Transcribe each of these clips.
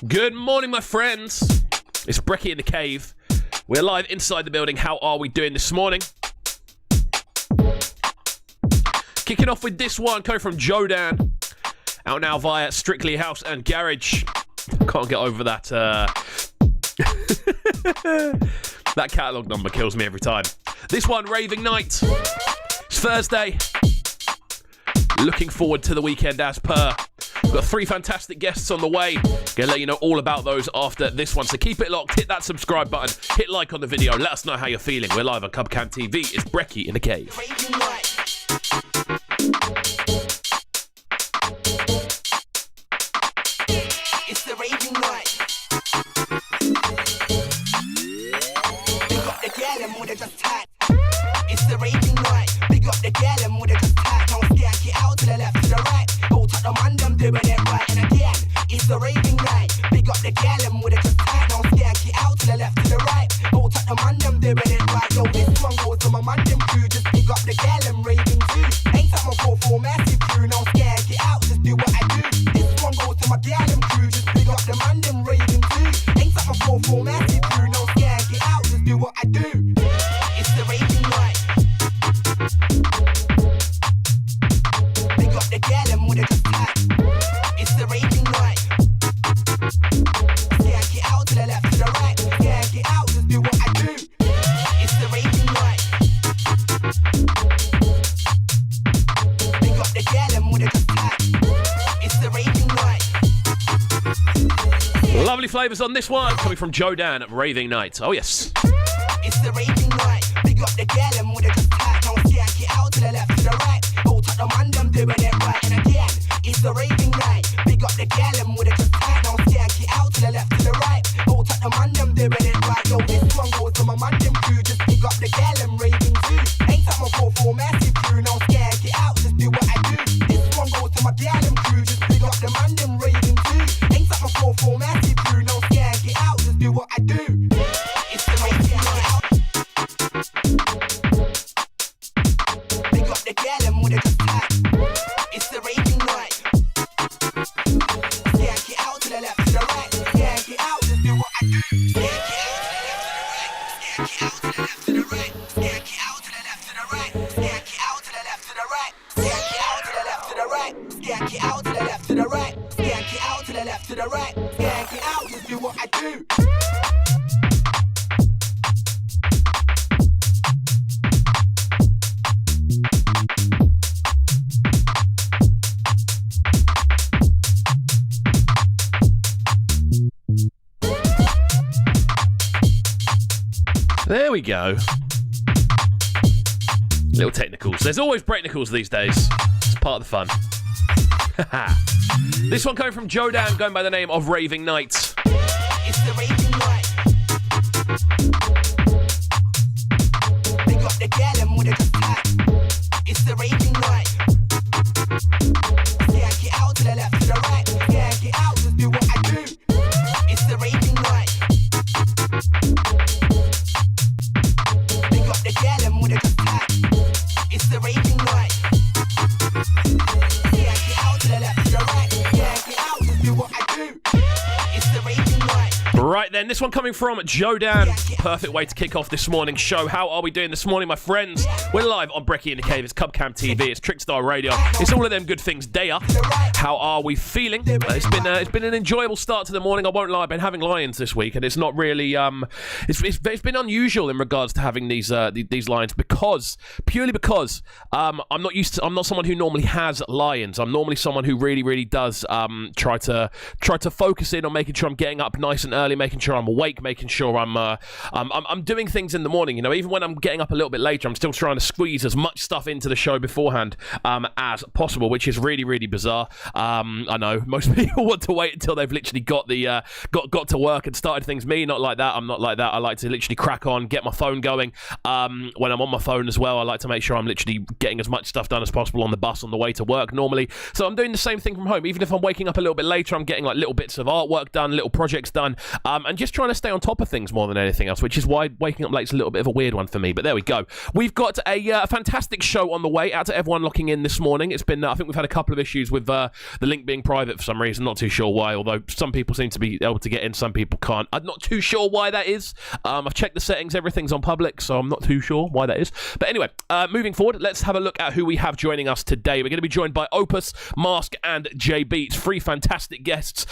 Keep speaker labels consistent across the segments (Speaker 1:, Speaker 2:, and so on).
Speaker 1: Good morning, my friends. It's Brekky In The Cave. We're live inside the building. How are we doing this morning? Kicking off with this one, coming from Jodan. Out now via Strictly House and Garage. Can't get over that. That catalogue number kills me every time. This one, Raving Night. It's Thursday. Looking forward to the weekend as per. We've got 3 fantastic guests on the way. Gonna let you know all about those after this one. So keep it locked, hit that subscribe button, hit like on the video, let us know how you're feeling. We're live on Cubcam TV. It's Brekky In The Cave.
Speaker 2: It's the raving night. Big up the girl and woulda just tight. It's the raving night. Big up the girl and woulda just tight. Don't skank it out to the left, to the right. Go touch the man, them doing it right. And again, it's the raving night. Big up the girl and woulda just tight. Don't skank it out to the left, to the right. Go touch the man, them doing it right. Yo, this one goes to my man, them crew. Just big up the girl and raving too. Ain't that my 4-4 massive crew? Don't skank it out, just do what I do. This one goes to my girl and crew. Just big up the man, them raving too. Ain't that my 4-4 massive crew? Don't skank it out, just do what I do. It's the raving night. Big up the girl and woulda just tight. It's the raving night. Skank it out to the left, to the right. Skank it out, just do what I do. It's the raving night. Big up the girl and woulda just tight. It's the raving night.
Speaker 1: Lovely flavours on this one, coming from Jodan at Raving Night. Oh, yes.
Speaker 2: It's the raving night. Big up the girl and woulda just tight. Don't skank it out to the left, to the right. Go touch the man, them doing it right. And again, it's the raving night. Big up the girl and woulda just tight. Don't skank it out to the left, to the right. Go touch the man, them doing it right. Yo, this one goes to my man, them crew. Just big up the girl and raving too. Ain't that my 4-4 massive crew? Don't skank it out, just do what I do. This one goes to my girl and crew. Just big up the man, them raving too. Ain't that my 4-4 massive crew? Don't skank it out, just do what I do. It's the raving night. Big up the girl and woulda just tight. It's the raving night. Skank it out to the left, to the right. Skank it out, just do what I do. Skank it out to the left, to the right. Skank it out to the left, to the right. Skank it out to the left, to the right. Skank it out to the left, to the right. Skank it out to the left, to the right. Skank it out to the left, to the right. Skank it out, just do what I do.
Speaker 1: There we go. Little technicals. There's always breaknicals these days. It's part of the fun. This one coming from Jodan, going by the name of Raving Night.
Speaker 2: It's the raving night. Big up the girl and woulda just tight. It's the raving night. Skank it out to the left, to the right. Skank it out, just do what I do. It's the raving night. Big up the girl and woulda just tight. It's the raving night. Skank it out to the left, to the right. Skank it out, just do what I do. It's the raving night.
Speaker 1: Right then, this one coming from Jodan. Perfect way to kick off this morning's show. How are we doing this morning, my friends? We're live on Brekky In The Cave. It's Cubcam TV. It's Trickstar Radio. It's all of them good things day up. How are we feeling? It's been an enjoyable start to the morning. I won't lie. I've been having lions this week, and it's not really it's been unusual in regards to having these lions purely because I'm not someone who normally has lions. I'm normally someone who really does try to focus in on making sure I'm getting up nice and early, making sure I'm awake, making sure I'm doing things in the morning. You know, even when I'm getting up a little bit later, I'm still trying to squeeze as much stuff into the show beforehand as possible, which is really bizarre. I know most people want to wait until they've literally got to work and started things. Me, not like that. I'm not like that. I like to literally crack on, get my phone going. When I'm on my phone as well, I like to make sure I'm literally getting as much stuff done as possible on the bus on the way to work normally. So I'm doing the same thing from home. Even if I'm waking up a little bit later, I'm getting like little bits of artwork done, little projects done. and just trying to stay on top of things more than anything else, which is why waking up late is a little bit of a weird one for me. But there we go. We've got a fantastic show on the way. Out to everyone locking in this morning. It's been, I think we've had a couple of issues with the link being private for some reason. Not too sure why, although some people seem to be able to get in, some people can't. I'm not too sure why that is. I've checked the settings. Everything's on public, so I'm not too sure why that is. But anyway, moving forward, let's have a look at who we have joining us today. We're going to be joined by Opus, Mask, and Beatz. Three fantastic guests.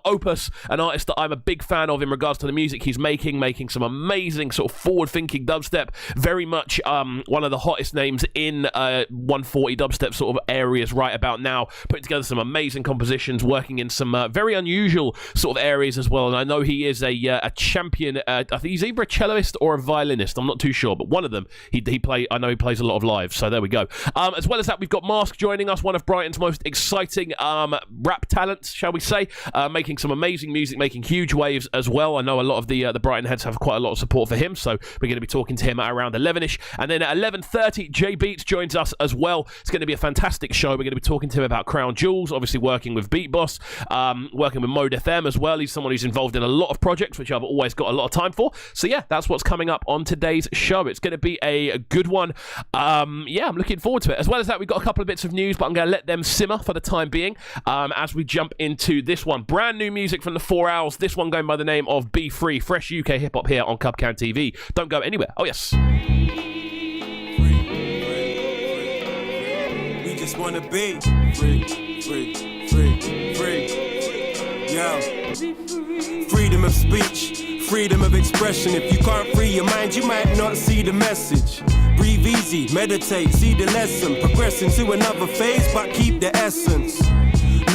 Speaker 1: Opus, an artist that I'm a big fan of in regards to the music he's making some amazing sort of forward-thinking dubstep. Very much one of the hottest names in 140 dubstep sort of areas right about now. Putting together some amazing compositions, working in some very unusual sort of areas as well. And I know he is a champion. I think he's either a celloist or a violinist. I'm not too sure, but one of them. I know he plays a lot of live. So there we go. As well as that, we've got Mask joining us, one of Brighton's most exciting rap talents, shall we say, making some amazing music, making huge waves as well. I know a lot of the Brighton heads have quite a lot of support for him, so we're going to be talking to him at around 11ish. And then at 11:30, Beatz joins us as well. It's going to be a fantastic show. We're going to be talking to him about Crown Jewels, obviously working with Beat Boss, working with Mode FM as well. He's someone who's involved in a lot of projects, which I've always got a lot of time for. So yeah, that's what's coming up on today's show. It's going to be a good one. Yeah, I'm looking forward to it. As well as that, we've got a couple of bits of news, but I'm going to let them simmer for the time being as we jump into this one. Brand new music from the 4 Hours. This one going by the name of Be Free. Fresh UK hip-hop here on Cubcam TV. Don't go anywhere. Oh, yes.
Speaker 3: We just want to be free. Yo. Freedom of speech, freedom of expression. If you can't free your mind, you might not see the message. Breathe easy, meditate, see the lesson. Progress into another phase, but keep the essence.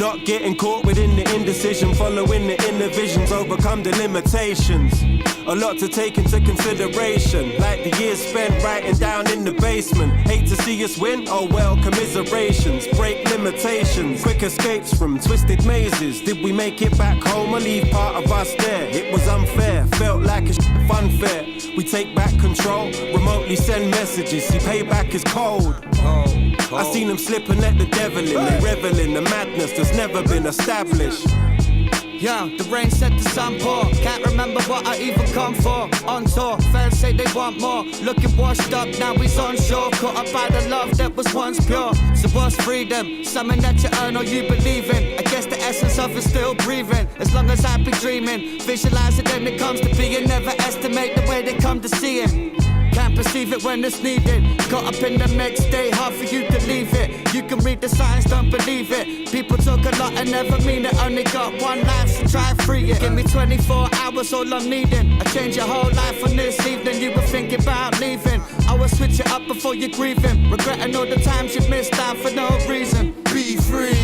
Speaker 3: Not getting caught within the indecision, following the inner visions, overcome the limitations. A lot to take into consideration, like the years spent writing down in the basement. Hate to see us win, oh well, commiserations. Break limitations, quick escapes from twisted mazes. Did we make it back home or leave part of us there? It was unfair, felt like a fun fair. We take back control, remotely send messages. See, payback is cold. I seen them slip and let the devil in. They revel in the madness that's never been established.
Speaker 4: Yeah, the rain set the sun pour. Can't remember what I even come for. On tour, fans say they want more. Looking washed up, now he's on shore. Caught up by the love that was once pure. So what's freedom? Something that you earn or you believe in. I guess the essence of it's still breathing. As long as I be dreaming, visualize it then it comes to being. Never estimate the way they come to see it. Can't perceive it when it's needed. Caught up in the mix, stay hard for you to leave it. You can read the signs, don't believe it. People talk a lot and never mean it. Only got one life, so try free it. Give me 24 hours, all I'm needing. I change your whole life on this evening. You were thinking about leaving. I will switch it up before you're grieving. Regretting all the times you missed out for no reason.
Speaker 3: Be free.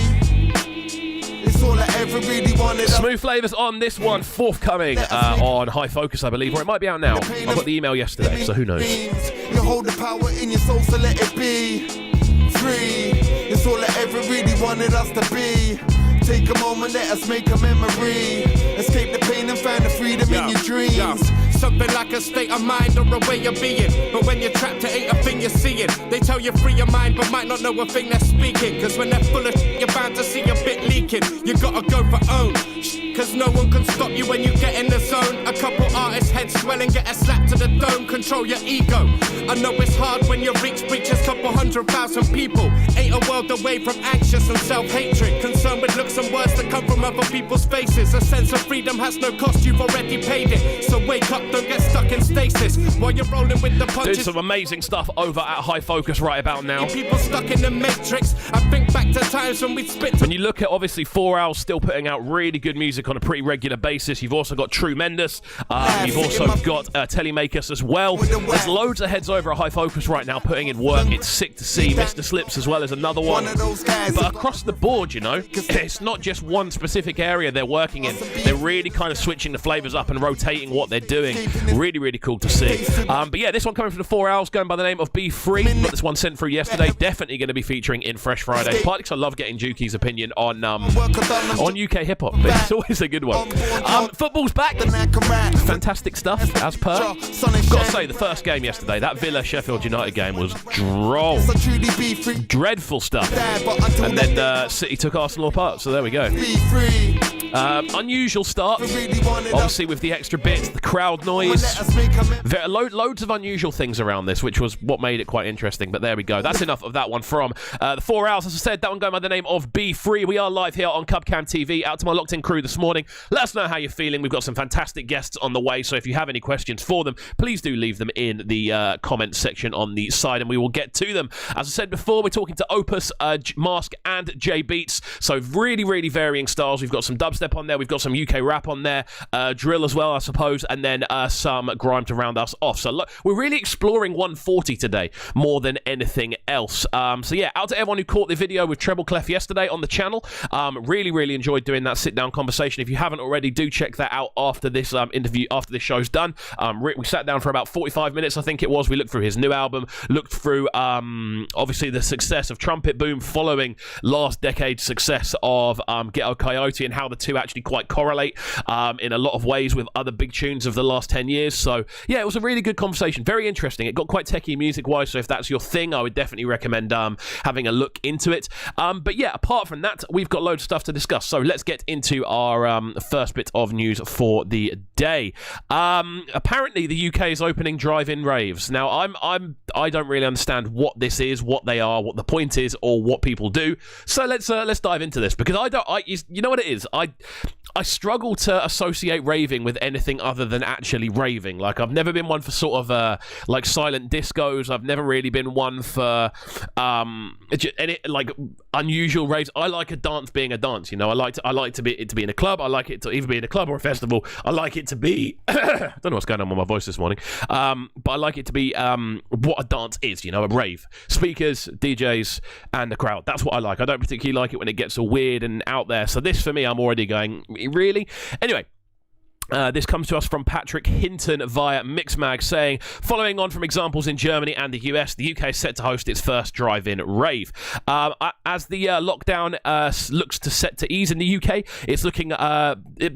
Speaker 3: It's all I ever really wanted.
Speaker 1: Smooth flavours on this one, forthcoming on High Focus, I believe, or it might be out now. I got the email yesterday, so who knows.
Speaker 3: You hold the power in your soul, so let it be free. It's all I ever really wanted us to be. Take a moment, let us make a memory. Escape the pain and find the freedom in your dreams.
Speaker 5: Something like a state of mind or a way of being. But when you're trapped, it ain't a thing you're seeing. They tell you free your mind, but might not know a thing they're speaking. Cause when they're full of shit, you're bound to see a bit leaking. You gotta go for own. Cause no one can stop you when you get in the zone. A couple artists' heads swelling, get a slap to the dome. Control your ego. I know it's hard when you reaches couple 100,000 people. Ain't a world away from anxious and self-hatred. Concerned with looks and words that come from other people's faces. A sense of freedom has no cost, you've already paid it. So wake up, don't get stuck in stasis while you're rolling with the punches.
Speaker 1: Doing some amazing stuff over at High Focus right about now.
Speaker 5: People stuck in the matrix. I think back to times when we spit.
Speaker 1: When you look at obviously 4 Hours still putting out really good music on a pretty regular basis. You've also got Tremendous. You've also got Telemakers as well. There's loads of heads over at High Focus right now putting in work. It's sick to see. Mr. Slips as well as another one. But across the board, you know, it's not just one specific area they're working in. They're really kind of switching the flavours up and rotating what they're doing. Really, really cool to see. But yeah, this one coming from the 4 Hours going by the name of Be Free. Got this one sent through yesterday. Definitely going to be featuring in Fresh Friday. Partly because I love getting Juki's opinion on UK hip hop. It's always a good one. Football's back. Fantastic stuff, as per. Got to say, the first game yesterday, that Villa Sheffield United game was dry. Oh,
Speaker 2: So truly be free.
Speaker 1: dreadful stuff.
Speaker 2: There, but until
Speaker 1: And then City took Arsenal apart, so there we go.
Speaker 2: be free.
Speaker 1: Unusual start,
Speaker 2: Really want it.
Speaker 1: obviously with the extra bits, the crowd noise.
Speaker 2: Let us make a
Speaker 1: Loads of unusual things around this, which was what made it quite interesting. But there we go. That's enough of that one from the 4 hours. As I said, that one going by the name of Be Free. We are live here on Cubcam TV. Out to my locked-in crew this morning. Let us know how you're feeling. We've got some fantastic guests on the way, so if you have any questions for them, please do leave them in the comments section on the side, and we will get to them. As I said before, we're talking to Opus, Mask, and Beatz. So really, really varying styles. We've got some dubstep on there. We've got some UK rap on there, drill as well, I suppose, and then some grime to round us off. So look, we're really exploring 140 today more than anything else. So yeah, out to everyone who caught the video with Treble Clef yesterday on the channel. Really, really enjoyed doing that sit-down conversation. If you haven't already, do check that out after this interview, after this show's done. We sat down for about 45 minutes, I think it was. We looked through his new album, looked through obviously the success of Trumpet Boom following last decade's success of Ghetto Coyote, and how the two actually quite correlate in a lot of ways with other big tunes of the last 10 years. So yeah, it was a really good conversation, very interesting. It got quite techie music wise, so if that's your thing, I would definitely recommend having a look into it. But yeah, apart from that, we've got loads of stuff to discuss, so let's get into our first bit of news for the day. Apparently the UK is opening drive-in raves. Now I don't really understand what this is, what they are, what the point is, or what people do. So let's dive into this, because you know what it is, I struggle to associate raving with anything other than actually raving. Like, I've never been one for sort of like silent discos. I've never really been one for any like unusual raves. I like a dance being a dance. You know, I like to be in a club. I like it to either be in a club or a festival. I like it to be I don't know what's going on with my voice this morning. But I like it to be what a dance is. You know, a rave, speakers, DJs, and the crowd. That's what I like. I don't particularly like it when it gets all weird and out there. So this, for me, I'm already going, really? Anyway, this comes to us from Patrick Hinton via Mixmag, saying, following on from examples in Germany and the US, the UK is set to host its first drive-in rave. As the lockdown looks to set to ease in the UK, it's looking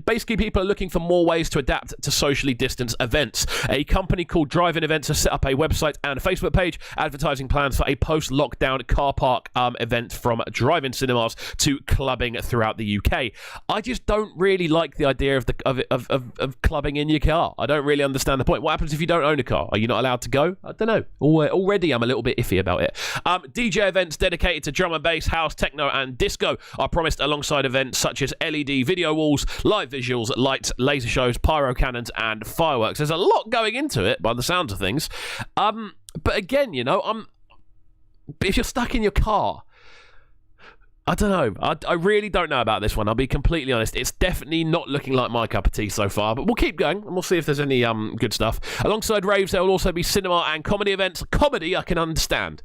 Speaker 1: basically people are looking for more ways to adapt to socially distanced events. A company called Drive-In Events has set up a website and a Facebook page advertising plans for a post-lockdown car park event, from drive-in cinemas to clubbing throughout the UK. I just don't really like the idea of clubbing in your car. I don't really understand the point. What happens if you don't own a car? Are you not allowed to go? I don't know. Already I'm a little bit iffy about it. DJ events dedicated to drum and bass, house, techno and disco are promised alongside events such as LED video walls, live visuals, lights, laser shows, pyro cannons and fireworks. There's a lot going into it by the sounds of things. But again, you know, if you're stuck in your car, I don't know. I really don't know about this one. I'll be completely honest. It's definitely not looking like my cup of tea so far, but we'll keep going and we'll see if there's any good stuff. Alongside raves, there will also be cinema and comedy events. Comedy, I can understand.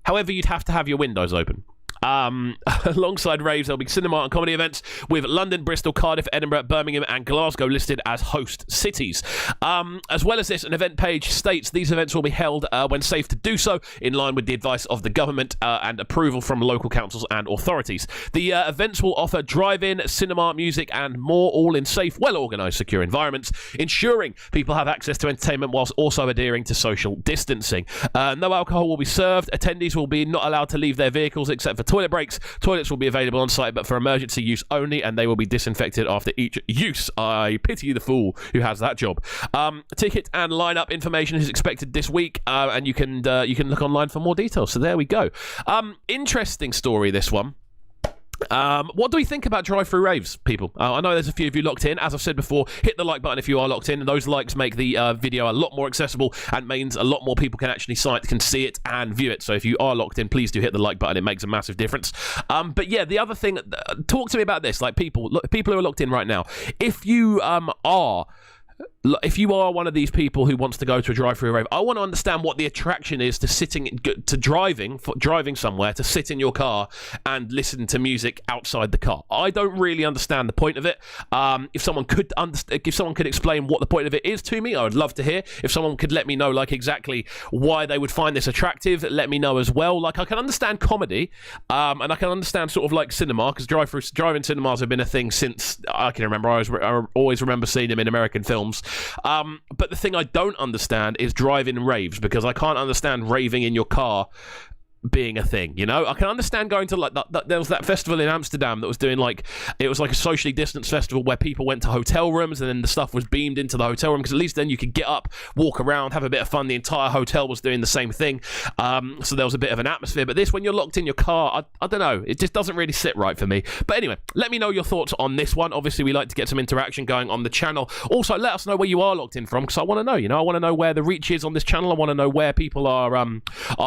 Speaker 1: However, you'd have to have your windows open. Alongside raves, there'll be cinema and comedy events with London, Bristol, Cardiff, Edinburgh, Birmingham and Glasgow listed as host cities. As well as this, an event page states these events will be held when safe to do so, in line with the advice of the government and approval from local councils and authorities. The events will offer drive-in, cinema, music and more, all in safe, well-organised, secure environments, ensuring people have access to entertainment whilst also adhering to social distancing. No alcohol will be served. Attendees will be not allowed to leave their vehicles except for toilet breaks. Toilets will be available on site, but for emergency use only, and they will be disinfected after each use. I pity the fool who has that job. Ticket and lineup information is expected this week, and you can look online for more details. So there we go. Interesting story, this one. What do we think about drive-through raves, people? I know there's a few of you locked in. As I've said before, hit the like button if you are locked in. Those likes make the video a lot more accessible and means a lot more people can actually see it and view it. So if you are locked in, please do hit the like button. It makes a massive difference. But yeah, the other thing, talk to me about this. Like, people who are locked in right now, if you are one of these people who wants to go to a drive-through rave, I want to understand what the attraction is to driving somewhere, to sit in your car and listen to music outside the car. I don't really understand the point of it. If someone could explain what the point of it is to me, I would love to hear. If someone could let me know, like, exactly why they would find this attractive, let me know as well. Like, I can understand comedy, and I can understand sort of like cinema, because drive-in cinemas have been a thing since I can remember. I always remember seeing them in American films. But the thing I don't understand is drive-in raves, because I can't understand raving in your car being a thing, you know? I can understand going to like there was that festival in Amsterdam that was doing like, it was like a socially distanced festival where people went to hotel rooms and then the stuff was beamed into the hotel room, because at least then you could get up, walk around, have a bit of fun. The entire hotel was doing the same thing, so there was a bit of an atmosphere. But this, when you're locked in your car, I don't know, it just doesn't really sit right for me. But anyway, let me know your thoughts on this one. Obviously, we like to get some interaction going on the channel. Also, let us know where you are locked in from, because I want to know, you know, I want to know where the reach is on this channel. I want to know where people are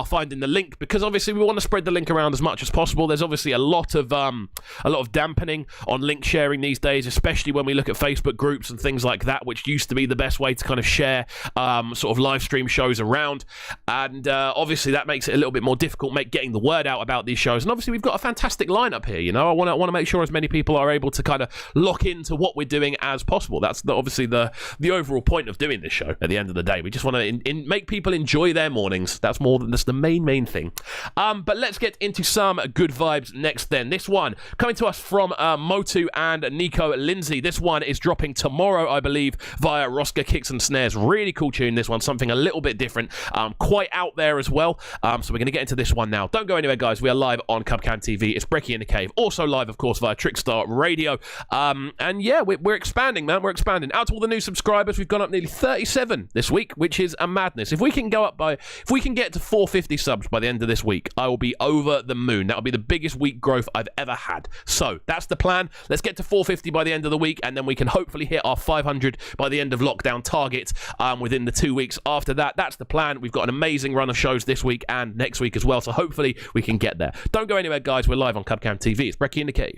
Speaker 1: finding the link, because obviously we want to spread the link around as much as possible. There's obviously a lot of dampening on link sharing these days, especially when we look at Facebook groups and things like that, which used to be the best way to kind of share sort of live stream shows around. And obviously that makes it a little bit more difficult getting the word out about these shows. And obviously we've got a fantastic lineup here, you know. I want to make sure as many people are able to kind of lock into what we're doing as possible. That's obviously the overall point of doing this show. At the end of the day, we just want to make people enjoy their mornings. That's the main thing. But let's get into some good vibes next then. This one coming to us from Motu and Nico Lindsay. This one is dropping tomorrow, I believe, via Rosca Kicks and Snares. Really cool tune, this one. Something a little bit different, quite out there as well. So we're going to get into this one now. Don't go anywhere, guys. We are live on Cubcam TV. It's Brekky In The Cave. Also live, of course, via Trickstar Radio. And yeah, we're expanding, man. We're expanding. Out to all the new subscribers, we've gone up nearly 37 this week, which is a madness. If we can get to 450 subs by the end of this week, I will be over the moon. That'll be the biggest week growth I've ever had. So that's the plan. Let's get to 450 by the end of the week, and then we can hopefully hit our 500 by the end of lockdown target within the 2 weeks after that. That's the plan. We've got an amazing run of shows this week and next week as well, so hopefully we can get there. Don't go anywhere, guys. We're live on Cubcam TV. It's Brekky In The Cave.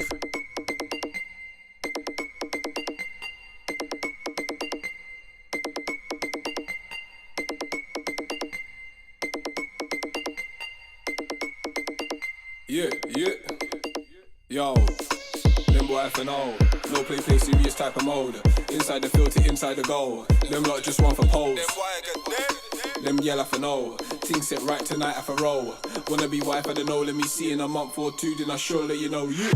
Speaker 6: Yeah. Yo, them boy FNO. No play serious type of mode. Inside the filter, inside the goal. Them lot just one for pose. Them yell FNO. Things set right tonight at a roll. Wanna be wife, I don't know, let me see in a month or two, then I sure let you know. Yeah.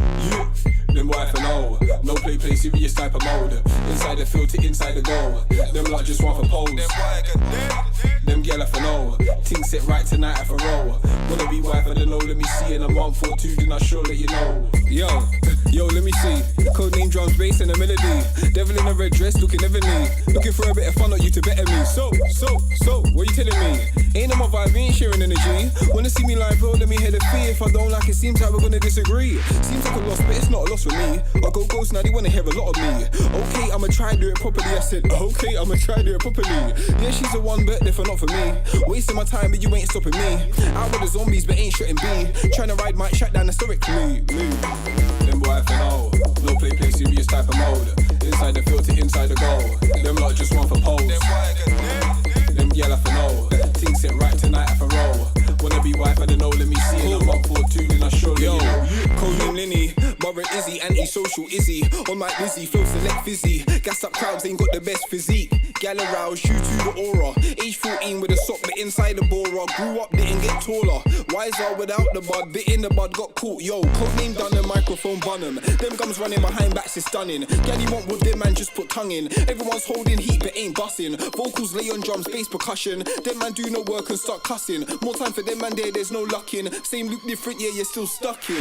Speaker 6: Them boy FNO. No play serious type of mode. Inside the filter, inside the goal. Them lot just one for pose. Them yell FNO. Things set right tonight at a roll. Wanna be wife, I don't know, let me see in a month or two, then I sure let you know. Yo, let me see. Codename drums, bass and a melody. Devil in a red dress, looking heavenly. Looking for a bit of fun, not you to better me. So, what you telling me? Ain't on my vibe, ain't sharing energy. Wanna see me live, bro, let me hear the fee. If I don't like it, seems like we're gonna disagree. Seems like a loss, but it's not a loss for me. I go ghost, now they wanna hear a lot of me. Okay, I'ma try and do it properly. I said, okay, I'ma try and do it properly. Yeah, she's the one, but therefore not for me. Wasting my time, but you ain't stopping me. Out with the zombies, but ain't shredding B. Trying to ride my shut down historically. Them boy FNO. No play serious type of mode. Inside the filter, inside the goal. Them lot just one for pose. Them yell FNO. Things set right tonight at a roll. Wanna be wife, I don't know, let me see in a month or two, then I surely you know. Codename Linny, Mother Izzy, anti-social Izzy. On my Izzy, flow select fizzy. Gas up crowds, ain't got the best physique. Gal aroused, shoot to the aura. Age 14 with a sock, but inside the bora. Grew up, didn't get taller. Wiser without the bud, bit in the bud, got caught. Yo, codename done the microphone bunham. Them gums running behind backs is stunning. Gal you want with them man, just put tongue in. Everyone's holding heat, but ain't bussing. Vocals lay on drums, bass percussion. Them man do no work and start cussing. More time for them man there's no luck in. Same loop different, yeah, you're still stuck in.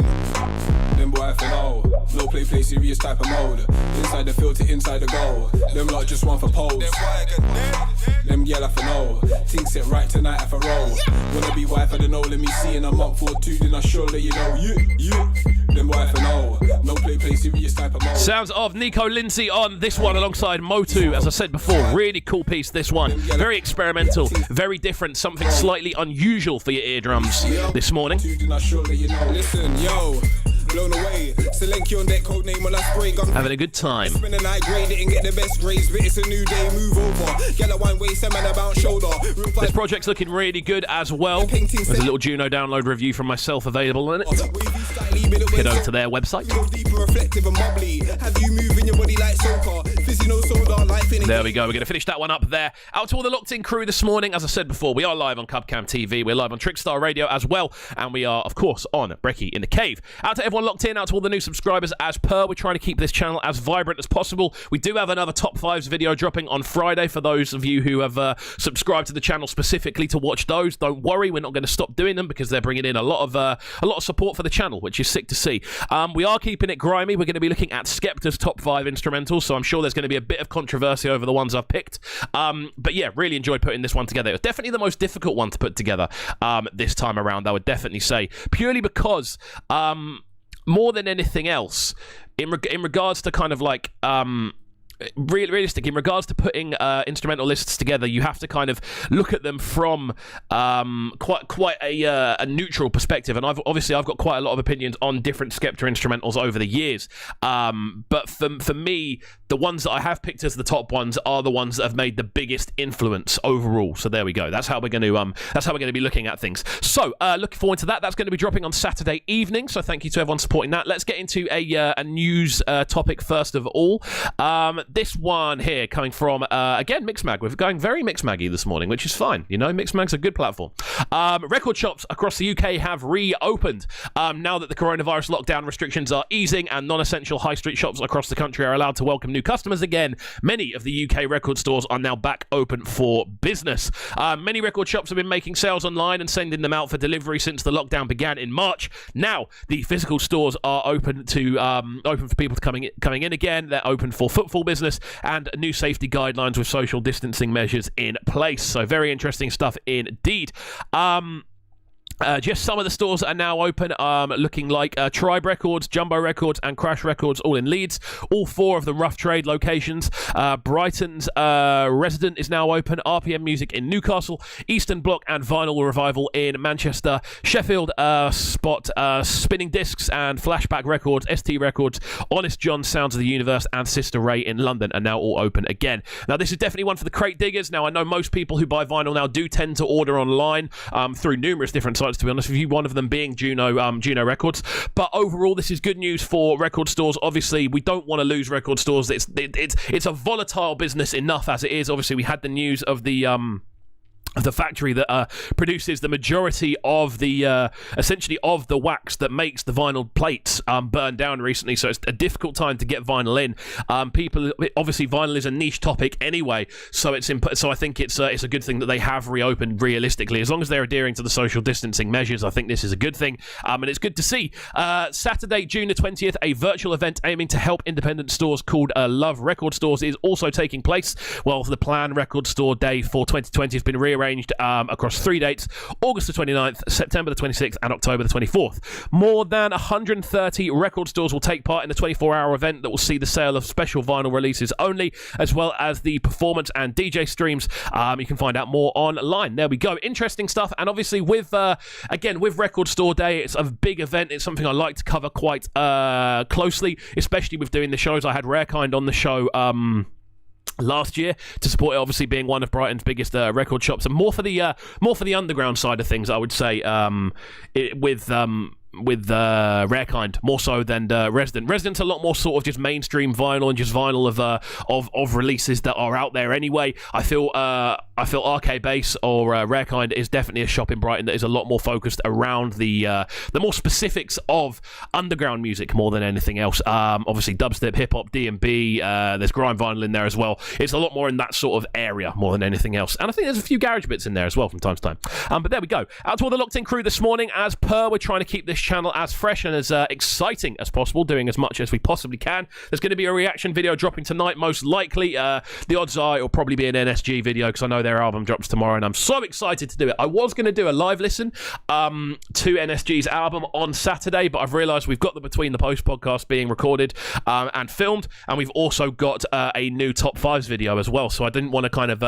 Speaker 6: Them boy FNO. No play serious type of mode. Inside the filter, inside the goal. Them lot just one for pose. Them yell FNO. Things set right tonight at a roll. Wanna be wife, I don't know, let me see in a month or two, then I sure let you know. Yeah. Them boy FNO. No play serious type of mode.
Speaker 1: Sounds of Nico Lindsay on this one alongside Motu. As I said before, really cool piece, this one. Very experimental, very different, something slightly unusual for your eardrums this morning.
Speaker 6: Listen, yo. Blown away, Selenki on deck, code name when I spray gun.
Speaker 1: Having a good time.
Speaker 6: Spend the night grade, didn't get the best grades, but it's a new day, move over. Yellow wine waist, a man about shoulder.
Speaker 1: This project's looking really good as well. There's a little Juno download review from myself available in it. Head over to their website.
Speaker 6: Deep and reflective and bubbly. Have you moving your body like soca? Fizzy no soda, our life in
Speaker 1: There we go. We're going to finish that one up there. Out to all the locked-in crew this morning. As I said before, we are live on Cubcam TV. We're live on Trickstar Radio as well. And we are, of course, on Brekky In The Cave. Out to everyone locked in. Out to all the new subscribers. As per, we're trying to keep this channel as vibrant as possible. We do have another Top 5s video dropping on Friday for those of you who have subscribed to the channel specifically to watch those. Don't worry, we're not going to stop doing them because they're bringing in a lot of support for the channel, which is sick to see. We are keeping it grimy. We're going to be looking at Skepta's top 5 instrumentals, so I'm sure there's going to be a bit of controversy over the ones I've picked. But yeah, really enjoyed putting this one together. It was definitely the most difficult one to put together this time around, I would definitely say, purely because more than anything else, in regards to kind of like realistic, in regards to putting instrumental lists together, you have to kind of look at them from quite a neutral perspective. And I've got quite a lot of opinions on different Skepta instrumentals over the years. But for me, the ones that I have picked as the top ones are the ones that have made the biggest influence overall. So there we go. That's how we're going to be looking at things. So looking forward to that. That's going to be dropping on Saturday evening. So thank you to everyone supporting that. Let's get into a news topic first of all. This one here coming from, again, Mixmag. We're going very Mixmaggy this morning, which is fine. You know, Mixmag's a good platform. Record shops across the UK have reopened now that the coronavirus lockdown restrictions are easing and non-essential high street shops across the country are allowed to welcome new customers again. Many of the UK record stores are now back open for business. Many record shops have been making sales online and sending them out for delivery since the lockdown began in March. Now, the physical stores are open for people to coming in again. They're open for footfall business and new safety guidelines with social distancing measures in place. So very interesting stuff indeed. Just some of the stores are now open, looking like Tribe Records, Jumbo Records, and Crash Records, all in Leeds. All 4 of them rough trade locations. Brighton's Resident is now open. RPM Music in Newcastle. Eastern Bloc and Vinyl Revival in Manchester. Sheffield Spot, Spinning Discs and Flashback Records, ST Records, Honest John, Sounds of the Universe, and Sister Ray in London are now all open again. Now, this is definitely one for the crate diggers. Now, I know most people who buy vinyl now do tend to order online through numerous different sites, to be honest with you, one of them being Juno Records. But overall, this is good news for record stores. Obviously, we don't want to lose record stores. It's a volatile business enough as it is. Obviously, we had the news of the factory that produces the majority of the essentially of the wax that makes the vinyl plates burned down recently, so it's a difficult time to get vinyl in. People, obviously vinyl is a niche topic anyway, so I think it's a good thing that they have reopened realistically. As long as they're adhering to the social distancing measures, I think this is a good thing, and it's good to see. Saturday, June the 20th, a virtual event aiming to help independent stores called Love Record Stores is also taking place. Well, the planned Record Store Day for 2020 has been rearranged across 3 dates: August the 29th, September the 26th, and October the 24th. More than 130 record stores will take part in the 24-hour event that will see the sale of special vinyl releases only, as well as the performance and DJ streams. You can find out more online. There we go. Interesting stuff. And obviously with Record Store Day, it's a big event. It's something I like to cover quite closely, especially with doing the shows. I had Rarekind on the show last year to support it, obviously being one of Brighton's biggest record shops, and more for the underground side of things, I would say, with Rarekind more so than Resident. Resident's a lot more sort of just mainstream vinyl and just vinyl of releases that are out there anyway. I feel RK Bass or Rarekind is definitely a shop in Brighton that is a lot more focused around the more specifics of underground music more than anything else. Obviously dubstep, hip hop, D&B, there's grime vinyl in there as well. It's a lot more in that sort of area more than anything else, and I think there's a few garage bits in there as well from time to time. But there we go. Out to all the locked in crew this morning. As per, we're trying to keep this channel as fresh and as exciting as possible, doing as much as we possibly can. There's going to be a reaction video dropping tonight, most likely. The odds are it'll probably be an NSG video, because I know their album drops tomorrow and I'm so excited to do it. I was going to do a live listen to NSG's album on Saturday, but I've realised we've got the Between the Post podcast being recorded and filmed, and we've also got a new top 5s video as well, so I didn't want to kind of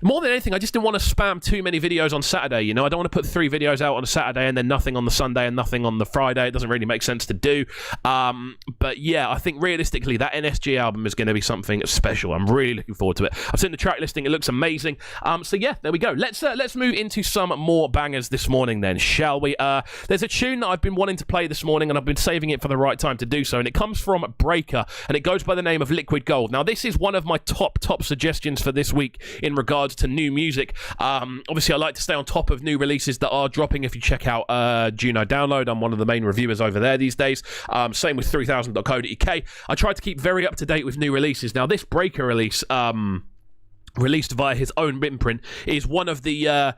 Speaker 1: more than anything, I just didn't want to spam too many videos on Saturday. You know, I don't want to put 3 videos out on a Saturday and then nothing on the Sunday and nothing releasing on the Friday. It doesn't really make sense to do. But yeah, I think realistically, that NSG album is going to be something special. I'm really looking forward to it. I've seen the track listing. It looks amazing. So yeah, there we go. Let's move into some more bangers this morning then, shall we? There's a tune that I've been wanting to play this morning, and I've been saving it for the right time to do so, and it comes from Breaker, and it goes by the name of Liquid Gold. Now, this is one of my top suggestions for this week in regards to new music. Obviously, I like to stay on top of new releases that are dropping. If you check out Juno Download, I'm one of the main reviewers over there these days. Same with 3000.co.uk. I try to keep very up to date with new releases. Now, this Breaker release, released via his own imprint, is one of the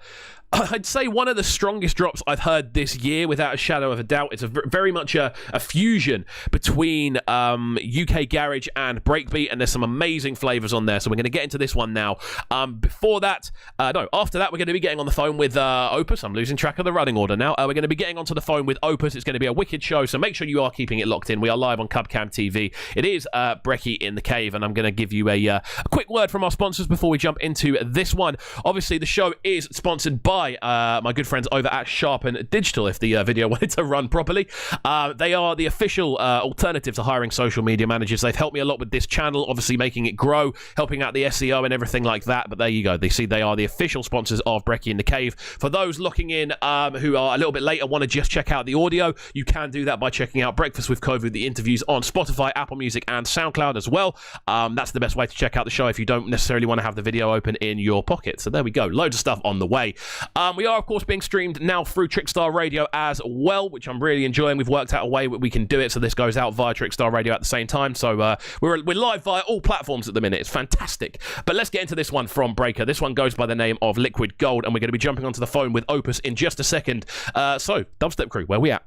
Speaker 1: I'd say one of the strongest drops I've heard this year, without a shadow of a doubt. It's very much a fusion between UK garage and breakbeat, and there's some amazing flavours on there. So we're going to get into this one now. After that, we're going to be getting on the phone with Opus. I'm losing track of the running order now. We're going to be getting onto the phone with Opus. It's going to be a wicked show, so make sure you are keeping it locked in. We are live on Cubcam TV. It is Brekky In The Cave, and I'm going to give you a quick word from our sponsors before we jump into this one. Obviously, the show is sponsored by my good friends over at Sharpen Digital, if the video wanted to run properly. They are the official alternative to hiring social media managers. They've helped me a lot with this channel, obviously making it grow, helping out the SEO and everything like that. But there you go. They are the official sponsors of Brekky In The Cave. For those looking in who are a little bit late and want to just check out the audio, you can do that by checking out Breakfast with KXVU, the interviews on Spotify, Apple Music, and SoundCloud as well. That's the best way to check out the show if you don't necessarily want to have the video open in your pocket. So there we go. Loads of stuff on the way. We are, of course, being streamed now through Trickstar Radio as well, which I'm really enjoying. We've worked out a way we can do it, so this goes out via Trickstar Radio at the same time. So we're live via all platforms at the minute. It's fantastic. But let's get into this one from Breaker. This one goes by the name of Liquid Gold, and we're going to be jumping onto the phone with Opus in just a second. So, Dubstep Crew, where we at?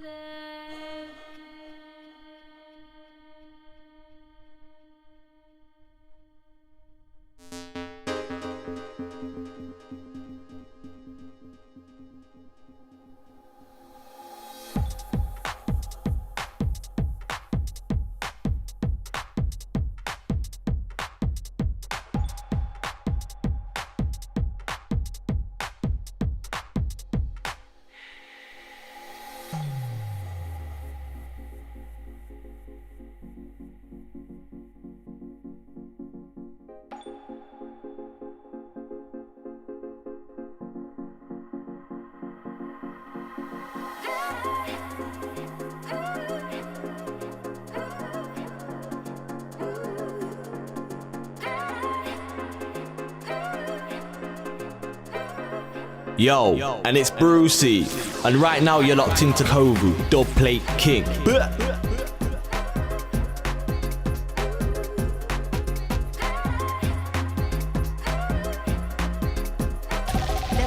Speaker 7: Yo, and it's Brucey, and right now you're locked into KXVU, Dub Plate King.
Speaker 8: Them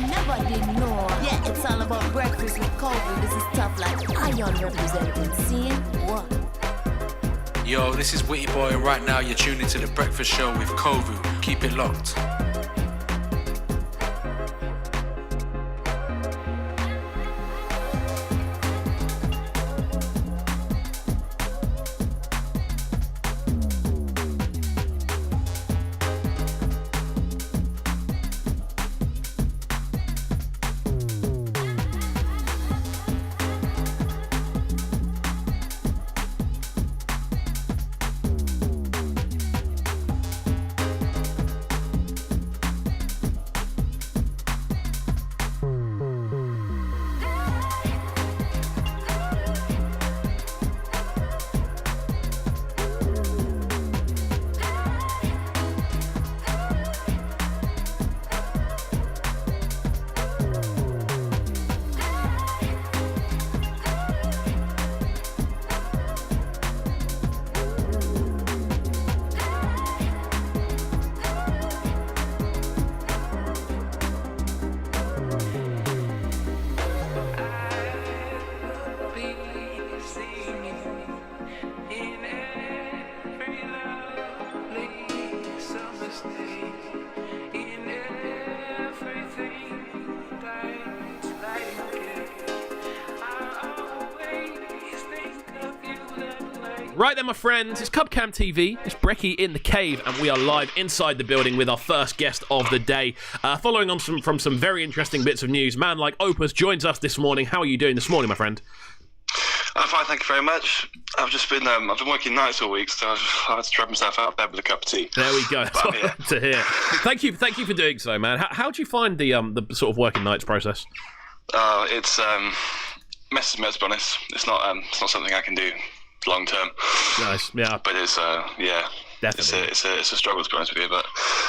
Speaker 8: never did know. Yeah, it's all about breakfast with KXVU. This is tough like Ion representing. Seeing what?
Speaker 9: Yo, this is Witty Boy, and right now you're tuned into the Breakfast Show with KXVU. Keep it locked.
Speaker 1: Right then, my friends, it's Cubcam TV, it's Brekky In The Cave, and we are live inside the building with our first guest of the day. Following on from some very interesting bits of news, man like Opus joins us this morning. How are you doing this morning, my friend?
Speaker 10: I'm fine, thank you very much. I've just been I've been working nights all week, so I've had to drag myself out of bed with a cup of tea.
Speaker 1: There we go. That's what I like to hear. Thank you for doing so, man. How do you find the sort of working nights process?
Speaker 10: It's messes me, to be honest. It's not something I can do long term.
Speaker 1: Nice, yeah.
Speaker 10: But it's definitely. It's a struggle, to be honest with you, but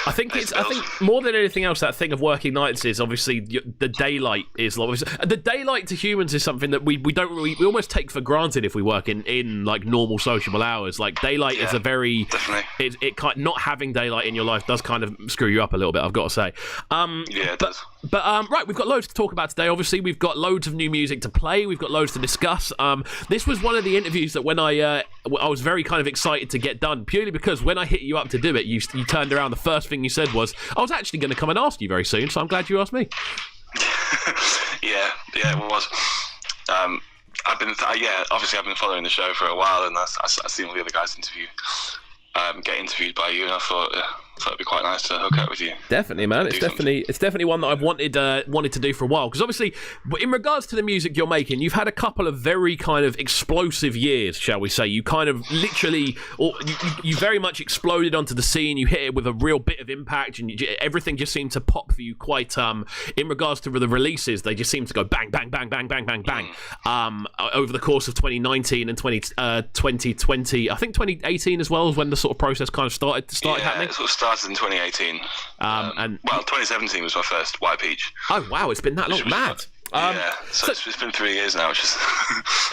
Speaker 1: I think more than anything else, that thing of working nights is obviously the daylight is the daylight to humans is something that we almost take for granted if we work in like normal sociable hours. Like daylight is a very not having daylight in your life does kind of screw you up a little bit, I've got to say.
Speaker 10: It does.
Speaker 1: But right, we've got loads to talk about today. Obviously, we've got loads of new music to play. We've got loads to discuss. This was one of the interviews that when I was very kind of excited to get done, purely because when I hit you up to do it, you turned around. The first thing you said was, "I was actually going to come and ask you very soon." So I'm glad you asked me.
Speaker 10: yeah, it was. Obviously I've been following the show for a while, and I've seen all the other guys get interviewed by you, and I thought it'd be quite nice to hook up with you.
Speaker 1: Definitely, man. It's definitely one that I've wanted to do for a while, because obviously, in regards to the music you're making, you've had a couple of very kind of explosive years, shall we say. You kind of literally, or you very much exploded onto the scene. You hit it with a real bit of impact, and everything just seemed to pop for you quite. In regards to the releases, they just seemed to go bang, bang, bang, bang, bang, bang, bang. Over the course of 2019 and 2020, I think 2018 as well is when the sort of process kind of started happening.
Speaker 10: It sort of started in 2018.
Speaker 1: And
Speaker 10: 2017 was my first White Peach.
Speaker 1: Oh wow, it's been that long, mad.
Speaker 10: So it's been 3 years now, which is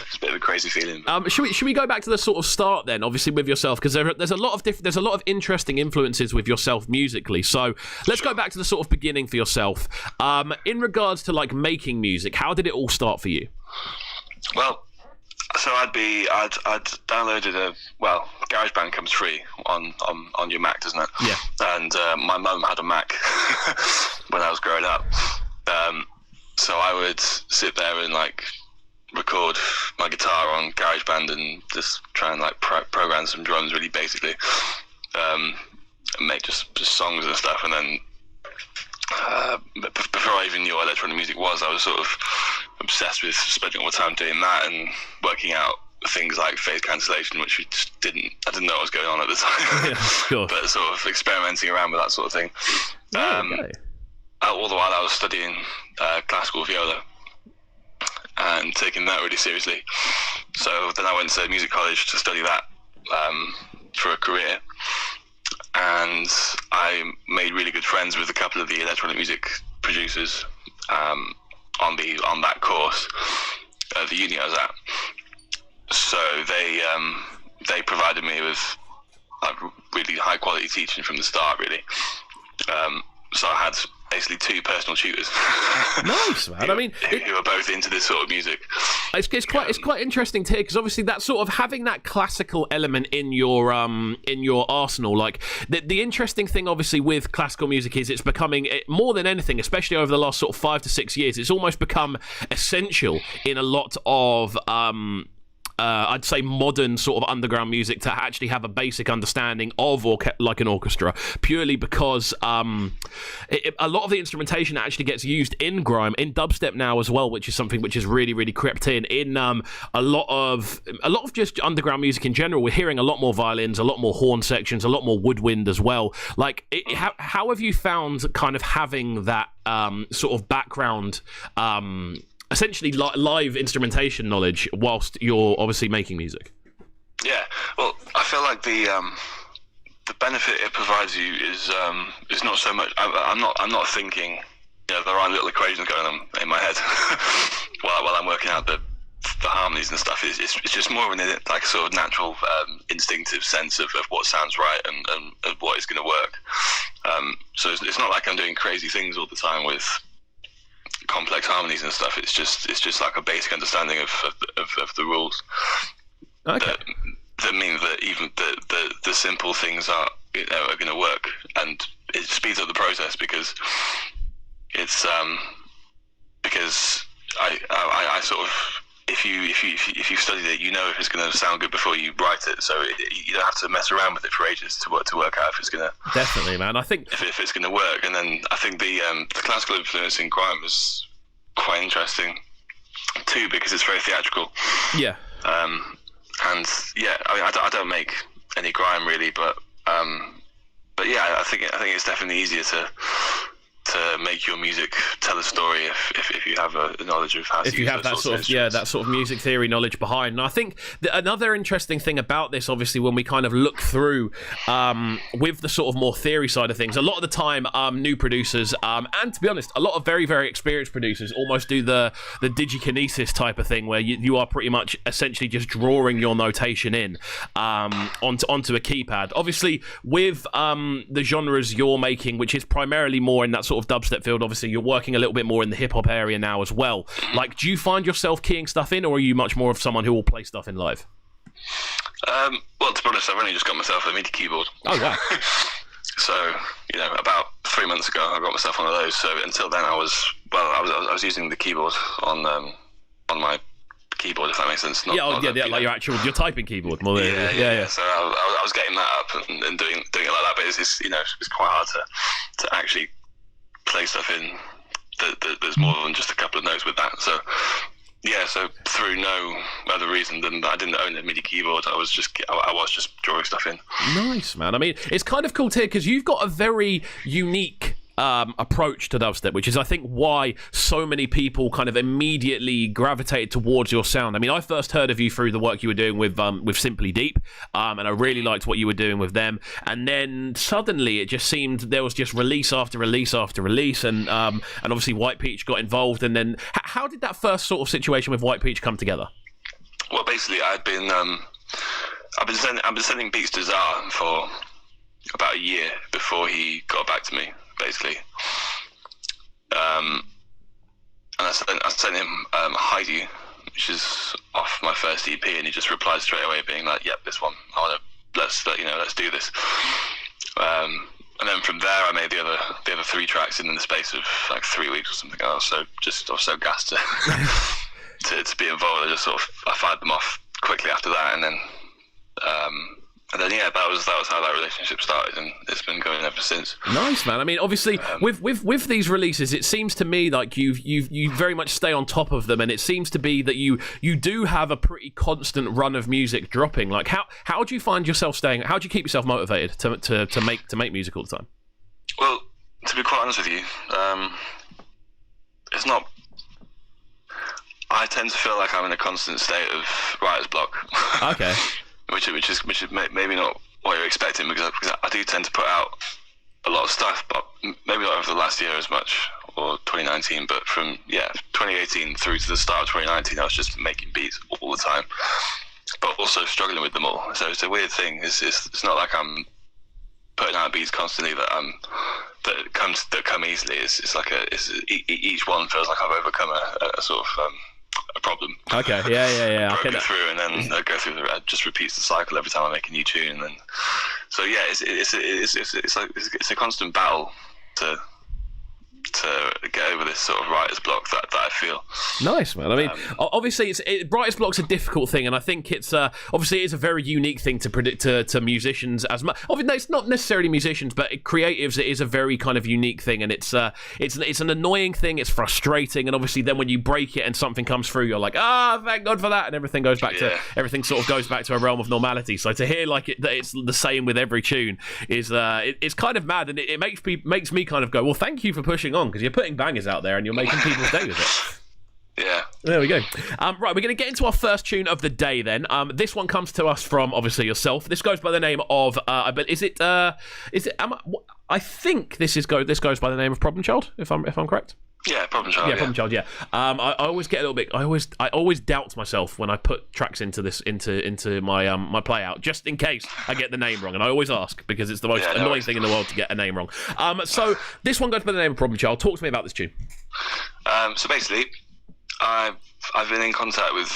Speaker 10: it's a bit of a crazy feeling.
Speaker 1: Should we go back to the sort of start then? Obviously with yourself, because there's a lot of interesting influences with yourself musically. So let's go back to the sort of beginning for yourself. In regards to like making music, how did it all start for you?
Speaker 10: Well, so I'd downloaded GarageBand comes free on your Mac, doesn't it?
Speaker 1: Yeah.
Speaker 10: And my mum had a Mac when I was growing up. So I would sit there and like record my guitar on GarageBand and just try and like program some drums really basically, and make just songs and stuff. And then before I even knew what electronic music was, I was sort of obsessed with spending all my time doing that and working out things like phase cancellation, which I didn't know what was going on at the time.
Speaker 1: Yeah, sure.
Speaker 10: But sort of experimenting around with that sort of thing.
Speaker 1: Okay.
Speaker 10: All the while I was studying classical viola and taking that really seriously. So then I went to music college to study that for a career, and I made really good friends with a couple of the electronic music producers on that course at the uni I was at. So they provided me with really high quality teaching from the start, really. So I had basically 2 personal tutors.
Speaker 1: Nice, man. I mean,
Speaker 10: who are both into this sort of music.
Speaker 1: It's quite interesting to hear, because obviously that sort of having that classical element in your arsenal. Like the interesting thing, obviously, with classical music is it's becoming more than anything, especially over the last sort of 5 to 6 years. It's almost become essential in a lot of. I'd say modern sort of underground music to actually have a basic understanding of like an orchestra, purely because a lot of the instrumentation actually gets used in grime, in dubstep now as well, which is something which is really, really crept in a lot of just underground music in general. We're hearing a lot more violins, a lot more horn sections, a lot more woodwind as well. Like, how have you found kind of having that sort of background? Essentially live instrumentation knowledge whilst you're obviously making music.
Speaker 10: Yeah, well, I feel like the benefit it provides you is not so much. I'm not thinking. There aren't little equations going on in my head while I'm working out the harmonies and stuff. It's just more of an like sort of natural instinctive sense of what sounds right and what is going to work. So it's not like I'm doing crazy things all the time with complex harmonies and stuff. It's just like a basic understanding of the rules.
Speaker 1: Okay.
Speaker 10: That mean that even the simple things are going to work, and it speeds up the process because it's because I sort of, if you studied it, you know if it's going to sound good before you write it, so you don't have to mess around with it for ages to work out if it's going to.
Speaker 1: Definitely, man. I think
Speaker 10: if it's going to work. And then I think the classical influence in grime is quite interesting too, because it's very theatrical.
Speaker 1: Yeah.
Speaker 10: And yeah, I mean, I don't make any grime really, but yeah, I think it's definitely easier to make your music tell a story if you have a knowledge of how to use
Speaker 1: you have that sort of music theory knowledge behind. And I think another interesting thing about this, obviously, when we kind of look through with the sort of more theory side of things, a lot of the time new producers and to be honest, a lot of very, very experienced producers almost do the digikinesis type of thing, where you are pretty much essentially just drawing your notation in onto a keypad. Obviously, with the genres you're making, which is primarily more in that sort of dubstep field, obviously you're working a little bit more in the hip-hop area now as well. Like, do you find yourself keying stuff in, or are you much more of someone who will play stuff in live?
Speaker 10: Well, to be honest, I've only just got myself a MIDI keyboard.
Speaker 1: Oh, wow.
Speaker 10: So, about 3 months ago, I got myself one of those. So until then, I was using the keyboard on my keyboard, if that makes sense.
Speaker 1: Like your typing keyboard. More yeah.
Speaker 10: So I was getting that up and doing it like that, but it's quite hard to actually play stuff in. There's more than just a couple of notes with that. So yeah, so through no other reason than that I didn't own a MIDI keyboard, I was just drawing stuff in.
Speaker 1: Nice, man. I mean, it's kind of cool to hear, because you've got a very unique approach to dubstep, which is, I think, why so many people kind of immediately gravitated towards your sound. I mean, I first heard of you through the work you were doing with Simply Deep, and I really liked what you were doing with them. And then suddenly it just seemed there was just release after release after release, and obviously White Peach got involved. And then how did that first sort of situation with White Peach come together?
Speaker 10: Well, basically, I've been sending beats to Czar for about a year before he got back to me, basically. And I sent him Heidi, which is off my first EP, and he just replied straight away, being like, "Yep, this one. Let's do this." And then from there, I made the other 3 tracks in the space of like 3 weeks or something. I was so gassed to be involved. I fired them off quickly after that, and then yeah, that was how that relationship started, and it's been going ever since.
Speaker 1: Nice, man. I mean, obviously, with these releases, it seems to me like you very much stay on top of them, and it seems to be that you do have a pretty constant run of music dropping. Like, how do you find yourself staying? How do you keep yourself motivated to make music all the time?
Speaker 10: Well, to be quite honest with you, it's not. I tend to feel like I'm in a constant state of writer's block.
Speaker 1: Okay.
Speaker 10: Which is maybe not what you're expecting, because I do tend to put out a lot of stuff, but maybe not over the last year as much, or 2019, but from 2018 through to the start of 2019, I was just making beats all the time, but also struggling with them all. So it's a weird thing. It's not like I'm putting out beats constantly that come easily. It's like each one feels like I've overcome a sort of a problem.
Speaker 1: Okay, yeah.
Speaker 10: Broken through, and then I go through it just repeats the cycle every time I make a new tune, and then so yeah, it's a constant battle to get over this sort of writer's block that I feel.
Speaker 1: Nice, man. I mean, obviously, writer's block's a difficult thing, and I think it's obviously it's a very unique thing to predict to musicians as much. Obviously, it's not necessarily musicians, but creatives. It is a very kind of unique thing, and it's an annoying thing. It's frustrating, and obviously, then when you break it and something comes through, you're like, thank God for that, and everything goes back to a realm of normality. So to hear that it's the same with every tune is it's kind of mad, and it makes me kind of go, well, thank you for pushing on, because you're putting bangers out there and you're making people stay with it.
Speaker 10: Yeah.
Speaker 1: There we go. Right, we're going to get into our first tune of the day then. This one comes to us from, obviously, yourself. This goes by the name of, I think this goes by the name of Problem Child, if I'm correct.
Speaker 10: Yeah, Problem Child.
Speaker 1: Yeah, Problem Child. Yeah. I always get a little bit. I always doubt myself when I put tracks into my my play out, just in case I get the name wrong, and I always ask, because it's the most annoying thing in the world to get a name wrong. So this one goes by the name of Problem Child. Talk to me about this tune.
Speaker 10: So basically, I've been in contact with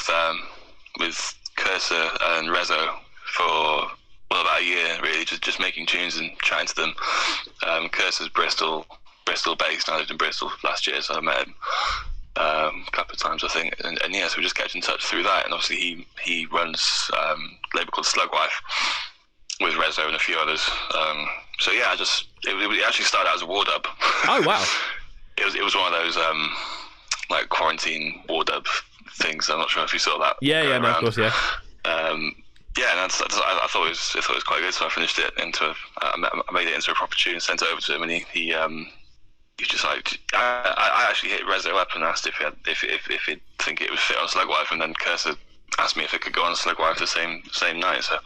Speaker 10: Cursor and Rezo for about a year, really, just making tunes and chatting to them. Cursor's Bristol based. I lived in Bristol last year, so I met him a couple of times, I think, and so we just kept in touch through that. And obviously he runs a label called Slugwife with Rezo and a few others. So yeah, it actually started out as a war dub.
Speaker 1: Oh wow!
Speaker 10: It was one of those like quarantine war dub things. I'm not sure if you saw that.
Speaker 1: Yeah, no, of course, yeah.
Speaker 10: Yeah, and I thought it was quite good, so I finished it I made it into a proper tune, sent it over to him, and he just like I actually hit Rezo up and asked if he'd think it would fit on Slugwife, and then Cursor asked me if it could go on Slugwife the same night. So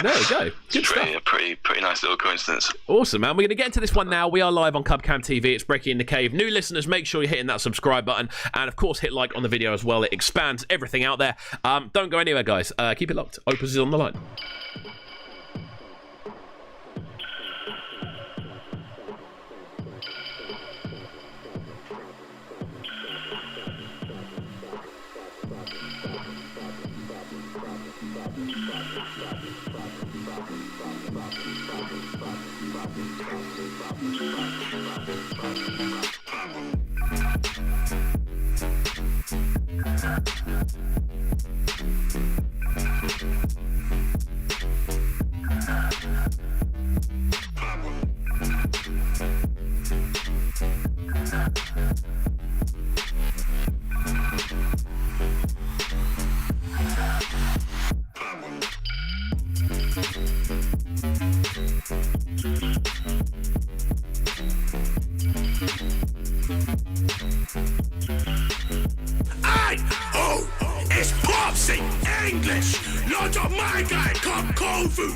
Speaker 1: there you go. Good stuff.
Speaker 10: A pretty nice little coincidence.
Speaker 1: Awesome, man. We're going to get into this one now. We are live on Cubcam TV. It's Brekky In The Cave. New listeners, make sure you're hitting that subscribe button, and of course hit like on the video as well. It expands everything out there. Don't go anywhere, guys. Keep it locked. Opus is on the line.
Speaker 11: It's Popsy English, not of my guy, come Kovu.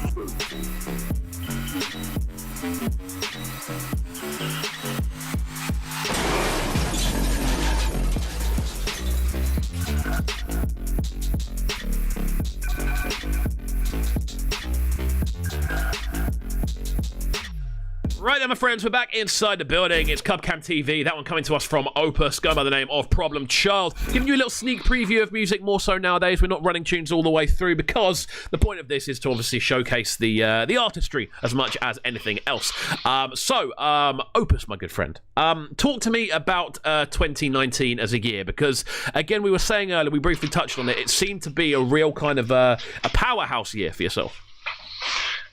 Speaker 1: Right then, my friends, we're back inside the building. It's Cubcam TV. That one coming to us from Opus, going by the name of Problem Child. Giving you a little sneak preview of music more so nowadays. We're not running tunes all the way through because the point of this is to obviously showcase the artistry as much as anything else. Opus, my good friend, talk to me about 2019 as a year, because, again, we were saying earlier, we briefly touched on it, it seemed to be a real kind of a powerhouse year for yourself.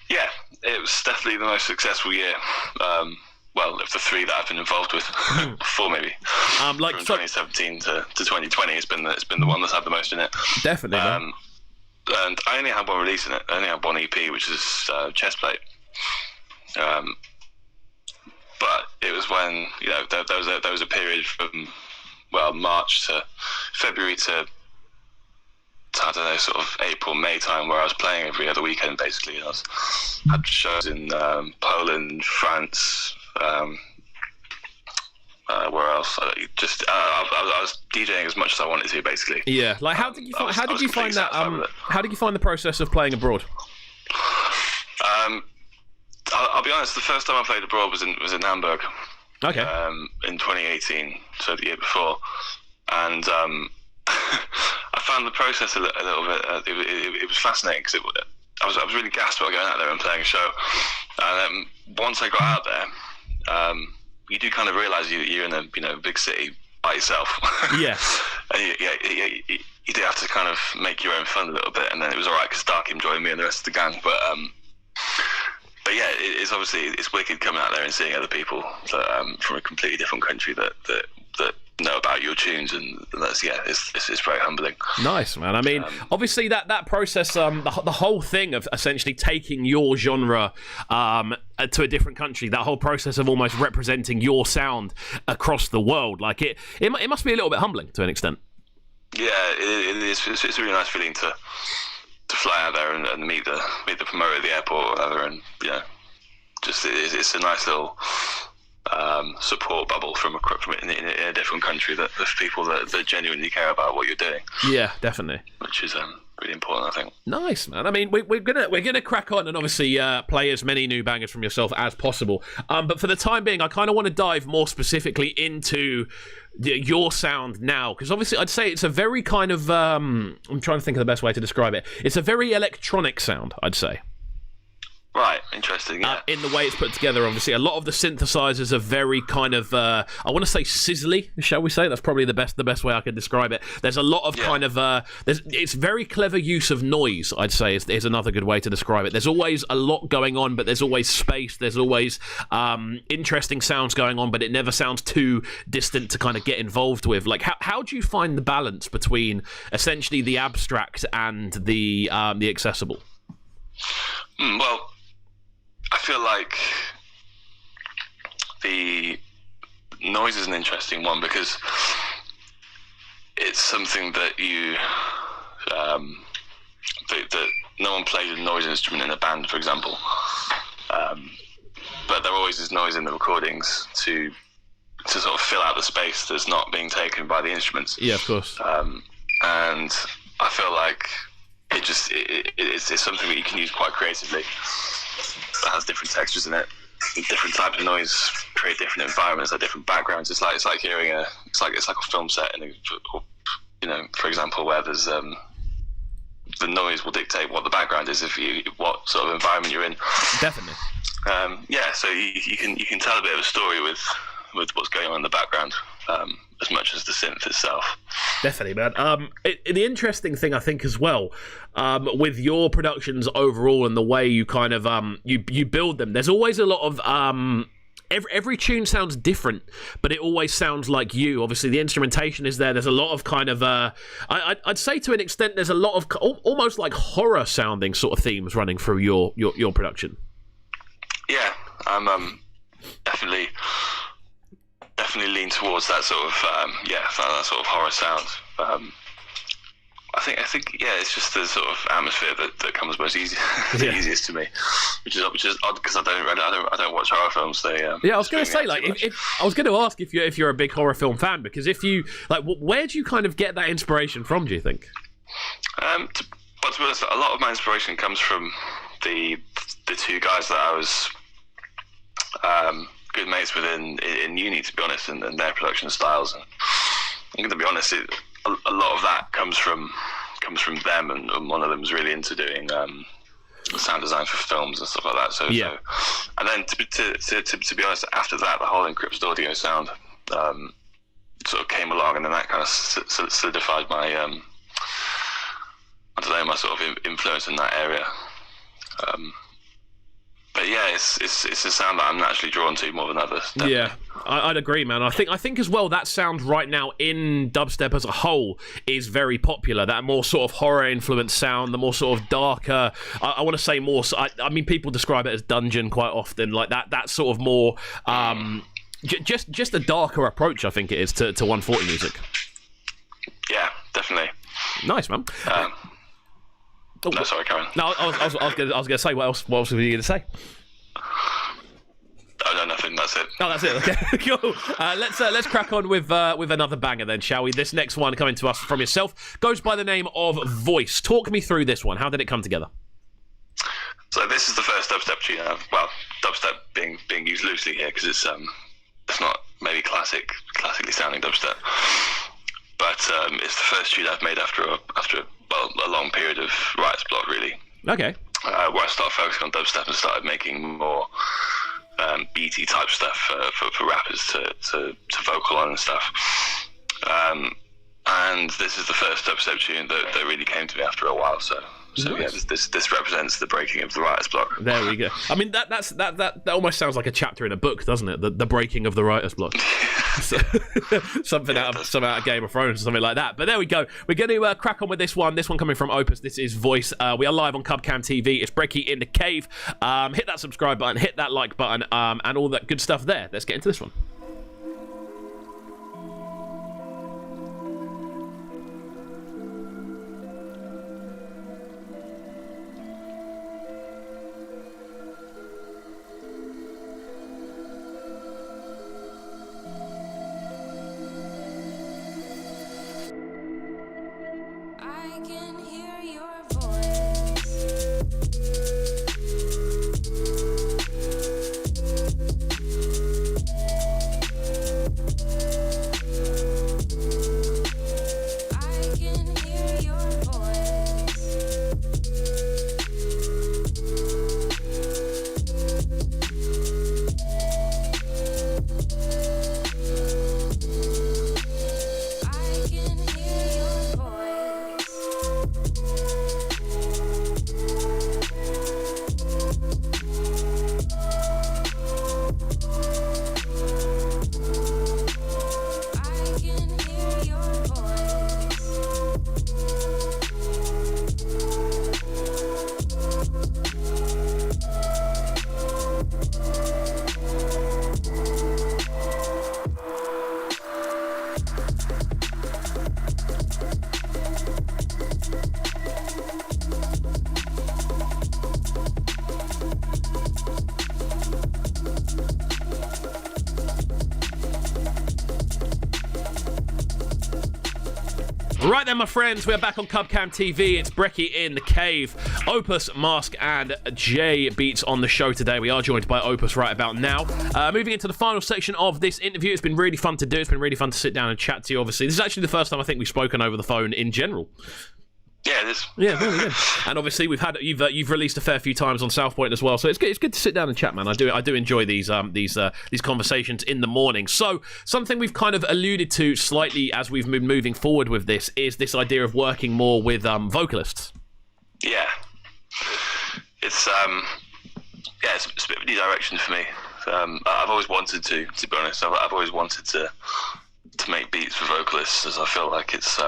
Speaker 10: Yeah, it was definitely the most successful year. Well, of the three that I've been involved with, four maybe. From 2017 to 2020, it's been the one that's had the most in it.
Speaker 1: Definitely.
Speaker 10: And I only had one release in it. I only had one EP, which is Chestplate. But it was when there was a period from March to February to I don't know, sort of April, May time, where I was playing every other weekend, basically. I had shows in Poland, France, where else? I was DJing as much as I wanted to, basically.
Speaker 1: Yeah, like how did you find that? How did you find the process of playing abroad?
Speaker 10: I'll be honest. The first time I played abroad was in Hamburg.
Speaker 1: Okay.
Speaker 10: In 2018, so the year before, and I found the process a little bit. It was fascinating because I was really gassed about going out there and playing a show. And once I got out there, you do kind of realise you're in a big city by yourself.
Speaker 1: Yeah.
Speaker 10: And you do have to kind of make your own fun a little bit. And then it was all right because Darkim joined me and the rest of the gang. But yeah, it's wicked coming out there and seeing other people that, from a completely different country that know about your tunes, and it's very humbling.
Speaker 1: Nice, man. I mean, obviously that process, the whole thing of essentially taking your genre to a different country, that whole process of almost representing your sound across the world, like it must be a little bit humbling to an extent.
Speaker 10: Yeah, it is. It's a really nice feeling to fly out there and meet the promoter at the airport or whatever, and it's a nice little support bubble from in a different country of people that genuinely care about what you're doing.
Speaker 1: Yeah, definitely.
Speaker 10: Which is really important, I think.
Speaker 1: Nice, man. I mean, we're gonna crack on and obviously play as many new bangers from yourself as possible. But for the time being, I kind of want to dive more specifically into your sound now, because obviously I'd say it's a very kind of I'm trying to think of the best way to describe it. It's a very electronic sound, I'd say.
Speaker 10: Right, interesting, yeah.
Speaker 1: In the way it's put together, obviously. A lot of the synthesizers are very kind of, I want to say sizzly, shall we say? That's probably the best way I could describe it. There's a lot of kind of, it's very clever use of noise, I'd say, is another good way to describe it. There's always a lot going on, but there's always space. There's always interesting sounds going on, but it never sounds too distant to kind of get involved with. Like, how do you find the balance between essentially the abstract and the accessible?
Speaker 10: Well, I feel like the noise is an interesting one because it's something that you that no one plays a noise instrument in a band, for example, but there always is noise in the recordings to sort of fill out the space that's not being taken by the instruments.
Speaker 1: Yeah, of course.
Speaker 10: And I feel like it's something that you can use quite creatively. That has different textures in it, different types of noise, create different environments, like different backgrounds. It's like hearing it's like a film set, for example, where there's the noise will dictate what the background is, what sort of environment you're in.
Speaker 1: Definitely.
Speaker 10: So you can tell a bit of a story with what's going on in the background, as much as the synth itself.
Speaker 1: Definitely, man. The interesting thing, I think, as well, with your productions overall and the way you kind of you build them, there's always a lot of every tune sounds different, but it always sounds like you. Obviously, the instrumentation is there. There's a lot of kind of I'd say to an extent, there's a lot of almost like horror sounding sort of themes running through your production.
Speaker 10: Yeah, I'm definitely lean towards that sort of that sort of horror sound. I think it's just the sort of atmosphere that comes most easiest to me, which is odd because I don't watch horror films. I was going to say, like, I was going to ask if you're a big horror film fan, because if you like, where do you kind of get that inspiration from? Do you think? To be honest, a lot of my inspiration comes from the two guys that I was good mates with in uni, to be honest, and their production styles. And I'm going to be honest, a lot of that comes from them, and one of them was really into doing sound design for films and stuff like that. So and then to be honest, after that, the whole encrypted audio sound sort of came along, and then that kind of solidified my my sort of influence in that area. But yeah, it's a sound that I'm naturally drawn to more than others. Definitely.
Speaker 1: Yeah, I'd agree, man. I think as well, that sound right now in dubstep as a whole is very popular. That more sort of horror influenced sound, the more sort of darker. I want to say more. I mean, people describe it as dungeon quite often, like that sort of more. Just a darker approach, I think it is to 140 music.
Speaker 10: Yeah, definitely.
Speaker 1: Nice, man.
Speaker 10: No, sorry, Karen.
Speaker 1: No, I was going to say, what else were you going to say?
Speaker 10: Oh, no, nothing. That's it.
Speaker 1: Oh, that's it. Okay, cool. Let's crack on with another banger then, shall we? This next one coming to us from yourself goes by the name of Voice. Talk me through this one. How did it come together?
Speaker 10: So this is the first dubstep tune dubstep being used loosely here because it's not maybe classically sounding dubstep, but it's the first tune I've made after a long period of writer's block, really.
Speaker 1: Okay.
Speaker 10: Where I started focusing on dubstep and started making more beaty type stuff for rappers to vocal on and stuff. And this is the first dubstep tune that really came to me after a while. So nice. Yeah, this represents the breaking of the writer's block.
Speaker 1: There we go. I mean, that almost sounds like a chapter in a book, doesn't it? The breaking of the writer's block. Something out of Game of Thrones or something like that. But there we go. We're going to crack on with this one. This one coming from Opus. This is Voice. We are live on Cubcam TV. It's Brekky in the Cave. Hit that subscribe button, hit that like button, and all that good stuff there. Let's get into this one. Right then, my friends, we're back on Cubcam TV. It's Brekky in the Cave. Opus, Mask, and Jay Beatz on the show today. We are joined by Opus right about now. Moving into the final section of this interview. It's been really fun to do. It's been really fun to sit down and chat to you, obviously. This is actually the first time I think we've spoken over the phone in general.
Speaker 10: Yeah, it is.
Speaker 1: Yeah, really good. And obviously, you've released a fair few times on South Point as well, so it's good to sit down and chat, man. I do enjoy these conversations in the morning. So something we've kind of alluded to slightly as we've been moving forward with this is this idea of working more with vocalists.
Speaker 10: Yeah, it's a bit of a new direction for me. I've always wanted to be honest. I've always wanted to make beats for vocalists, as I feel like it's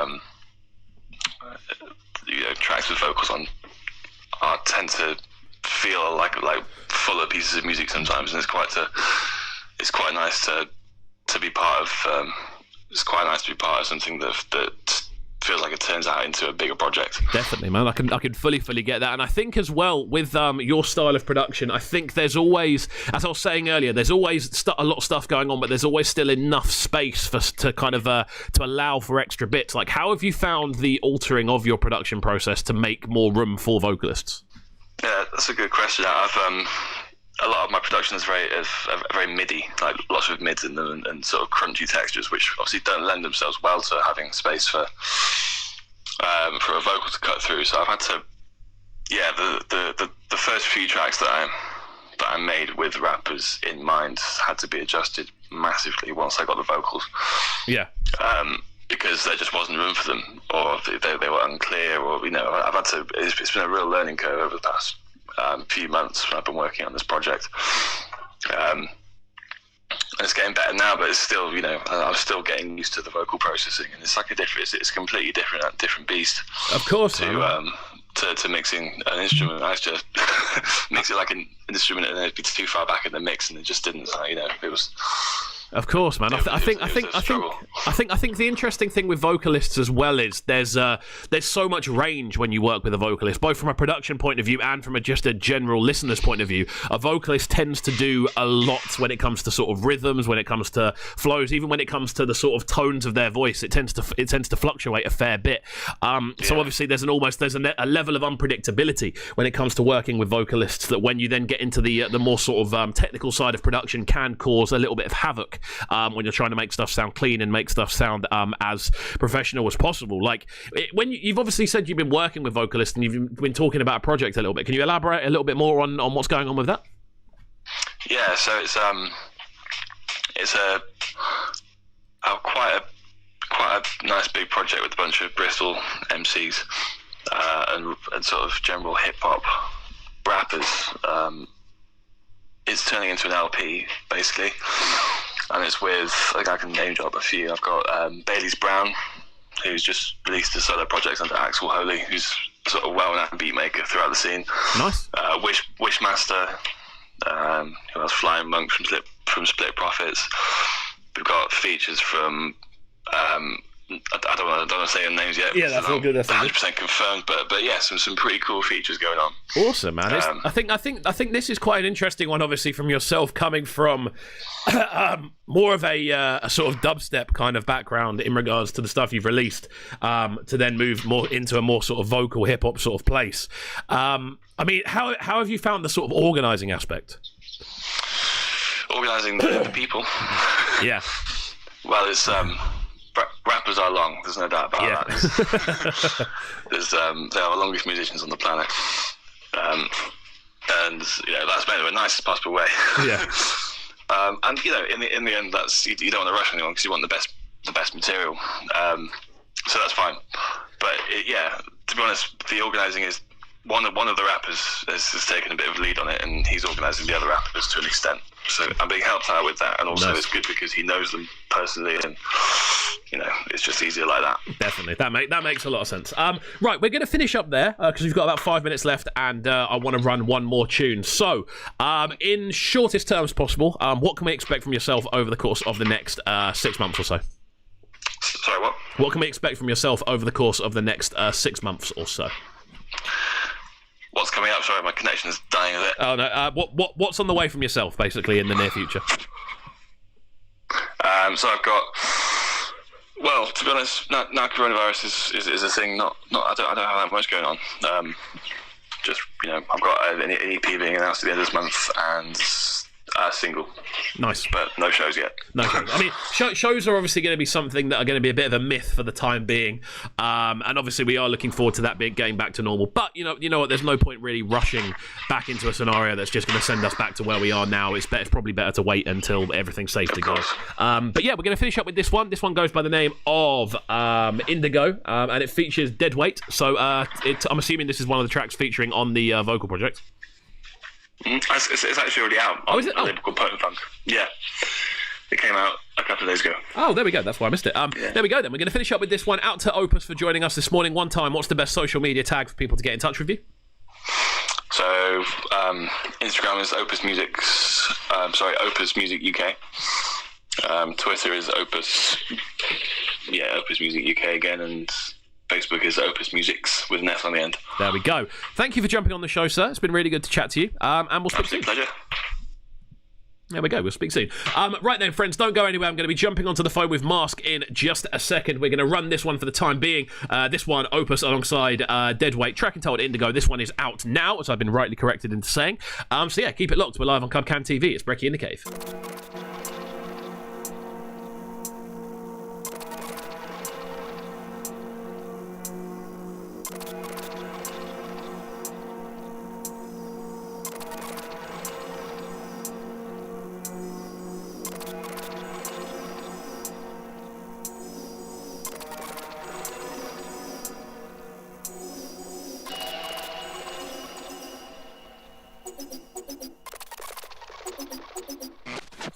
Speaker 10: tracks with vocals on tend to feel like fuller pieces of music sometimes, and it's quite nice to be part of. It's quite nice to be part of something that feels like it turns out into a bigger project.
Speaker 1: Definitely, man. I can fully get that. And I think as well with your style of production, I think there's always, as I was saying earlier, there's always a lot of stuff going on, but there's always still enough space to kind of to allow for extra bits. Like, how have you found the altering of your production process to make more room for vocalists?
Speaker 10: Yeah, that's a good question. A lot of my production is very MIDI, like lots of mids in them and sort of crunchy textures, which obviously don't lend themselves well to having space for a vocal to cut through. So I've had to, the first few tracks that I made with rappers in mind had to be adjusted massively once I got the vocals. Yeah. Because there just wasn't room for them, or they were unclear, or I've had to. It's been a real learning curve over the past few months when I've been working on this project. It's getting better now, but it's still, I'm still getting used to the vocal processing, and it's like it's a completely different beast.
Speaker 1: Of course.
Speaker 10: To mixing an instrument. I used to mix it like an instrument, and it'd be too far back in the mix, and it just didn't. It was.
Speaker 1: Of course, man. I think the interesting thing with vocalists as well is there's so much range when you work with a vocalist, both from a production point of view and from just a general listener's point of view. A vocalist tends to do a lot when it comes to sort of rhythms, when it comes to flows, even when it comes to the sort of tones of their voice. It tends to fluctuate a fair bit. So obviously there's a level of unpredictability when it comes to working with vocalists that when you then get into the more sort of technical side of production can cause a little bit of havoc. When you're trying to make stuff sound clean and make stuff sound as professional as possible. Like, when you've obviously said you've been working with vocalists and you've been talking about a project a little bit, can you elaborate a little bit more on what's going on with that?
Speaker 10: Yeah, so it's quite a nice big project with a bunch of Bristol MCs and sort of general hip hop rappers. It's turning into an LP basically. And it's with, I can name drop a few. I've got Bailey's Brown, who's just released a solo project under Axel Holy, who's sort of well-known beat maker throughout the scene. Nice. Wishmaster, who else? Flying Monk from Split Profits. We've got features from I don't want to say their names yet.
Speaker 1: Yeah, that's all good. That's
Speaker 10: 100% confirmed, but yeah, some pretty cool features going on.
Speaker 1: Awesome, man. I think this is quite an interesting one, obviously, from yourself coming from more of a sort of dubstep kind of background in regards to the stuff you've released, to then move more into a more sort of vocal hip hop sort of place. I mean, how have you found the sort of organising aspect?
Speaker 10: Organising the people.
Speaker 1: Yeah.
Speaker 10: Well, it's rappers are long. There's no doubt about that. They are the longest musicians on the planet, and that's made in the nicest possible way. Yeah. And in the end, that's you don't want to rush anyone because you want the best material. So that's fine. But to be honest, the organising is one of the rappers has taken a bit of lead on it, and he's organising the other rappers to an extent. So I'm being helped out with that, and also It's good because he knows them personally, and it's just easier like that.
Speaker 1: Definitely, that makes a lot of sense. Right, we're going to finish up there because we've got about 5 minutes left, and I want to run one more tune. So, in shortest terms possible, what can we expect from yourself over the course of the next 6 months or so?
Speaker 10: Sorry, what?
Speaker 1: What can we expect from yourself over the course of the next 6 months or so?
Speaker 10: What's coming up? Sorry, my connection is dying a bit.
Speaker 1: Oh no! What's on the way from yourself, basically, in the near future?
Speaker 10: So I've got Well, to be honest, now coronavirus is a thing. I don't have that much going on. Just, you know, I've got an EP being announced at the end of this month and a single.
Speaker 1: Nice.
Speaker 10: But no shows yet.
Speaker 1: No shows. I mean, shows are obviously going to be something that are going to be a bit of a myth for the time being. And obviously we are looking forward to that getting back to normal. But, you know what, there's no point really rushing back into a scenario that's just going to send us back to where we are now. It's probably better to wait until everything's safe to go. But yeah, we're going to finish up with this one. This one goes by the name of Indigo, and it features Deadweight. So I'm assuming this is one of the tracks featuring on the vocal project.
Speaker 10: It's actually already out on a label called Potent Funk. Yeah. It came out a couple of days ago.
Speaker 1: Oh, there we go. That's why I missed it. There we go then. We're going to finish up with this one. Out to Opus for joining us this morning. One time, what's the best social media tag for people to get in touch with you?
Speaker 10: So, Instagram is Opus Music UK. Twitter is Opus Music UK again, and Facebook is Opus Musics with an S on the end.
Speaker 1: There we go. Thank you for jumping on the show, sir. It's been really good to chat to you. And we'll speak soon.
Speaker 10: Pleasure.
Speaker 1: There we go. We'll speak soon. Right then, friends, don't go anywhere. I'm going to be jumping onto the phone with Mask in just a second. We're going to run this one for the time being. This one, Opus alongside Deadweight, track entitled Indigo. This one is out now, as I've been rightly corrected into saying. So yeah, keep it locked. We're live on Cubcam TV. It's Brekky in the Cave.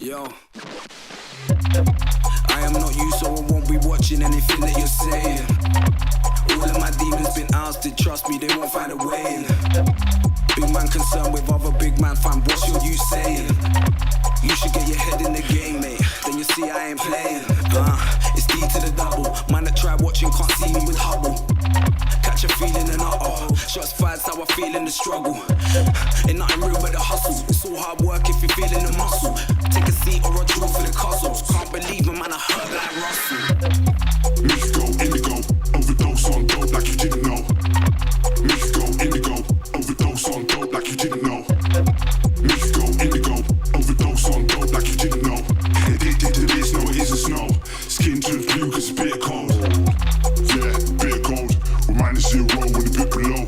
Speaker 12: Yo, I am not you, so I won't be watching anything that you're saying. All of my demons been ousted, trust me, they won't find a way in. Big man concerned with other big man, fam, what's your you saying? You should get your head in the game, mate, then you see I ain't playing. It's D to the double, man that try watching can't see me with Hubble. Catch a feeling and shots fired, how I feel in the struggle. Ain't nothing real but the hustle. It's all hard work if you're feeling the muscle. Take a seat or a draw for the castles. Can't believe a man, I hurt like Russell.
Speaker 11: Mico, indigo, overdose on dope like you didn't know. Mico, indigo, overdose on dope like you didn't know. Mico, indigo, overdose on dope like you didn't know. Addicted to this, no it isn't snow. Skin turns blue cause it's bitter cold. Yeah, bitter cold. We're -0 when the bit below.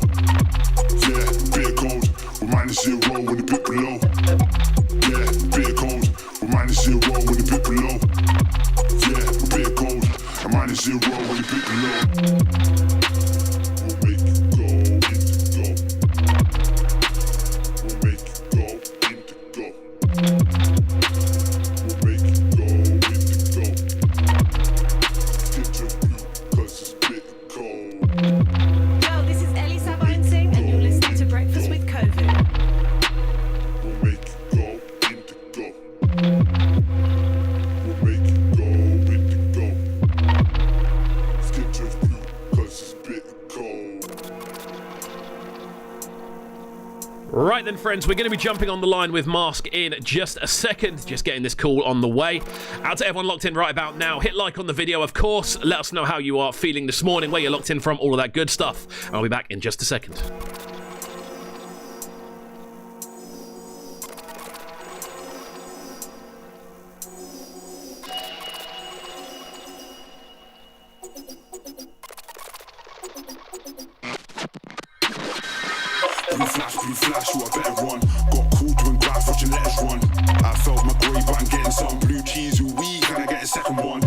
Speaker 11: Yeah, bitter cold. We're -0 when the bit below. Yeah, bitter cold. We're -0 when the bit below. Yeah, we're bitter cold. I'm -0 when the bit below. We'll make it go, indigo. We'll make it go, indigo. We'll make it go, indigo. Skin turns blue cause it's bitter cold.
Speaker 13: Yo, this is Ellie Sabancing and you're listening to Breakfast with KXVU.
Speaker 11: We'll make it go, indigo. We'll make it go, indigo. Skin turns blue cause it's bitter cold.
Speaker 1: Right then, friends, we're going to be jumping on the line with Mask in just a second. Just getting this call on the way. Out to everyone locked in right about now. Hit like on the video, of course. Let us know how you are feeling this morning, where you're locked in from, all of that good stuff. And I'll be back in just a second.
Speaker 11: Blue flash, you a better run. Got called doing graphs, watching letters run. I felt my grey, but I'm getting some blue cheese. Ooh wee, can I get a second one?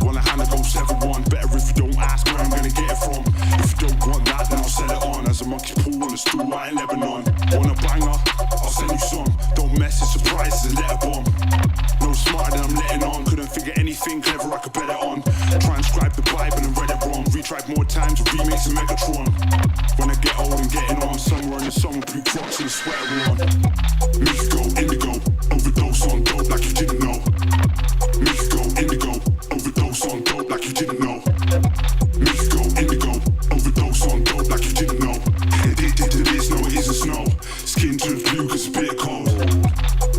Speaker 11: Wanna hand to go 7-1. Better if you don't ask where I'm gonna get it from. If you don't want that, then I'll sell it on. As a monkey pool on the stool out in Lebanon. Want a banger? I'll send you some. Don't mess it, surprises, let a bomb. No smarter than I'm letting on. Couldn't figure anything clever I could bet it on. Transcribe the Bible and read it wrong. Retried more times, remakes and Megatron. When I get old and getting on, somewhere in the summer, blue crocs and a sweater on. Mico, indigo, overdose on dope like you didn't know. Mico, indigo, overdose on dope like you didn't know. Mico, indigo, overdose on dope like you didn't know. Addicted to this, no it isn't snow. Skin turns blue cause it's bitter cold.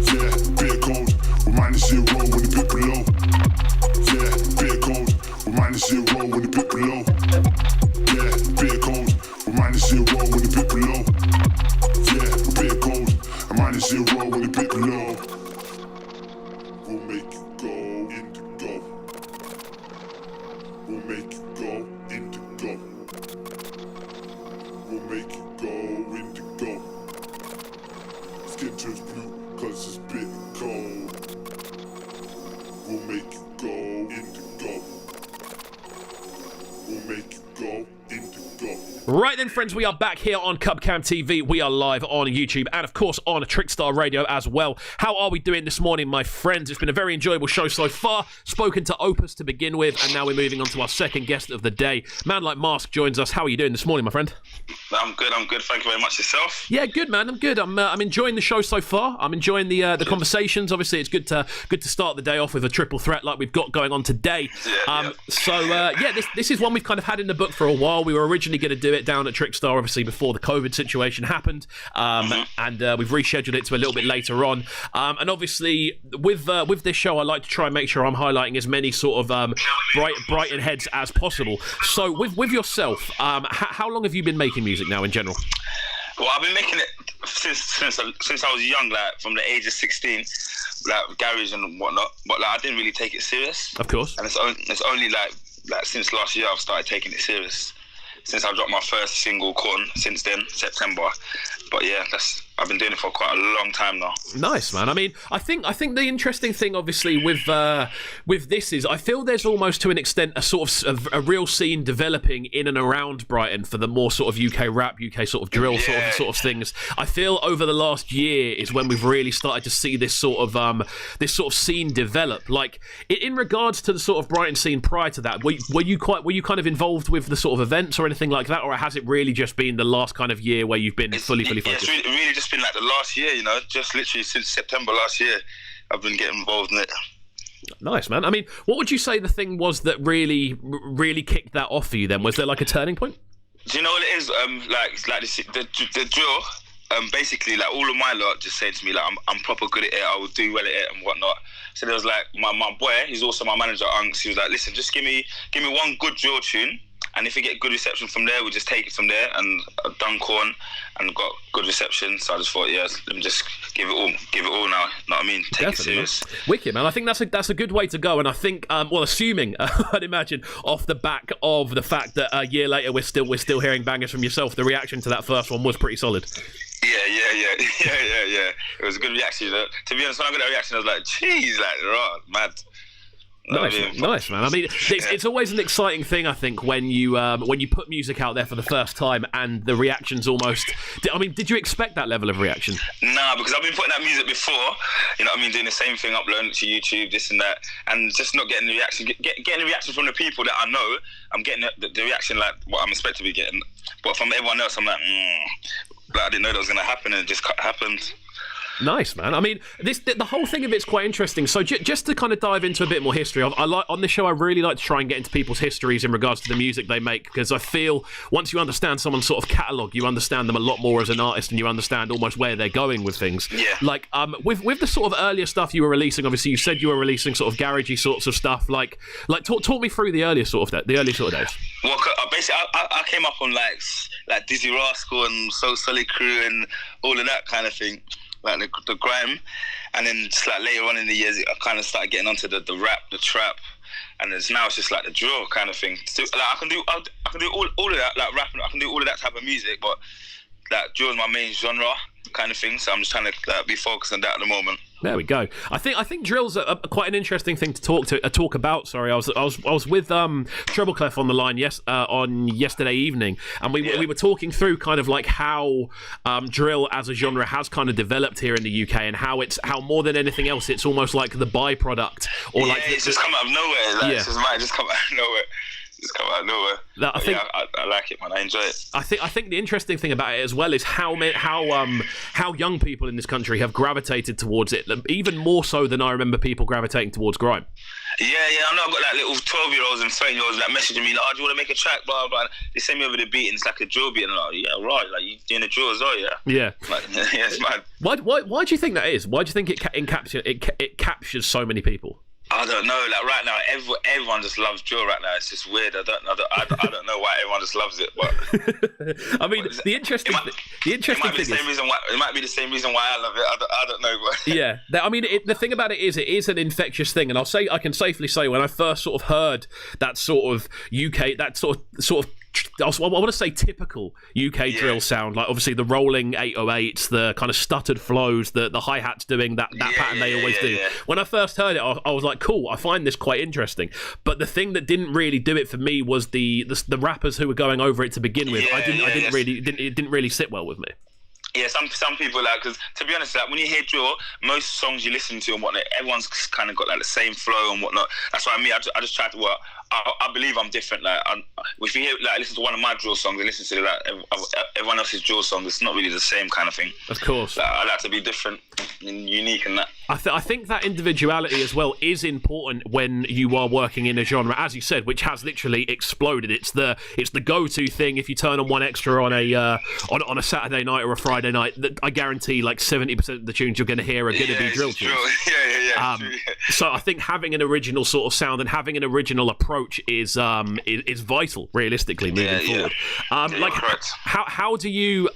Speaker 11: Yeah, bitter cold. We're -0 when the bit below. Yeah, bitter cold. We're cause it's bit cold. We'll make you go indigo. We'll make you go indigo.
Speaker 1: Right then, friends, we are back here on Cubcam TV. We are live on YouTube and, of course, on Trickstar Radio as well. How are we doing this morning, my friends? It's been a very enjoyable show so far. Spoken to Opus to begin with, and now we're moving on to our second guest of the day. Man like Mask joins us. How are you doing this morning, my friend?
Speaker 10: I'm good. Thank you very much. Yourself?
Speaker 1: Yeah, good, man. I'm good. I'm enjoying the show so far. I'm enjoying the conversations. Obviously, it's good to start the day off with a triple threat like we've got going on today. This is one we've kind of had in the book for a while. We were originally going to do it down at Trickstar, obviously, before the COVID situation happened, and we've rescheduled it to a little bit later on. And obviously, with this show, I like to try and make sure I'm highlighting as many sort of Brighton heads as possible. So, with yourself, how long have you been making music now in general?
Speaker 10: Well, I've been making it since I was young, like from the age of 16, like garage and whatnot. But like I didn't really take it serious.
Speaker 1: Of course.
Speaker 10: And it's only like since last year I've started taking it serious. Since I dropped my first single, Corn, since then, September. But yeah, I've been doing it for quite a long time now.
Speaker 1: Nice, man. I mean, I think the interesting thing, obviously, with this is I feel there's almost to an extent a sort of a real scene developing in and around Brighton for the more sort of UK rap, UK sort of drill sort of things. I feel over the last year is when we've really started to see this sort of scene develop. Like in regards to the sort of Brighton scene prior to that, were you kind of involved with the sort of events or anything like that, or has it really just been the last kind of year where you've been fully focused?
Speaker 10: It's really just been like the last year, you know, just literally since September last year, I've been getting involved in it.
Speaker 1: Nice, man. I mean, what would you say the thing was that really kicked that off for you then? Was there like a turning point?
Speaker 10: Do you know what it is? The drill, basically, like all of my lot just saying to me, like, I'm proper good at it, I will do well at it and whatnot. So there was like, my boy, he's also my manager, Unks, he was like, listen, just give me one good drill tune, and if we get good reception from there, we'll just take it from there. And I've done Corn and got good reception, so I just thought, let me just give it all now. Know what I mean? Take it serious.
Speaker 1: Wicked, man. I think that's a good way to go, and I think, assuming I'd imagine off the back of the fact that a year later we're still hearing bangers from yourself, the reaction to that first one was pretty solid.
Speaker 10: Yeah. It was a good reaction. To be honest, when I got that reaction, I was like, "Jeez, like, right, mad."
Speaker 1: Nice, man. I mean, it's always an exciting thing, I think, when you put music out there for the first time and the reaction's almost... I mean, did you expect that level of reaction?
Speaker 10: Nah, because I've been putting out music before, you know what I mean, doing the same thing, uploading it to YouTube, this and that, and just not getting the reaction, getting the reaction from the people that I know. I'm getting the reaction like what I'm expected to be getting, but from everyone else, I'm like, I didn't know that was going to happen, and it just happened.
Speaker 1: Nice, man. I mean, the whole thing of it's quite interesting. So just to kind of dive into a bit more history, on this show, I really like to try and get into people's histories in regards to the music they make, because I feel once you understand someone's sort of catalogue, you understand them a lot more as an artist, and you understand almost where they're going with things.
Speaker 10: Yeah.
Speaker 1: Like with the sort of earlier stuff you were releasing, obviously you said you were releasing sort of garagey sorts of stuff. Like talk me through the early sort of days.
Speaker 10: Well, basically, I came up on like Dizzy Rascal and So Solid Crew and all of that kind of thing. Like the grime, and then just like later on in the years, I kind of started getting onto the rap, the trap, and now it's just like the drill kind of thing. So, like I can do all of that, like rapping. I can do all of that type of music, but like drill is my main genre kind of thing. So I'm just trying to be focused on that at the moment.
Speaker 1: There we go. I think drill's quite an interesting thing to talk about. Sorry, I was with Treble Clef on the line on yesterday evening, and we were talking through kind of like how drill as a genre has kind of developed here in the UK, and how more than anything else it's almost like the byproduct or
Speaker 10: it's just come out of nowhere. Like, it's just come out of nowhere. Just come out of nowhere. I like it, man. I enjoy it.
Speaker 1: I think the interesting thing about it as well is how young people in this country have gravitated towards it, even more so than I remember people gravitating towards grime.
Speaker 10: Yeah. I know I've got like little 12-year-olds and 13-year-olds like messaging me like, "Oh, do you want to make a track?" Blah blah. They send me over the beat and it's like a drill beat, and I'm like, "Yeah, right. Like you doing a drill as well, yeah."
Speaker 1: Yeah.
Speaker 10: Like, it's mad.
Speaker 1: Why do you think that is? Why do you think it captures so many people?
Speaker 10: I don't know. Like right now, everyone just loves drill right now. It's just weird. I don't know why everyone just loves it. But
Speaker 1: I mean, the interesting thing is,
Speaker 10: it might be the same reason why I love it. I don't know. But
Speaker 1: yeah, I mean, the thing about it is an infectious thing, and I can safely say when I first sort of heard that sort of UK, that sort of I want to say typical UK drill sound, like obviously the rolling 808s, the kind of stuttered flows, the hi-hats doing that pattern they always do.
Speaker 10: Yeah.
Speaker 1: When I first heard it, I was like, cool, I find this quite interesting. But the thing that didn't really do it for me was the rappers who were going over it to begin with. It didn't really sit well with me.
Speaker 10: Yeah, some people like, because to be honest, like when you hear drill, most songs you listen to and whatnot, everyone's kind of got like the same flow and whatnot. That's why I just try to work. I believe I'm different. Like, if you hear, like, listen to one of my drill songs and listen to like everyone else's drill songs, it's not really the same kind of thing.
Speaker 1: Of course,
Speaker 10: like, I like to be different and unique and that.
Speaker 1: I think that individuality as well is important when you are working in a genre, as you said, which has literally exploded. It's the go-to thing. If you turn on one extra on a Saturday night or a Friday night, I guarantee like 70% of the tunes you're going to hear are going to be drill tunes.
Speaker 10: Yeah.
Speaker 1: So I think having an original sort of sound and having an original approach is vital, realistically, moving forward. How do you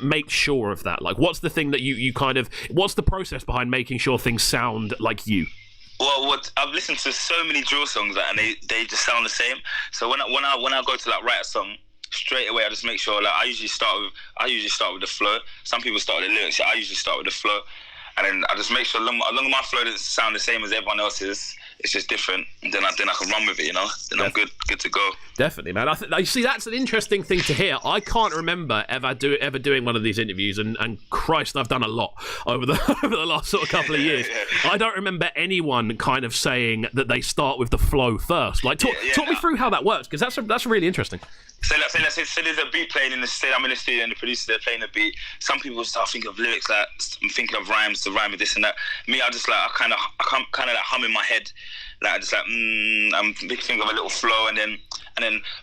Speaker 1: make sure of that? Like, what's the thing that you kind of, what's the process behind making sure things sound like you?
Speaker 10: Well, I've listened to so many drill songs and they just sound the same. So when I go to like write a song, straight away I just make sure, like, I usually start with the flow. Some people start with the lyrics. I usually start with the flow, and then I just make sure as long as my flow doesn't sound the same as everyone else's, it's just different. And then I can run with it, you know. Then I'm good to go. Definitely,
Speaker 1: man. I see, that's an interesting thing to hear. I can't remember ever doing one of these interviews, and Christ, I've done a lot over the last sort of couple of years. I don't remember anyone kind of saying that they start with the flow first. Like, talk me through how that works, because that's really interesting.
Speaker 10: So let's say there's a beat playing in the studio. I'm in the studio and the producer, they're playing a beat. Some people start thinking of lyrics, like I'm thinking of rhymes to rhyme with this and that. Me, I kind of like hum in my head. Like, I just like, I'm thinking of a little flow, and then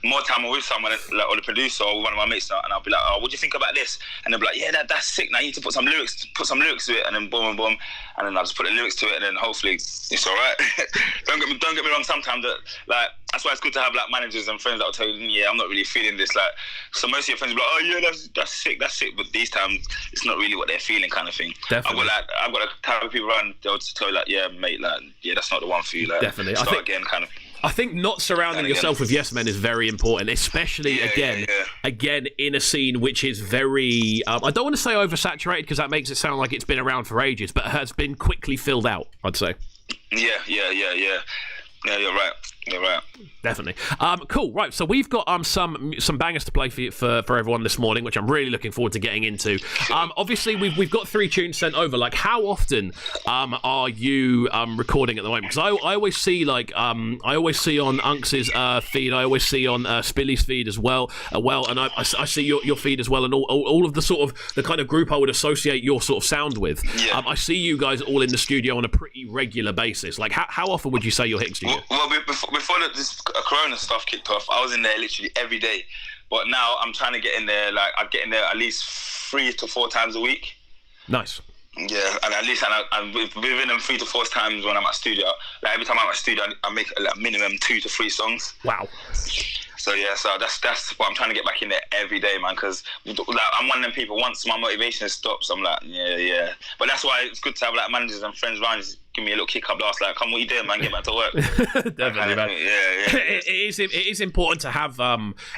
Speaker 10: more time I'm with someone, like, or the producer or one of my mates, and I'll be like, oh, what do you think about this? And they'll be like, yeah, that's sick. Now you need to put some lyrics to it, and then boom, and then I'll just put the lyrics to it, and then hopefully it's all right. Don't get me wrong. Sometimes that's why it's good to have like managers and friends that will tell you, yeah, I'm not really feeling this. Like, so most of your friends will be like, oh yeah, that's sick. But these times it's not really what they're feeling, kind of thing.
Speaker 1: Definitely.
Speaker 10: I've got a type of people around, they'll tell you like, yeah, mate, like, yeah, that's not the one for you. Like,
Speaker 1: definitely.
Speaker 10: Start again, kind of.
Speaker 1: I think not surrounding yourself with yes men is very important, especially again in a scene which is very I don't want to say oversaturated, because that makes it sound like it's been around for ages, but has been quickly filled out, I'd say. Yeah, you're right. Definitely. Cool. Right. So we've got some bangers to play for everyone this morning, which I'm really looking forward to getting into. Obviously we've got 3 tunes sent over. Like, how often are you recording at the moment? Because I always see on Unks's feed, I always see on Spilly's feed as well. And I see your feed as well, and all of the sort of the kind of group I would associate your sort of sound with.
Speaker 10: Yeah.
Speaker 1: I see you guys all in the studio on a pretty regular basis. Like, how often would you say you're hitting studio?
Speaker 10: Well, before this Corona stuff kicked off, I was in there literally every day. But now I'm trying to get in there, like, I get in there at least 3 to 4 times a week.
Speaker 1: Nice.
Speaker 10: Yeah, and at least and within them 3 to 4 times when I'm at studio, like, every time I'm at studio, I make like minimum 2 to 3 songs.
Speaker 1: Wow.
Speaker 10: So yeah, so that's what I'm trying to get back in there every day, man. Because like, I'm one of them people. Once my motivation stops, I'm like, yeah. But that's why it's good to have like managers and friends around. Just give me a little kick up last, like, come, what you doing, man? Get back to work.
Speaker 1: Definitely, man.
Speaker 10: Yeah.
Speaker 1: It is important to have.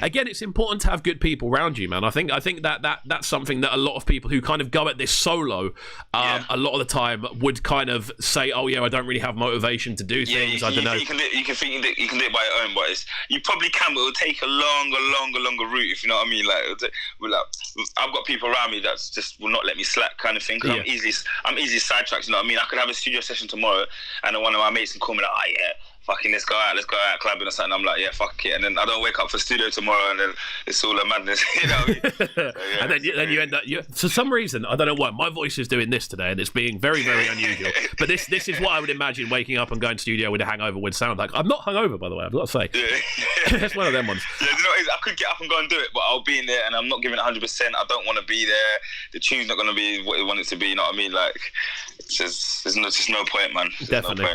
Speaker 1: Again, it's important to have good people around you, man. I think that's something that a lot of people who kind of go at this solo, a lot of the time would kind of say, oh yeah, I don't really have motivation to do things. I don't know.
Speaker 10: You can think you can do it by your own, but you probably can, but it'll take a longer route, if you know what I mean. Like, I've got people around me that just will not let me slack, kind of thing. Cause I'm easily sidetracked. You know what I mean? I could have a studio session tomorrow, and then one of my mates can call me like, oh yeah, fucking let's go out clubbing or something. I'm like, yeah, fuck it. And then I don't wake up for studio tomorrow, and then it's all a madness, you know what I mean?
Speaker 1: And then you end up, for some reason, I don't know why, my voice is doing this today, and it's being very, very unusual. But this is what I would imagine waking up and going to studio with a hangover would sound like. I'm not hungover, by the way, I've got to say. It's one of them ones.
Speaker 10: Yeah, you know, I could get up and go and do it, but I'll be in there and I'm not giving it 100%. I don't want to be there. The tune's not going to be what you want it to be, you know what I mean? Like, there's no point, man.
Speaker 1: Definitely.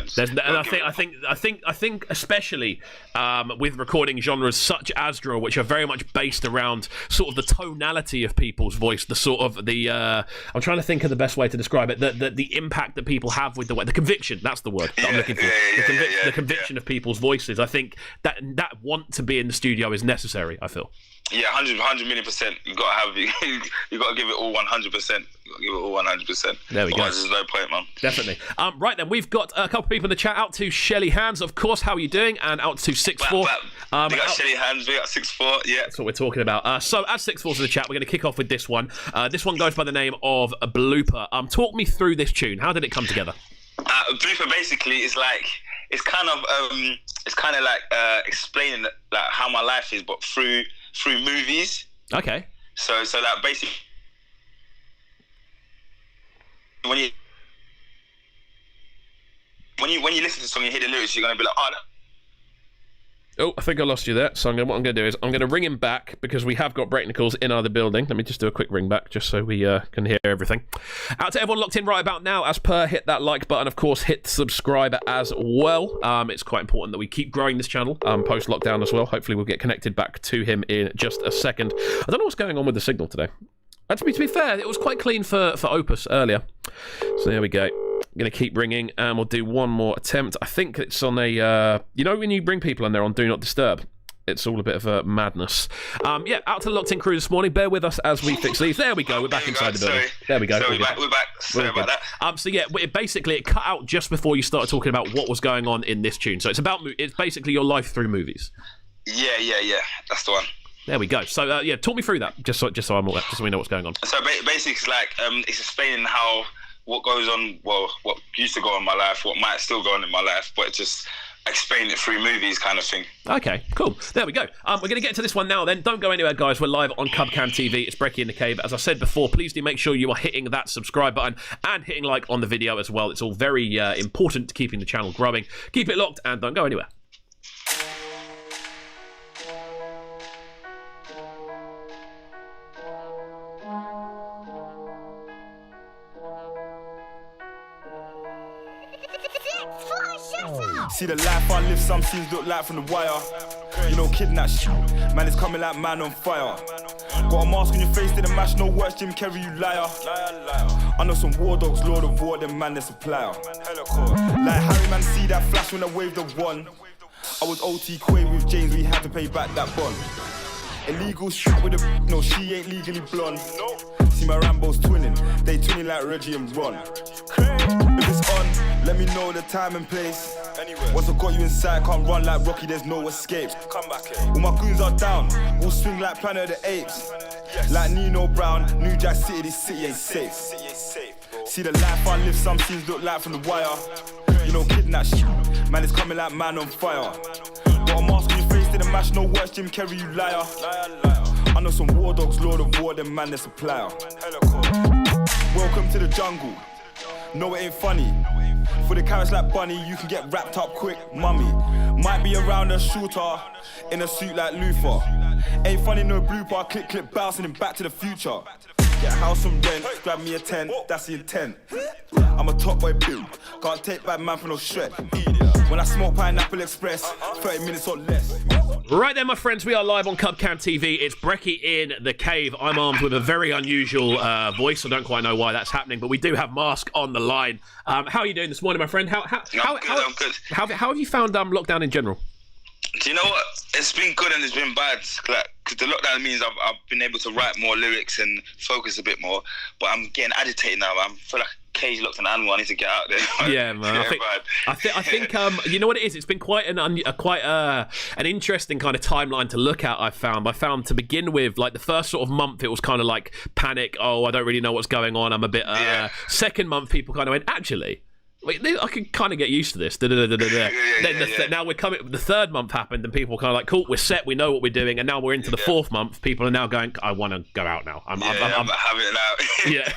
Speaker 1: I think especially with recording genres such as drill, which are very much based around sort of the tonality of people's voice, the sort of I'm trying to think of the best way to describe it, the impact that people have with the conviction. That's the word that I'm looking for. The conviction of people's voices. I think that want to be in the studio is necessary, I feel.
Speaker 10: Yeah, 100 million %. You got to give it all 100%. There we go. There's no point, man.
Speaker 1: Definitely. Right then, we've got a couple of people in the chat. Out to Shelly Hands, of course. How are you doing? And out to 6'4".
Speaker 10: We got Shelly Hands. We got 6'4". Yeah,
Speaker 1: that's what we're talking about. So as 6'4's in the chat, we're going to kick off with this one. This one goes by the name of Blooper. Talk me through this tune. How did it come together?
Speaker 10: Blooper basically is like it's kind of like explaining like how my life is, but through movies.
Speaker 1: Okay.
Speaker 10: So that basically when you listen to the song, you hear the lyrics, you're gonna be like,
Speaker 1: oh, I think I lost you there. So what I'm going to do is I'm going to ring him back because we have got breaknicles in our building. Let me just do a quick ring back just so we can hear everything. Out to everyone locked in right about now. As per, hit that like button. Of course, hit subscribe as well. It's quite important that we keep growing this channel post-lockdown as well. Hopefully we'll get connected back to him in just a second. I don't know what's going on with the signal today. To be fair, it was quite clean for Opus earlier. So there we go. I'm going to keep ringing and we'll do one more attempt. I think it's on a... you know when you bring people on there on Do Not Disturb? It's all a bit of a madness. Yeah, out to the locked in crew this morning. Bear with us as we fix these. There we go. We're back inside the building. There we go.
Speaker 10: So we're back. Sorry about that.
Speaker 1: So yeah, it cut out just before you started talking about what was going on in this tune. So it's basically your life through movies.
Speaker 10: Yeah. That's the one.
Speaker 1: There we go. So yeah, talk me through that, just so we know what's going on.
Speaker 10: So basically, it's like it's explaining what goes on, well, what used to go on in my life, what might still go on in my life, but just explain it through movies, kind of thing.
Speaker 1: Okay, cool. There we go. We're going to get to this one now. Then don't go anywhere, guys. We're live on Cubcam TV. It's Brekky in the Cave. As I said before, please do make sure you are hitting that subscribe button and hitting like on the video as well. It's all very important to keeping the channel growing. Keep it locked and don't go anywhere.
Speaker 14: See the life I live, some scenes look like from the wire. You know, kidnap shit, man, it's coming like man on fire. Got a mask on your face, didn't match no words, Jim Carrey, you liar. I know some war dogs, Lord of War, them man, they're supplier. Like Harry, man, see that flash when I waved the one. I was OT Quay with James, we had to pay back that bond. Illegal shit with a no, she ain't legally blonde. See my Rambo's twinning, they twinning like Reggie and Ron. If it's on, let me know the time and place. Once I got you inside, can't run like Rocky, there's no escape. Come back here. All my goons are down, we'll swing like Planet of the Apes. Like Nino Brown, New Jack City, this city ain't safe. See the life I live, some scenes look like from the wire. You know, kidnap shit, man, it's coming like man on fire. Got a mask on your face, didn't match no words, Jim Carrey, you liar. I know some war dogs, Lord of War, them man, they're supplier. Welcome to the jungle. No, it ain't funny. For the carrots like Bunny, you can get wrapped up quick, mummy. Might be around a shooter, in a suit like Luther. Ain't funny, no blooper, click, bouncing him back to the future. Get a house and rent, grab me a tent, that's the intent. I'm a top boy bill, can't take bad man for no shred. When I smoke Pineapple Express, 30 minutes or less.
Speaker 1: Right then, my friends, we are live on Cubcam TV. It's Brekky in the Cave. I'm armed with a very unusual voice. I don't quite know why that's happening, but we do have Mask on the line. How are you doing this morning, my friend?
Speaker 10: I'm good.
Speaker 1: How have you found lockdown in general?
Speaker 10: Do you know what? It's been good and it's been bad. Because the lockdown means I've been able to write more lyrics and focus a bit more. But I'm getting agitated now. I feel like a cage locked an animal. I need to get out there.
Speaker 1: Yeah, man. I think you know what it is? It's been quite an interesting kind of timeline to look at, I found to begin with, like the first sort of month, it was kind of like panic. Oh, I don't really know what's going on. I'm a bit... Second month, people kind of went, actually... I can kind of get used to this. Now we're coming. The third month happened, and people were kind of like, "Cool, we're set. We know what we're doing." And now we're into the fourth month. People are now going, "I want to go out now. I'm
Speaker 15: having it now."
Speaker 1: Yeah,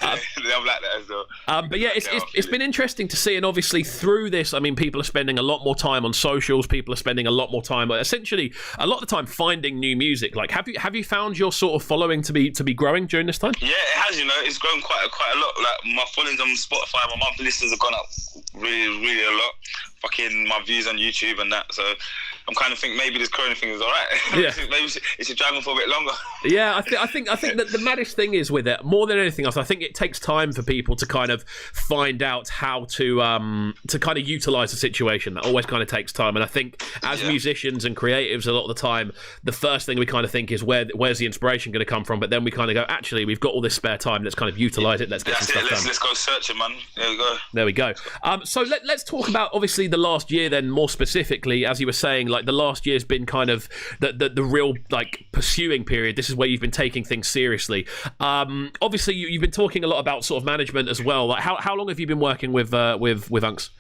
Speaker 15: I'm like that as well.
Speaker 1: But yeah, it's been interesting to see, and obviously through this, I mean, people are spending a lot more time on socials. People are spending a lot more time, essentially, a lot of the time finding new music. Like, have you found your sort of following to be growing during this time?
Speaker 15: Yeah, it has. You know, it's grown quite a lot. Like my followings on Spotify, my monthly listens have gone up really a lot. Fucking my views on YouTube and that. So I'm kind of think maybe this Corona thing is all right.
Speaker 1: Yeah.
Speaker 15: Maybe it should drag on for a bit longer.
Speaker 1: Yeah, I think that the maddest thing is with it, more than anything else, I think it takes time for people to kind of find out how to kind of utilise the situation. That always kind of takes time, and I think as musicians and creatives, a lot of the time, the first thing we kind of think is where's the inspiration going to come from? But then we kind of go, actually, we've got all this spare time. Let's kind of utilise it. Let's get some stuff done.
Speaker 15: Let's go searching, man.
Speaker 1: There we go. So let's talk about obviously the last year then, more specifically, as you were saying, like the last year's been kind of the real like pursuing period. This is where you've been taking things seriously. Obviously you've been talking a lot about sort of management as well. Like how long have you been working with Unks?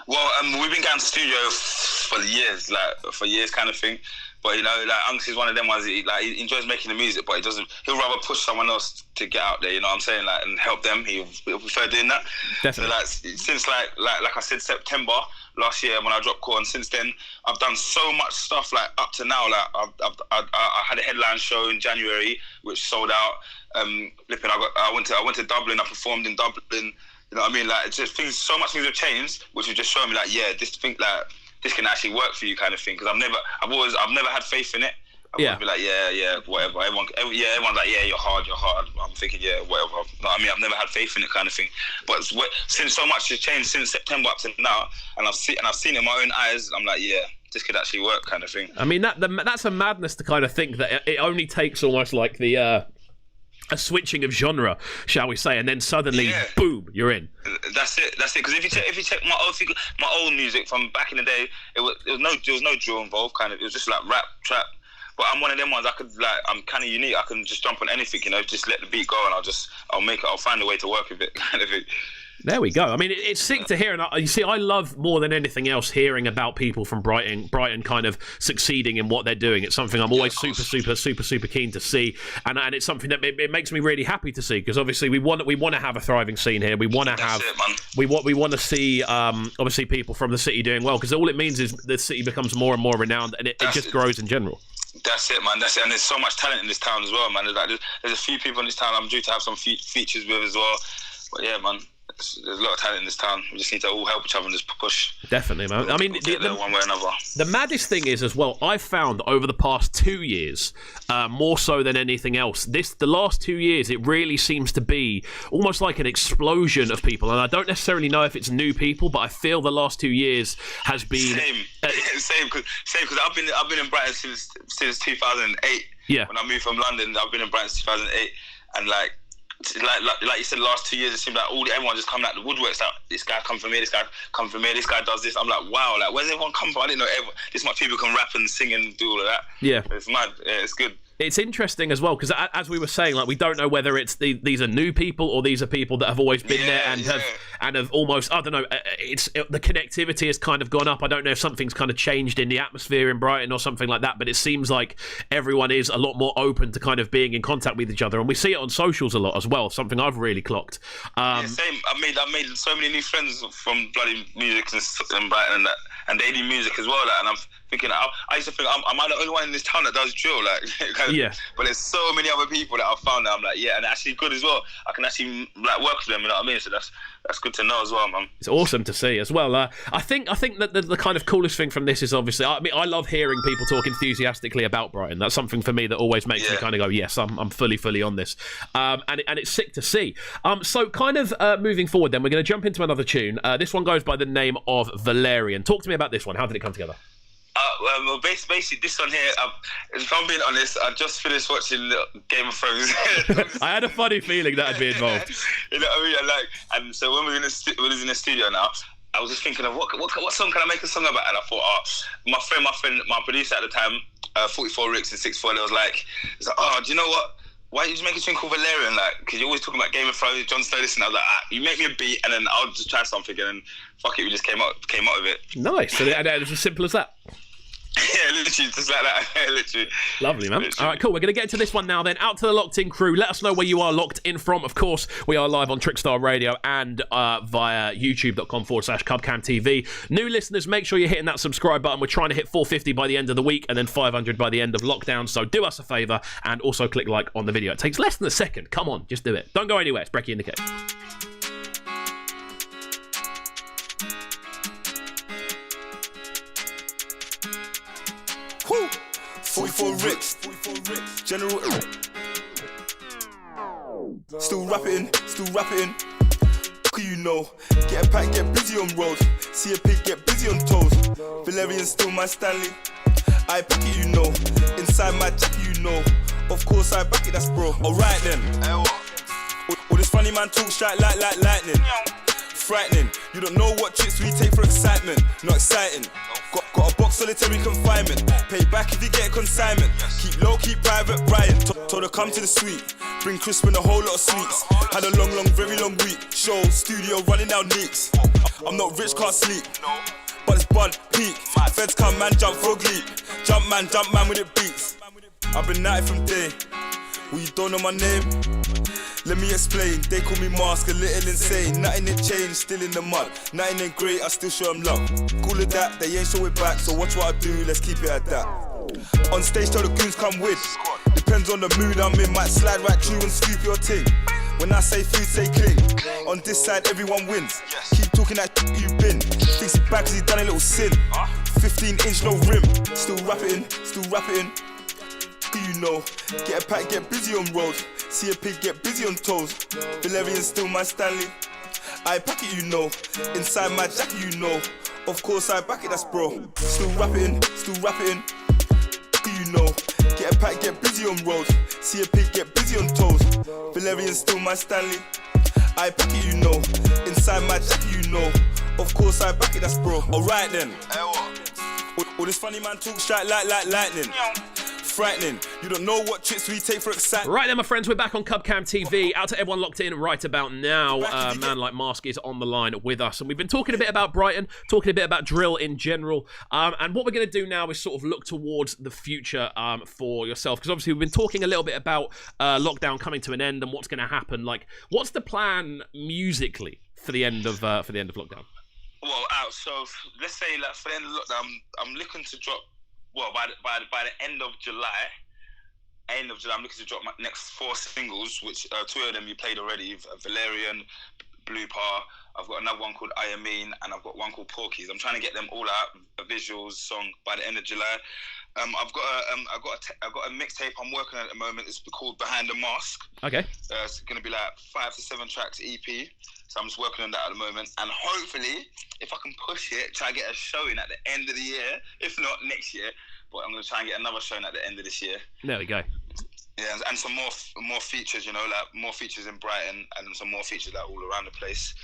Speaker 15: Well, we've been going to studio for years kind of thing. But you know, like Unks is one of them ones. He enjoys making the music, but he'll rather push someone else to get out there. You know what I'm saying? Like, and help them. He'll prefer doing that.
Speaker 1: Definitely.
Speaker 15: So, like, since like I said, September last year when I dropped Core, and since then I've done so much stuff. Like up to now, like I had a headline show in January which sold out. I went to Dublin. I performed in Dublin. You know what I mean? Like, it's just so much things have changed, which have just shown me like, yeah, this can actually work for you, kind of thing. Because I've never had faith in it. I've always been like, yeah, whatever. Everyone's like, yeah, you're hard. I'm thinking, yeah, whatever. You know what I mean? I've never had faith in it, kind of thing. But since so much has changed since September up to now, and I've seen it in my own eyes, I'm like, yeah, this could actually work, kind of thing.
Speaker 1: I mean, that's a madness to kind of think that it only takes almost like a switching of genre, shall we say, and then suddenly, boom, you're in.
Speaker 15: That's it. Because if you check my old music from back in the day, there was no drill involved. Kind of, it was just like rap, trap. But I'm one of them ones. I'm kind of unique. I can just jump on anything, you know. Just let the beat go, and I'll find a way to work with it, kind of thing.
Speaker 1: There we go. I mean, it's sick to hear, and you see, I love more than anything else hearing about people from Brighton kind of succeeding in what they're doing. It's something I'm always super keen to see, and it's something that it makes me really happy to see, because obviously we want to have a thriving scene here. We want to have we want to see obviously people from the city doing well, because all it means is the city becomes more and more renowned, and it just grows in general.
Speaker 15: That's it, man. That's it. And there's so much talent in this town as well, man. There's a few people in this town I'm due to have some features with as well. But yeah, man. There's a lot of talent in this town. We just need to all help each other and just push.
Speaker 1: Definitely, man. I mean,
Speaker 15: one way or another.
Speaker 1: The maddest thing is as well, I've found over the past 2 years, more so than anything else, the last 2 years, it really seems to be almost like an explosion of people. And I don't necessarily know if it's new people, but I feel the last 2 years has been
Speaker 15: same. Because I've been in Brighton since 2008.
Speaker 1: Yeah.
Speaker 15: When I moved from London, I've been in Brighton since 2008, and like you said, the last 2 years, it seemed like everyone just coming out the woodworks. Like, this guy come from here, this guy come from here, this guy does this. I'm like, wow, like, where's everyone come from? I didn't know this much people can rap and sing and do all of that.
Speaker 1: Yeah.
Speaker 15: It's mad. Yeah, it's good.
Speaker 1: It's interesting as well, because as we were saying, like, we don't know whether it's these are new people or these are people that have always been there and have almost, I don't know, the connectivity has kind of gone up. I don't know if something's kind of changed in the atmosphere in Brighton or something like that, but it seems like everyone is a lot more open to kind of being in contact with each other, and we see it on socials a lot as well. Something I've really clocked.
Speaker 15: Same. I've made so many new friends from bloody music and Brighton and daily music as well. Like, and I'm thinking, I used to think, am I the only one in this town that does drill? Like,
Speaker 1: yeah.
Speaker 15: But there's so many other people that I've found that I'm like, yeah, and actually good as well. I can actually like work with them, you know what I mean? So that's good to know as well, man.
Speaker 1: It's awesome to see as well. I think that the kind of coolest thing from this is obviously, I mean, I love hearing people talk enthusiastically about Brighton. That's something for me that always makes me kind of go, yes, I'm fully on this. And it's sick to see. So kind of moving forward then, we're going to jump into another tune. This one goes by the name of Valerian. Talk to me about this one. How did it come together?
Speaker 15: Well, basically, this one here, if I'm being honest, I just finished watching Game of Thrones.
Speaker 1: I had a funny feeling that I'd be involved.
Speaker 15: You know what I mean? And so when we was in the studio now, I was just thinking of what song can I make a song about? And I thought, my producer at the time, 44 Ricks and 6'4", was like, oh, do you know what? why did you make a tune called Valerian? Like, because you're always talking about Game of Thrones, Jon Snow, this, and I was like, you make me a beat, and then I'll just try something, and then fuck it, we just came out of it.
Speaker 1: Nice. So it's as simple as that.
Speaker 15: Yeah, literally, just like that. Literally.
Speaker 1: Lovely, man.
Speaker 15: Literally.
Speaker 1: All right, cool. We're going to get to this one now then. Out to the locked in crew. Let us know where you are locked in from. Of course, we are live on Trickstar Radio and via youtube.com/CubCamTV. New listeners, make sure you're hitting that subscribe button. We're trying to hit 450 by the end of the week and then 500 by the end of lockdown. So do us a favour and also click like on the video. It takes less than a second. Come on, just do it. Don't go anywhere. It's Brekky In The Cave.
Speaker 14: 44 Ricks, General. Still rapping. Who you know? Get a pack, get busy on road. See a pig, get busy on toes. Valerian still my Stanley. I back it, you know. Inside my jacket, you know. Of course I back it, that's bro. Alright then. All this funny man talk strike like lightning. Frightening. You don't know what tricks we take for excitement. Not exciting. Got a box solitary confinement. Pay back if you get a consignment. Keep low, keep private, Brian. Told her come to the suite. Bring crisp and a whole lot of sweets. Had a long, very long week. Show, studio, running down leaks. I'm not rich, can't sleep. But it's Bud, peak. Feds come, man, jump, frog leap. Jump man with it beats. I've been at it from day. Well, you don't know my name? Let me explain, they call me Mask, a little insane. Nothing ain't changed, still in the mud. Nothing ain't great, I still show them love. Cool of that, they ain't show it back. So watch what I do, let's keep it at that. On stage, tell the goons come with. Depends on the mood I'm in, might slide right through and scoop your ting. When I say food, say cling. On this side, everyone wins. Keep talking that you've been. Thinks he back cause he done a little sin. 15-inch, no rim. Still rapping. Who you know? Get a pack, get busy on road. See a pig, get busy on toes. Valerian still my Stanley. I pack it, you know. Inside my jacket, you know. Of course I back it, that's bro. Still rapping. Who you know? Get a pack, get busy on road. See a pig, get busy on toes. Valerian still my Stanley. I pack it, you know. Inside my jacket, you know. Of course I back it, that's bro. Alright then. All this funny man talk strike like lightning. Frightening. You don't know what tricks we take for excitement.
Speaker 1: Right then, my friends, we're back on CubCam TV. Out to everyone locked in right about now. Man like Mask is on the line with us. And we've been talking a bit about Brighton, talking a bit about drill in general. And what we're going to do now is sort of look towards the future for yourself. Because obviously we've been talking a little bit about lockdown coming to an end and what's going to happen. Like, what's the plan musically for the end of lockdown?
Speaker 15: Well, so let's say like for the end of lockdown, I'm looking to drop. Well, by the end of July, I'm looking to drop my next 4 singles, which 2 of them you played already, Valerian, Blue Par. I've got another one called I Mean, and I've got one called Porkies. I'm trying to get them all out, a visuals song by the end of July. I've got a mixtape I'm working on at the moment. It's called Behind the Mask.
Speaker 1: Okay.
Speaker 15: It's going to be like 5 to 7 tracks EP. So I'm just working on that at the moment. And hopefully, if I can push it, try to get a showing at the end of the year. If not, next year. But I'm going to try and get another showing at the end of this year.
Speaker 1: There we go.
Speaker 15: Yeah, and some more features, you know, like more features in Brighton and some more features like all around the place.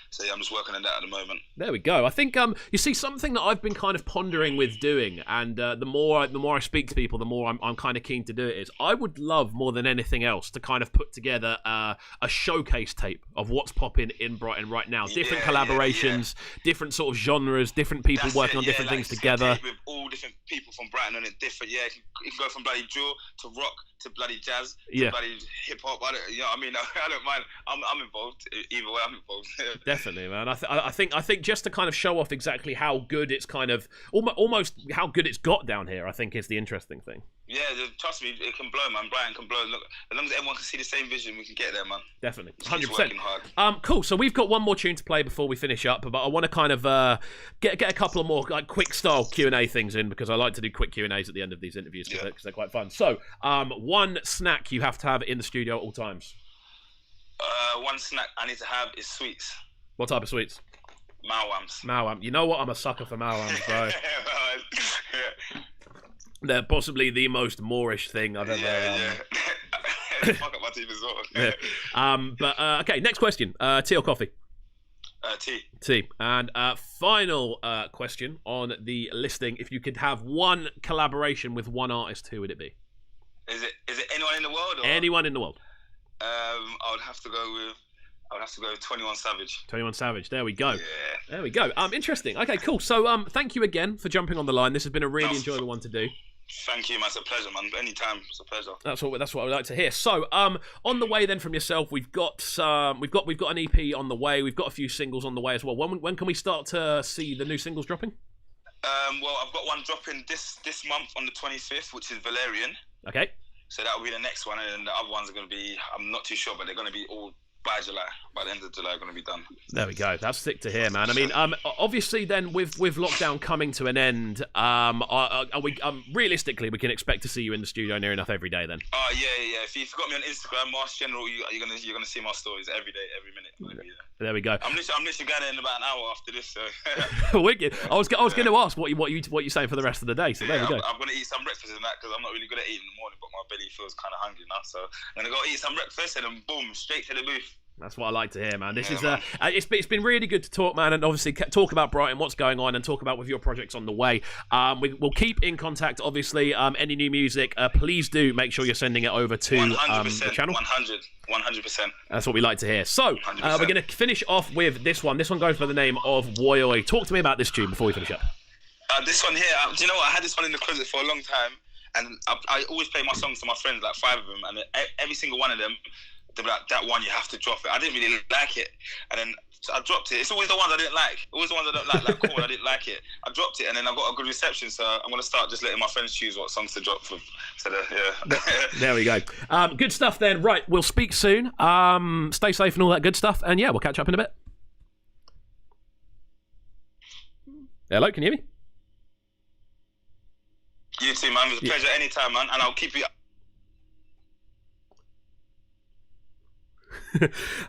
Speaker 15: So yeah, I'm just working on that at the moment.
Speaker 1: There we go. I think you see something that I've been kind of pondering with doing, and the more I speak to people, the more I'm kind of keen to do it. Is I would love more than anything else to kind of put together a showcase tape of what's popping in Brighton right now. Different collaborations, different sort of genres, different people working on different things together.
Speaker 15: With all different people from Brighton on it, different. Yeah, you can go from bloody drill to rock to bloody jazz to bloody hip hop. You know what I mean? I don't mind. I'm involved either way. I'm involved.
Speaker 1: Definitely, man. I think just to kind of show off exactly how good it's kind of almost how good it's got down here, I think is the interesting thing.
Speaker 15: Yeah, trust me, it can blow, man. Brighton can blow. Look, as long as everyone can see the same vision, we can get there, man.
Speaker 1: Definitely,
Speaker 15: 100%.
Speaker 1: Cool. So we've got one more tune to play before we finish up, but I want to kind of get a couple of more like quick style Q&A things in, because I like to do quick Q&As at the end of these interviews because they're quite fun. So, one snack you have to have in the studio at all times.
Speaker 15: One snack I need to have is sweets.
Speaker 1: What type of sweets?
Speaker 15: Malwams.
Speaker 1: Malwam. You know what? I'm a sucker for malwams, bro. They're possibly the most Moorish thing I've ever.
Speaker 15: Fuck up my teeth as well.
Speaker 1: Okay, next question. Tea or coffee?
Speaker 15: Tea.
Speaker 1: Tea. And final question on the listing: if you could have one collaboration with one artist, who would it be?
Speaker 15: Is it anyone in the world
Speaker 1: Anyone in the world.
Speaker 15: I would have to go with 21 Savage.
Speaker 1: 21 Savage. There we go.
Speaker 15: Yeah.
Speaker 1: There we go. Interesting. Okay, cool. So thank you again for jumping on the line. This has been a really enjoyable one to do.
Speaker 15: Thank you, man. It's a pleasure, man. Anytime, it's a pleasure.
Speaker 1: That's what I would like to hear. So, on the way then from yourself, we've got an EP on the way. We've got a few singles on the way as well. When can we start to see the new singles dropping?
Speaker 15: Well, I've got one dropping this month on the 25th, which is Valerian.
Speaker 1: Okay.
Speaker 15: So that will be the next one, and then the other ones are going to be, I'm not too sure, but they're going to be all by July. By the end of July, going to be done.
Speaker 1: There we go. That's sick to hear, man. I mean, obviously, then with lockdown coming to an end, are we realistically we can expect to see you in the studio near enough every day then?
Speaker 15: Oh yeah. If you've got me on Instagram, Mars General, you're gonna see my stories every day, every minute.
Speaker 1: There we go.
Speaker 15: I'm literally going in about an hour after this. So.
Speaker 1: Wicked. I was going to ask what you saying for the rest of the day. So there we go.
Speaker 15: I'm gonna eat some breakfast and that because I'm not really good at eating in the morning, but my belly feels kind of hungry now. So I'm gonna go eat some breakfast and then boom, straight to the booth.
Speaker 1: That's what I like to hear, man. This is it's been really good to talk, man, and obviously talk about Brighton, what's going on, and talk about with your projects on the way. We'll keep in contact, obviously. Any new music, please do make sure you're sending it over to the channel.
Speaker 15: 100%.
Speaker 1: That's what we like to hear. So we're going to finish off with this one. This one goes by the name of Woy Oi. Talk to me about this tune before we finish up.
Speaker 15: This one here, do you know what? I had this one in the closet for a long time, and I always play my songs to my friends, like 5 of them, and every single one of them, they'd be like, that one, you have to drop it. I didn't really like it. And then I dropped it. It's always the ones I didn't like. Always the ones I don't like. Like, cool, I didn't like it. I dropped it, and then I got a good reception, so I'm going to start just letting my friends choose what songs to drop for. So, yeah.
Speaker 1: There we go. Good stuff then. Right, we'll speak soon. Stay safe and all that good stuff. And, yeah, we'll catch up in a bit. Hello, can you hear me?
Speaker 15: You too, man. It was a pleasure anytime, man. And I'll keep you...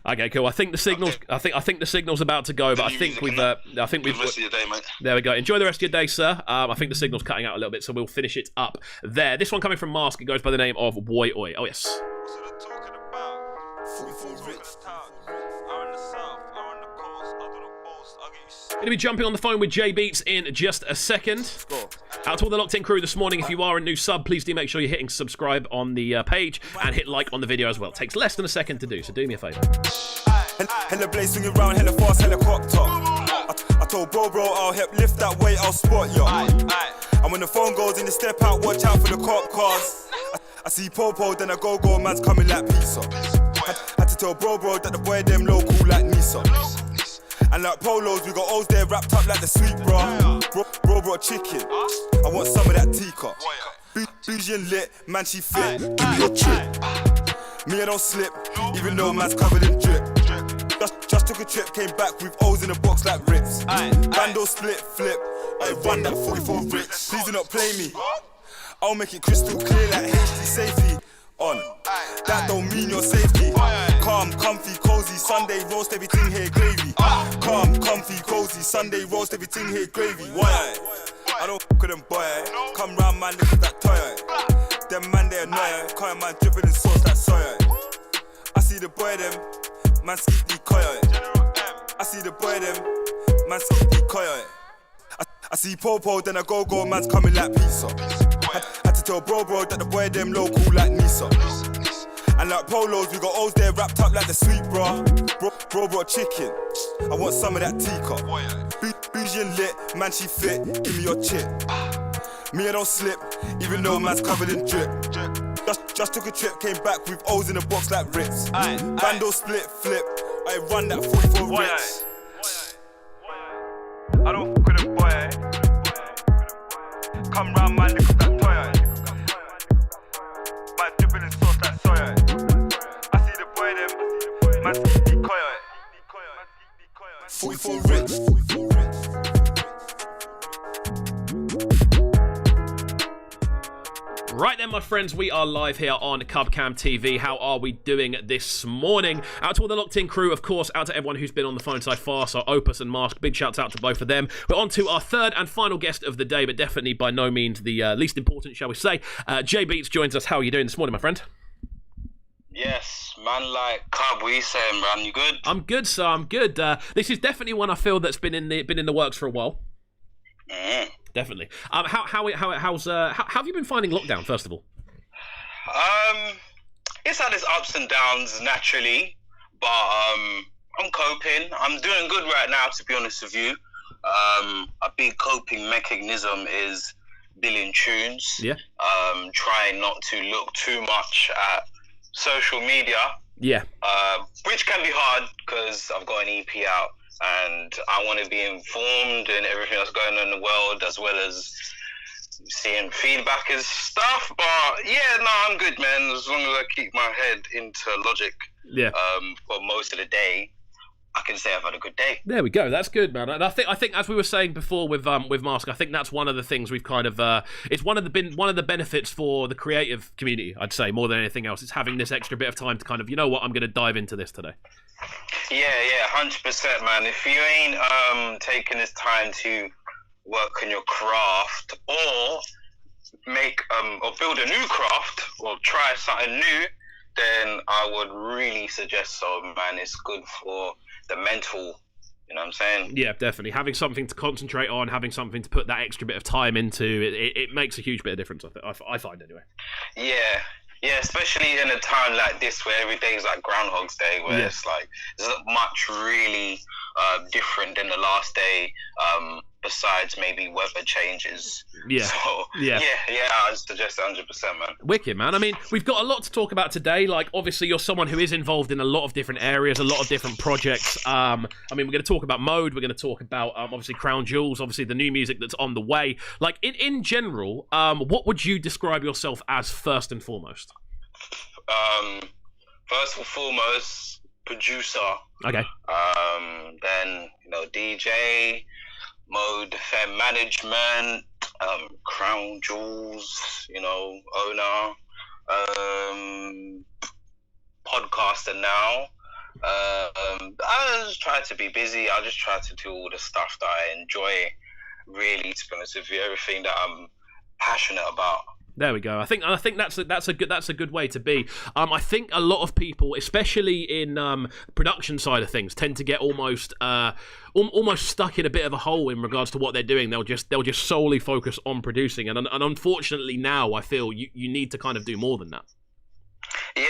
Speaker 1: Okay, cool. I think the signal's. Okay. I think the signal's about to go, but I think we've.
Speaker 15: The rest of your day, mate.
Speaker 1: There we go. Enjoy the rest of your day, sir. I think the signal's cutting out a little bit, so we'll finish it up there. This one coming from Mask. It goes by the name of Woy Oi. Oh yes. Going to be jumping on the phone with J Beatz in just a second. Out to all the locked in crew this morning, if you are a new sub, please do make sure you're hitting subscribe on the page and hit like on the video as well. It takes less than a second to do, so do me a favour.
Speaker 14: Hella blaze swinging round, hella fast, hella cocked up. I told bro, I'll help lift that weight, I'll spot ya. And when the phone goes in the step out, watch out for the cop cars. I see Popo, then I go, man's coming like pizza. Had to tell bro that the boy them low cool like Nisa. And like polos, we got O's there wrapped up like the sweet bra. Bro brought chicken. I want some of that teacup. Bougie and lit, man she fit. Give me your chip. Me I don't slip, even though man's covered in drip. Just took a trip, came back with O's in a box like rips. Bando split, flip. I run that 44 rich. Please do not play me. I'll make it crystal clear like HD safety. On. That don't mean your safety. Calm, comfy, cozy, Sunday roast, everything here gravy. Calm, comfy, cozy, Sunday roast, everything here gravy. Why? I don't f*** with them boy. Come round man, look at that toy. Them man they annoy. Call man dripping in sauce like soya. I see the boy them, man skip the coy. I see the boy them, man skip the coy. I see Popo, then I go, man's coming like pizza. Had to tell bro that the boy them low cool like Nisa. And like polos, we got O's there wrapped up like the sweet bra. Bro brought chicken. I want some of that teacup. Bougie and lit, man she fit. Give me your chip. Me I don't slip, even though man's covered in drip. Just took a trip, came back with O's in a box like rips. Bando split, flip. I run that 44 rich. I don't f*** with them boy. Come round man, look at that toy. Man dripping in sauce like soya. I see the boy them, man skip the coy. 44 rich.
Speaker 1: Right then, my friends, we are live here on Cubcam TV. How are we doing this morning? Out to all the locked-in crew, of course, out to everyone who's been on the phone so far, so Opus and Mask, big shouts out to both of them. We're on to our third and final guest of the day, but definitely by no means the least important, shall we say. J Beatz joins us. How are you doing this morning, my friend?
Speaker 15: Yes, man, like Cub, what are you saying, man? You good?
Speaker 1: I'm good, sir. I'm good. This is definitely one I feel that's been in the works for a while. Definitely. How have you been finding lockdown, first of all?
Speaker 15: it's had its ups and downs naturally, but I'm coping. I'm doing good right now, to be honest with you. A big coping mechanism is billing tunes.
Speaker 1: Yeah.
Speaker 15: Trying not to look too much at social media.
Speaker 1: Yeah.
Speaker 15: Which can be hard because I've got an EP out and I want to be informed in everything that's going on in the world, as well as seeing feedback and stuff. But yeah, no, I'm good, man. As long as I keep my head into Logic for most of the day, I can say I've had a good day.
Speaker 1: There we go. That's good, man. And I think as we were saying before with Mask, I think that's one of the things we've kind of it's one of the benefits for the creative community, I'd say, more than anything else. It's having this extra bit of time to kind of, you know what, I'm going to dive into this today.
Speaker 15: Yeah, 100%, man. If you ain't taking this time to work on your craft or make or build a new craft or try something new, then I would really suggest so, man. It's good for the mental, you know what I'm saying?
Speaker 1: Yeah, definitely. Having something to concentrate on, having something to put that extra bit of time into, it makes a huge bit of difference, I find, anyway.
Speaker 15: Yeah, especially in a time like this where every day is like Groundhog's Day, where it's like, there's not much really different than the last day, besides maybe weather changes.
Speaker 1: Yeah.
Speaker 15: So, yeah, I suggest 100%, man.
Speaker 1: Wicked, man. I mean, we've got a lot to talk about today. Like, obviously, you're someone who is involved in a lot of different areas, a lot of different projects. I mean, we're going to talk about Mode. We're going to talk about, obviously, Crown Jewels, obviously, the new music that's on the way. Like, in general, what would you describe yourself as first and foremost?
Speaker 15: First and foremost, producer.
Speaker 1: Okay.
Speaker 15: Then, DJ, Mode, FM management, Crown Jewels, owner, podcaster now. I just try to be busy. I just try to do all the stuff that I enjoy, really, to be honest with you, everything that I'm passionate about.
Speaker 1: There we go. I think that's a good way to be. I think a lot of people, especially in production side of things, tend to get almost stuck in a bit of a hole in regards to what they're doing. They'll just solely focus on producing, and unfortunately now I feel you need to kind of do more than that.
Speaker 15: Yeah,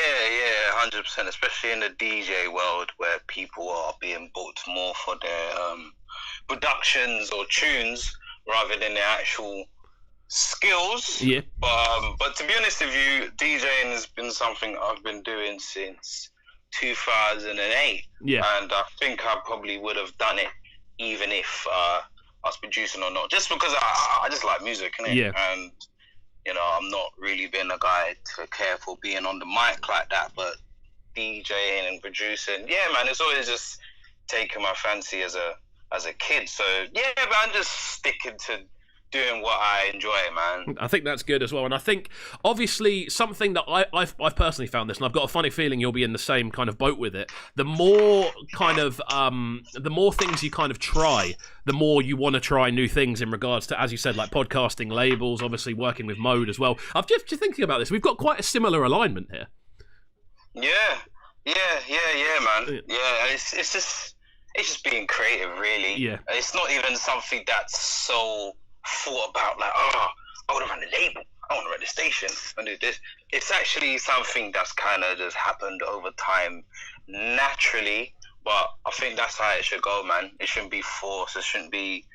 Speaker 15: 100%. Especially in the DJ world, where people are being booked more for their productions or tunes rather than their actual skills.
Speaker 1: Yeah.
Speaker 15: But to be honest with you, DJing has been something I've been doing since 2008.
Speaker 1: Yeah.
Speaker 15: And I think I probably would have done it even if I was producing or not, just because I just like music, innit?
Speaker 1: Yeah.
Speaker 15: And I'm not really been a guy to care for being on the mic like that, but DJing and producing, yeah, man, it's always just taken my fancy as a kid. So yeah, but I'm just sticking to doing what I enjoy, man.
Speaker 1: I think that's good as well, and I think obviously something that I've personally found this, and I've got a funny feeling you'll be in the same kind of boat with it. The more things you kind of try, the more you want to try new things in regards to, as you said, like podcasting, labels, obviously working with Mode as well. I've just thinking about this. We've got quite a similar alignment here.
Speaker 15: Yeah, man. Yeah, it's just being creative, really.
Speaker 1: Yeah.
Speaker 15: It's not even something that's so thought about, like, I want to run the label, I want to run the station, and do this. It's actually something that's kind of just happened over time naturally, but I think that's how it should go, man. It shouldn't be forced. It shouldn't be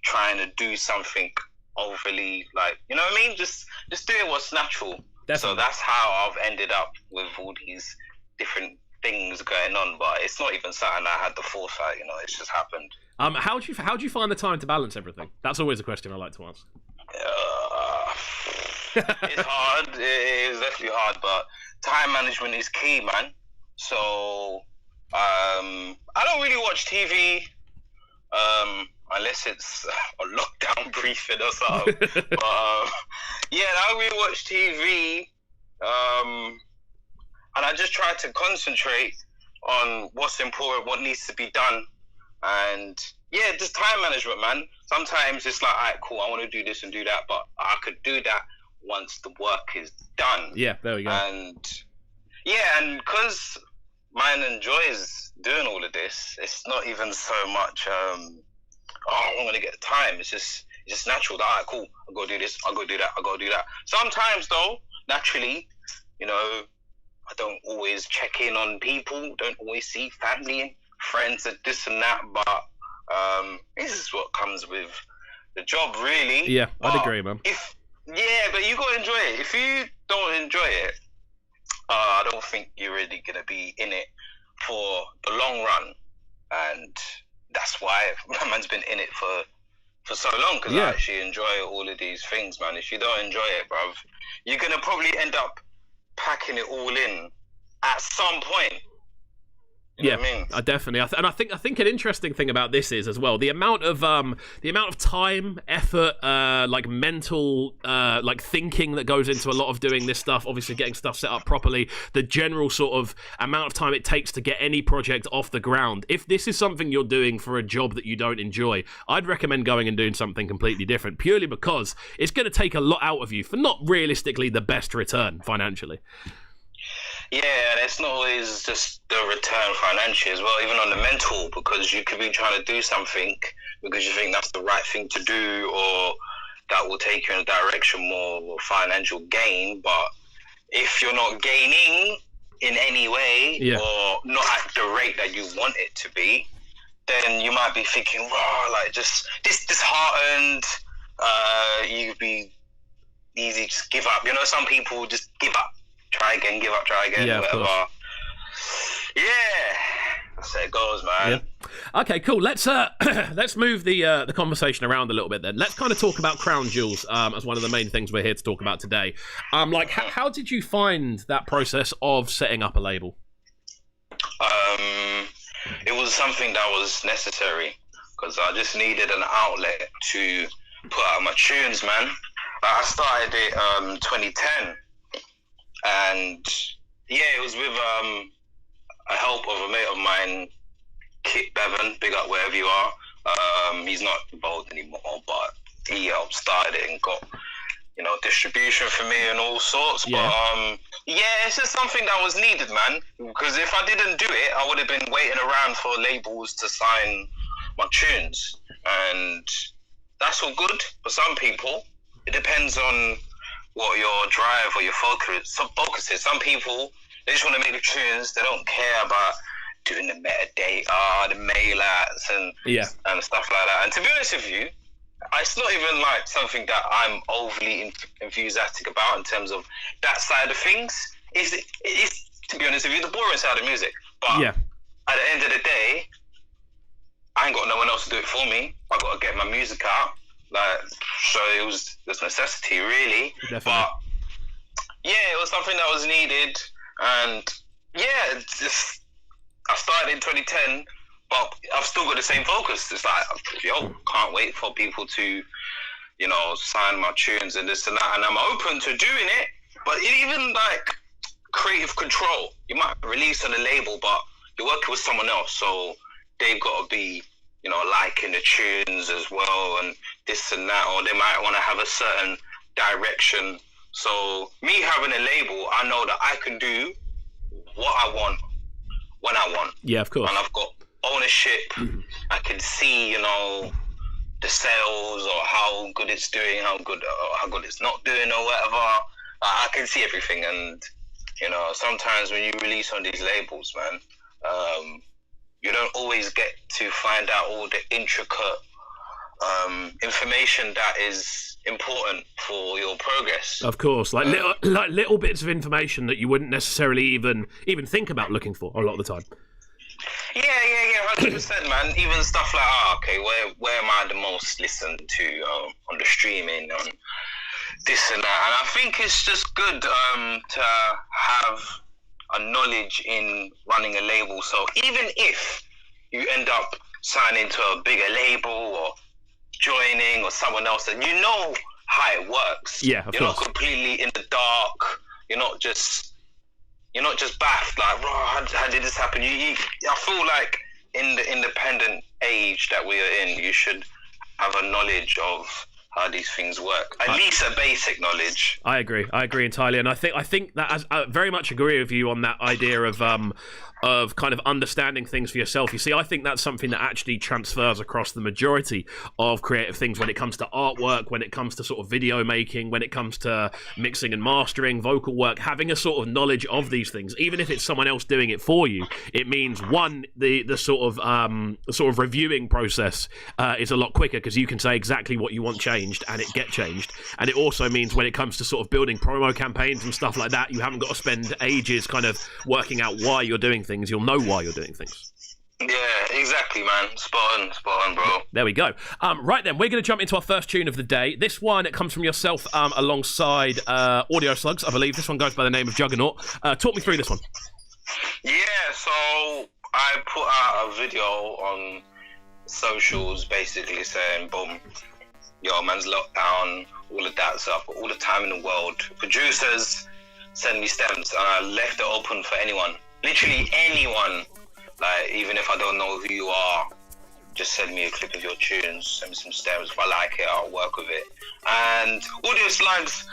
Speaker 15: trying to do something overly, like, you know what I mean? Just doing what's natural.
Speaker 1: Definitely. So
Speaker 15: that's how I've ended up with all these different things going on, but it's not even something I had the foresight, it's just happened.
Speaker 1: How do you find the time to balance everything? That's always a question I like to ask.
Speaker 15: It's hard. It is definitely hard, but time management is key, man. So I don't really watch TV unless it's a lockdown briefing or something. But yeah, I don't really watch TV, and I just try to concentrate on what's important, what needs to be done. And yeah, just time management, man. Sometimes it's like, all right, cool, I want to do this and do that, but I could do that once the work is done.
Speaker 1: Yeah, there we go.
Speaker 15: And yeah, and because mine enjoys doing all of this, it's not even so much, I'm going to get the time. It's just natural that, all right, cool, I'll go do this, I'll go do that, I'll go do that. Sometimes, though, naturally, I don't always check in on people, don't always see family and friends and this and that, but this is what comes with the job, really.
Speaker 1: Yeah, I'd agree, man.
Speaker 15: But you gotta enjoy it. If you don't enjoy it, I don't think you're really gonna be in it for the long run, and that's why my man's been in it for so long, because I actually enjoy all of these things, man. If you don't enjoy it, bruv, you're gonna probably end up packing it all in at some point. You know what I mean?
Speaker 1: I definitely. I think an interesting thing about this is as well the amount of time, effort, like mental, like thinking that goes into a lot of doing this stuff. Obviously, getting stuff set up properly. The general sort of amount of time it takes to get any project off the ground. If this is something you're doing for a job that you don't enjoy, I'd recommend going and doing something completely different. Purely because it's going to take a lot out of you for not realistically the best return financially.
Speaker 15: Yeah, and it's not always just the return financially as well, even on the mental, because you could be trying to do something because you think that's the right thing to do, or that will take you in a direction more financial gain. But if you're not gaining in any way, or not at the rate that you want it to be, then you might be thinking, wow, like just disheartened. You'd be easy to just give up. You know, some people just give up. Try again, give up, try again, whatever. Yeah, that's how it goes, man.
Speaker 1: Yeah. Okay, cool. Let's move the conversation around a little bit then. Let's kind of talk about Crown Jewels as one of the main things we're here to talk about today. Like, how did you find that process of setting up a label?
Speaker 15: It was something that was necessary because I just needed an outlet to put out my tunes, man. I started it 2010. And it was with a help of a mate of mine, Kit Bevan, big up wherever you are. He's not involved anymore, but he helped start it and got, you know, distribution for me and all sorts.
Speaker 1: Yeah.
Speaker 15: But it's just something that was needed, man. Because if I didn't do it, I would have been waiting around for labels to sign my tunes. And that's all good for some people. It depends on what your drive or your focus is. Some people, they just want to make the tunes. They don't care about doing the metadata, the mail outs, and stuff like that. And to be honest with you, it's not even like something that I'm overly enthusiastic about in terms of that side of things. It's to be honest with you, the boring side of music. But at the end of the day, I ain't got no one else to do it for me. I got to get my music out. Like, so it was this necessity, really.
Speaker 1: Definitely.
Speaker 15: But it was something that was needed, and I started in 2010, but I've still got the same focus. It's like, can't wait for people to, you know, sign my tunes and this and that, and I'm open to doing it. But even like creative control, you might release on a label, but you're working with someone else, so they've got to be, you know, liking the tunes as well and this and that, or they might want to have a certain direction. So me having a label, I know that I can do what I want when I want.
Speaker 1: Yeah, of course.
Speaker 15: And I've got ownership. I can see, you know, the sales or how good it's doing, how good it's not doing or whatever. I can see everything. And, you know, sometimes when you release on these labels, man, you don't always get to find out all the intricate information that is important for your progress.
Speaker 1: Of course, like little bits of information that you wouldn't necessarily even think about looking for a lot of the time.
Speaker 15: Yeah, 100%, man. Even stuff like, where am I the most listened to on the streaming, on this and that? And I think it's just good to have a knowledge in running a label. So even if you end up signing to a bigger label or joining or someone else, and you know how it works.
Speaker 1: Yeah, of
Speaker 15: You're
Speaker 1: course.
Speaker 15: not completely in the dark. You're not just baffed like, how did this happen? I feel like in the independent age that we are in, you should have a knowledge of how these things work. At least a basic knowledge.
Speaker 1: I agree entirely, and I think that I very much agree with you on that idea of of kind of understanding things for yourself. You see, I think that's something that actually transfers across the majority of creative things when it comes to artwork, when it comes to sort of video making, when it comes to mixing and mastering, vocal work. Having a sort of knowledge of these things, even if it's someone else doing it for you, it means one, the sort of reviewing process is a lot quicker because you can say exactly what you want changed and it get changed. And it also means when it comes to sort of building promo campaigns and stuff like that, you haven't got to spend ages kind of working out why you're doing things. You'll know why you're doing things.
Speaker 15: Yeah, exactly, man. Spot on, bro.
Speaker 1: There we go. Right then, we're going to jump into our first tune of the day. This one, it comes from yourself alongside Audio Slugs, I believe. This one goes by the name of Juggernaut. Talk me through this one.
Speaker 15: Yeah, so I put out a video on socials basically saying, boom, yo, man's locked down, all of that, so I've got all the time in the world. Producers send me stems, and I left it open for anyone. Literally anyone. Like, even if I don't know who you are, just send me a clip of your tunes, send me some stems. If I like it, I'll work with it. And Audio Slugs,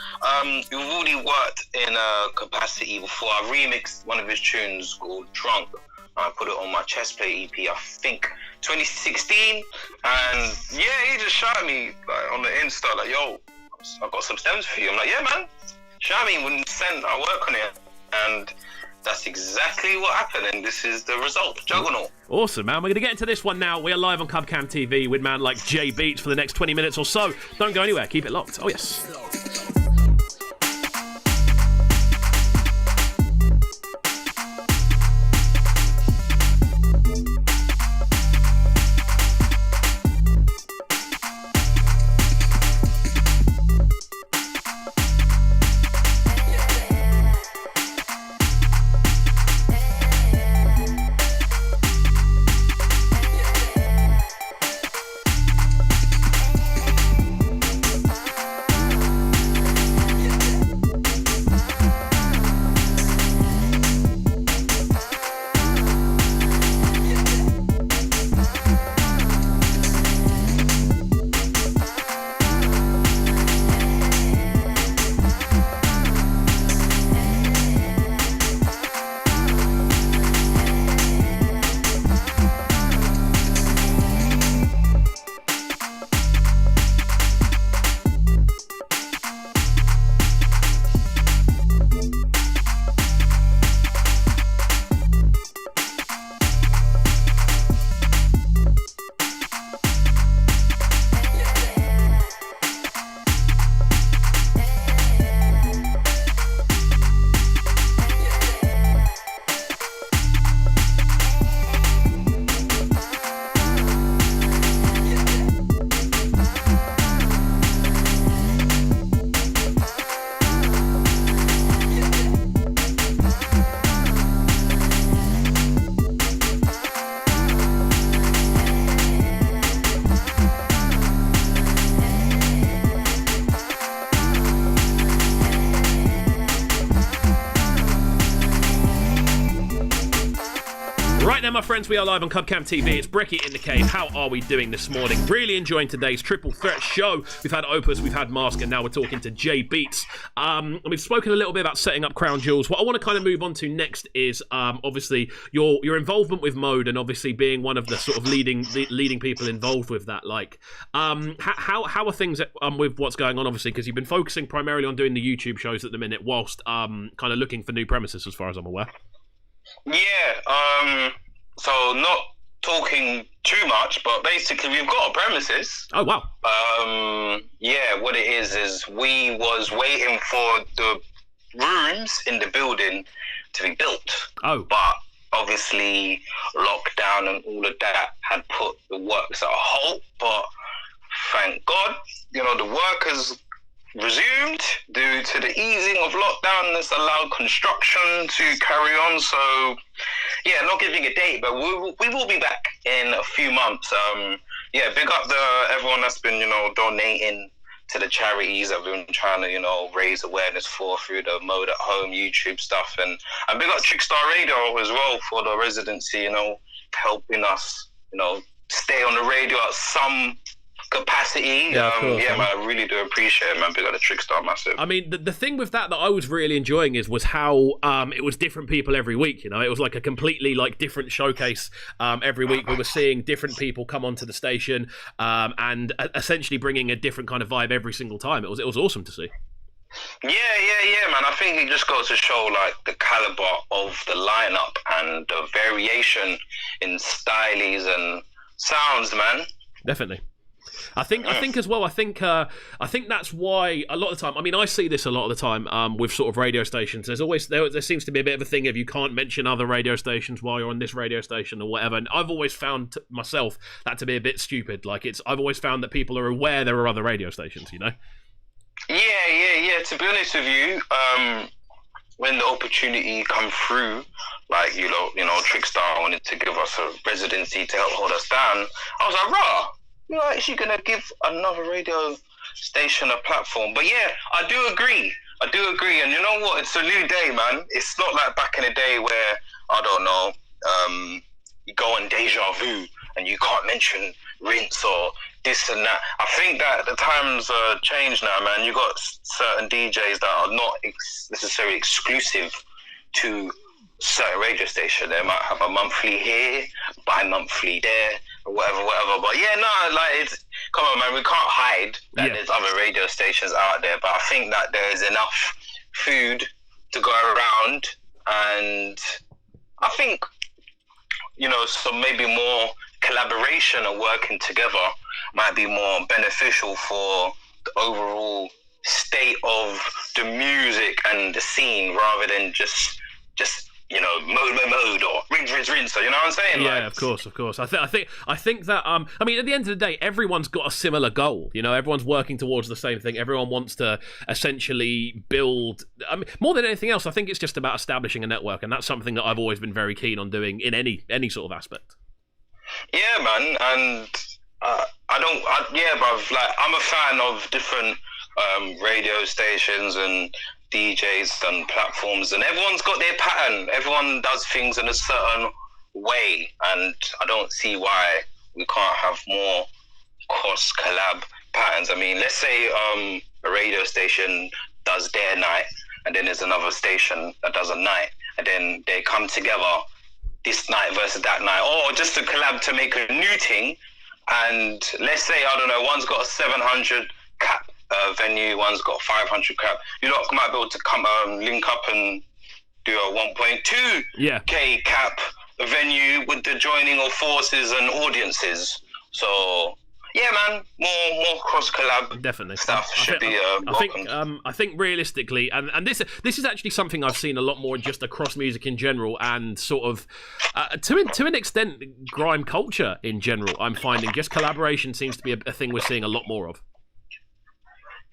Speaker 15: we've already worked in a capacity before. I remixed one of his tunes called Drunk. I put it on my Chestplate EP, I think 2016. And yeah, he just shouted me like on the Insta, like, yo, I've got some stems for you. I'm like, yeah, man, shout me when send, I'll work on it. And that's exactly what happened, and this is the result. Juggernaut.
Speaker 1: Awesome, man. We're going to get into this one now. We are live on Cubcam TV with man like J Beatz for the next 20 minutes or so. Don't go anywhere. Keep it locked. Oh, yes. Right then, my friends, we are live on Cubcam TV. It's Brekky In The Cave. How are we doing this morning? Really enjoying today's triple threat show. We've had Opus, we've had Mask, and now we're talking to J Beatz. And we've spoken a little bit about setting up Crown Jewels. What I want to kind of move on to next is obviously your involvement with Mode, and obviously being one of the sort of leading people involved with that. Like, how are things with what's going on? Obviously, because you've been focusing primarily on doing the YouTube shows at the minute, whilst kind of looking for new premises, as far as I'm aware.
Speaker 15: Yeah, so not talking too much, but basically we've got a premises.
Speaker 1: Oh, wow.
Speaker 15: Yeah, what it is we was waiting for the rooms in the building to be built.
Speaker 1: Oh.
Speaker 15: But obviously lockdown and all of that had put the works at a halt, but thank God, you know, the work has resumed due to the easing of lockdown. That's allowed construction to carry on. So yeah, not giving a date, but we will be back in a few months. Yeah, big up everyone that's been, you know, donating to the charities I've been trying to, you know, raise awareness for through the Mode at Home YouTube stuff, and big up Trickstar Radio as well for the residency, you know, helping us, you know, stay on the radio at some capacity.
Speaker 1: Yeah, of course,
Speaker 15: man, I really do appreciate it, man. Big up the Trickstar, massive.
Speaker 1: I mean, the thing with that I was really enjoying was how it was different people every week. You know, it was like a completely different showcase every week. We were seeing different people come onto the station and essentially bringing a different kind of vibe every single time. It was awesome to see.
Speaker 15: Yeah, man. I think it just goes to show the caliber of the lineup and the variation in styles and sounds, man.
Speaker 1: Definitely. I think as well. I think that's why a lot of the time. I mean, I see this a lot of the time with sort of radio stations. There's always there seems to be a bit of a thing of you can't mention other radio stations while you're on this radio station or whatever. And I've always found myself that to be a bit stupid. I've always found that people are aware there are other radio stations. You know.
Speaker 15: Yeah. To be honest with you, when the opportunity come through, Trickstar wanted to give us a residency to help hold us down. I was like, rah. You're actually going to give another radio station a platform. But yeah, I do agree. And you know what? It's a new day, man. It's not like back in the day where, I don't know, you go on Deja Vu and you can't mention Rinse or this and that. I think that the times are changed now, man. You got certain DJs that are not necessarily exclusive to certain radio station. They might have a monthly here, bi-monthly there, or whatever. But yeah, it's come on, man. We can't hide that there's other radio stations out there. But I think that there is enough food to go around, and I think some maybe more collaboration and working together might be more beneficial for the overall state of the music and the scene, rather than just mode or rinse. You know what I'm saying?
Speaker 1: Yeah, of course. I think that I mean, at the end of the day, everyone's got a similar goal. You know, everyone's working towards the same thing. Everyone wants to essentially build. I mean, more than anything else, I think it's just about establishing a network, and that's something that I've always been very keen on doing in any sort of aspect.
Speaker 15: Yeah, man, and I'm a fan of different radio stations and DJs and platforms, and everyone's got their pattern. Everyone does things in a certain way, and I don't see why we can't have more cross collab patterns. I mean, let's say a radio station does their night, and then there's another station that does a night, and then they come together this night versus that night, or just to collab to make a new thing. And let's say, I don't know, one's got a 700 cap venue, one's got 500 cap. You lot might be able to come link up and do a 1.2k cap venue with the joining of forces and audiences. So yeah, man, more cross collab
Speaker 1: definitely
Speaker 15: stuff should be welcomed.
Speaker 1: I think realistically, and this is actually something I've seen a lot more just across music in general, and sort of to an extent grime culture in general. I'm finding just collaboration seems to be a thing we're seeing a lot more of.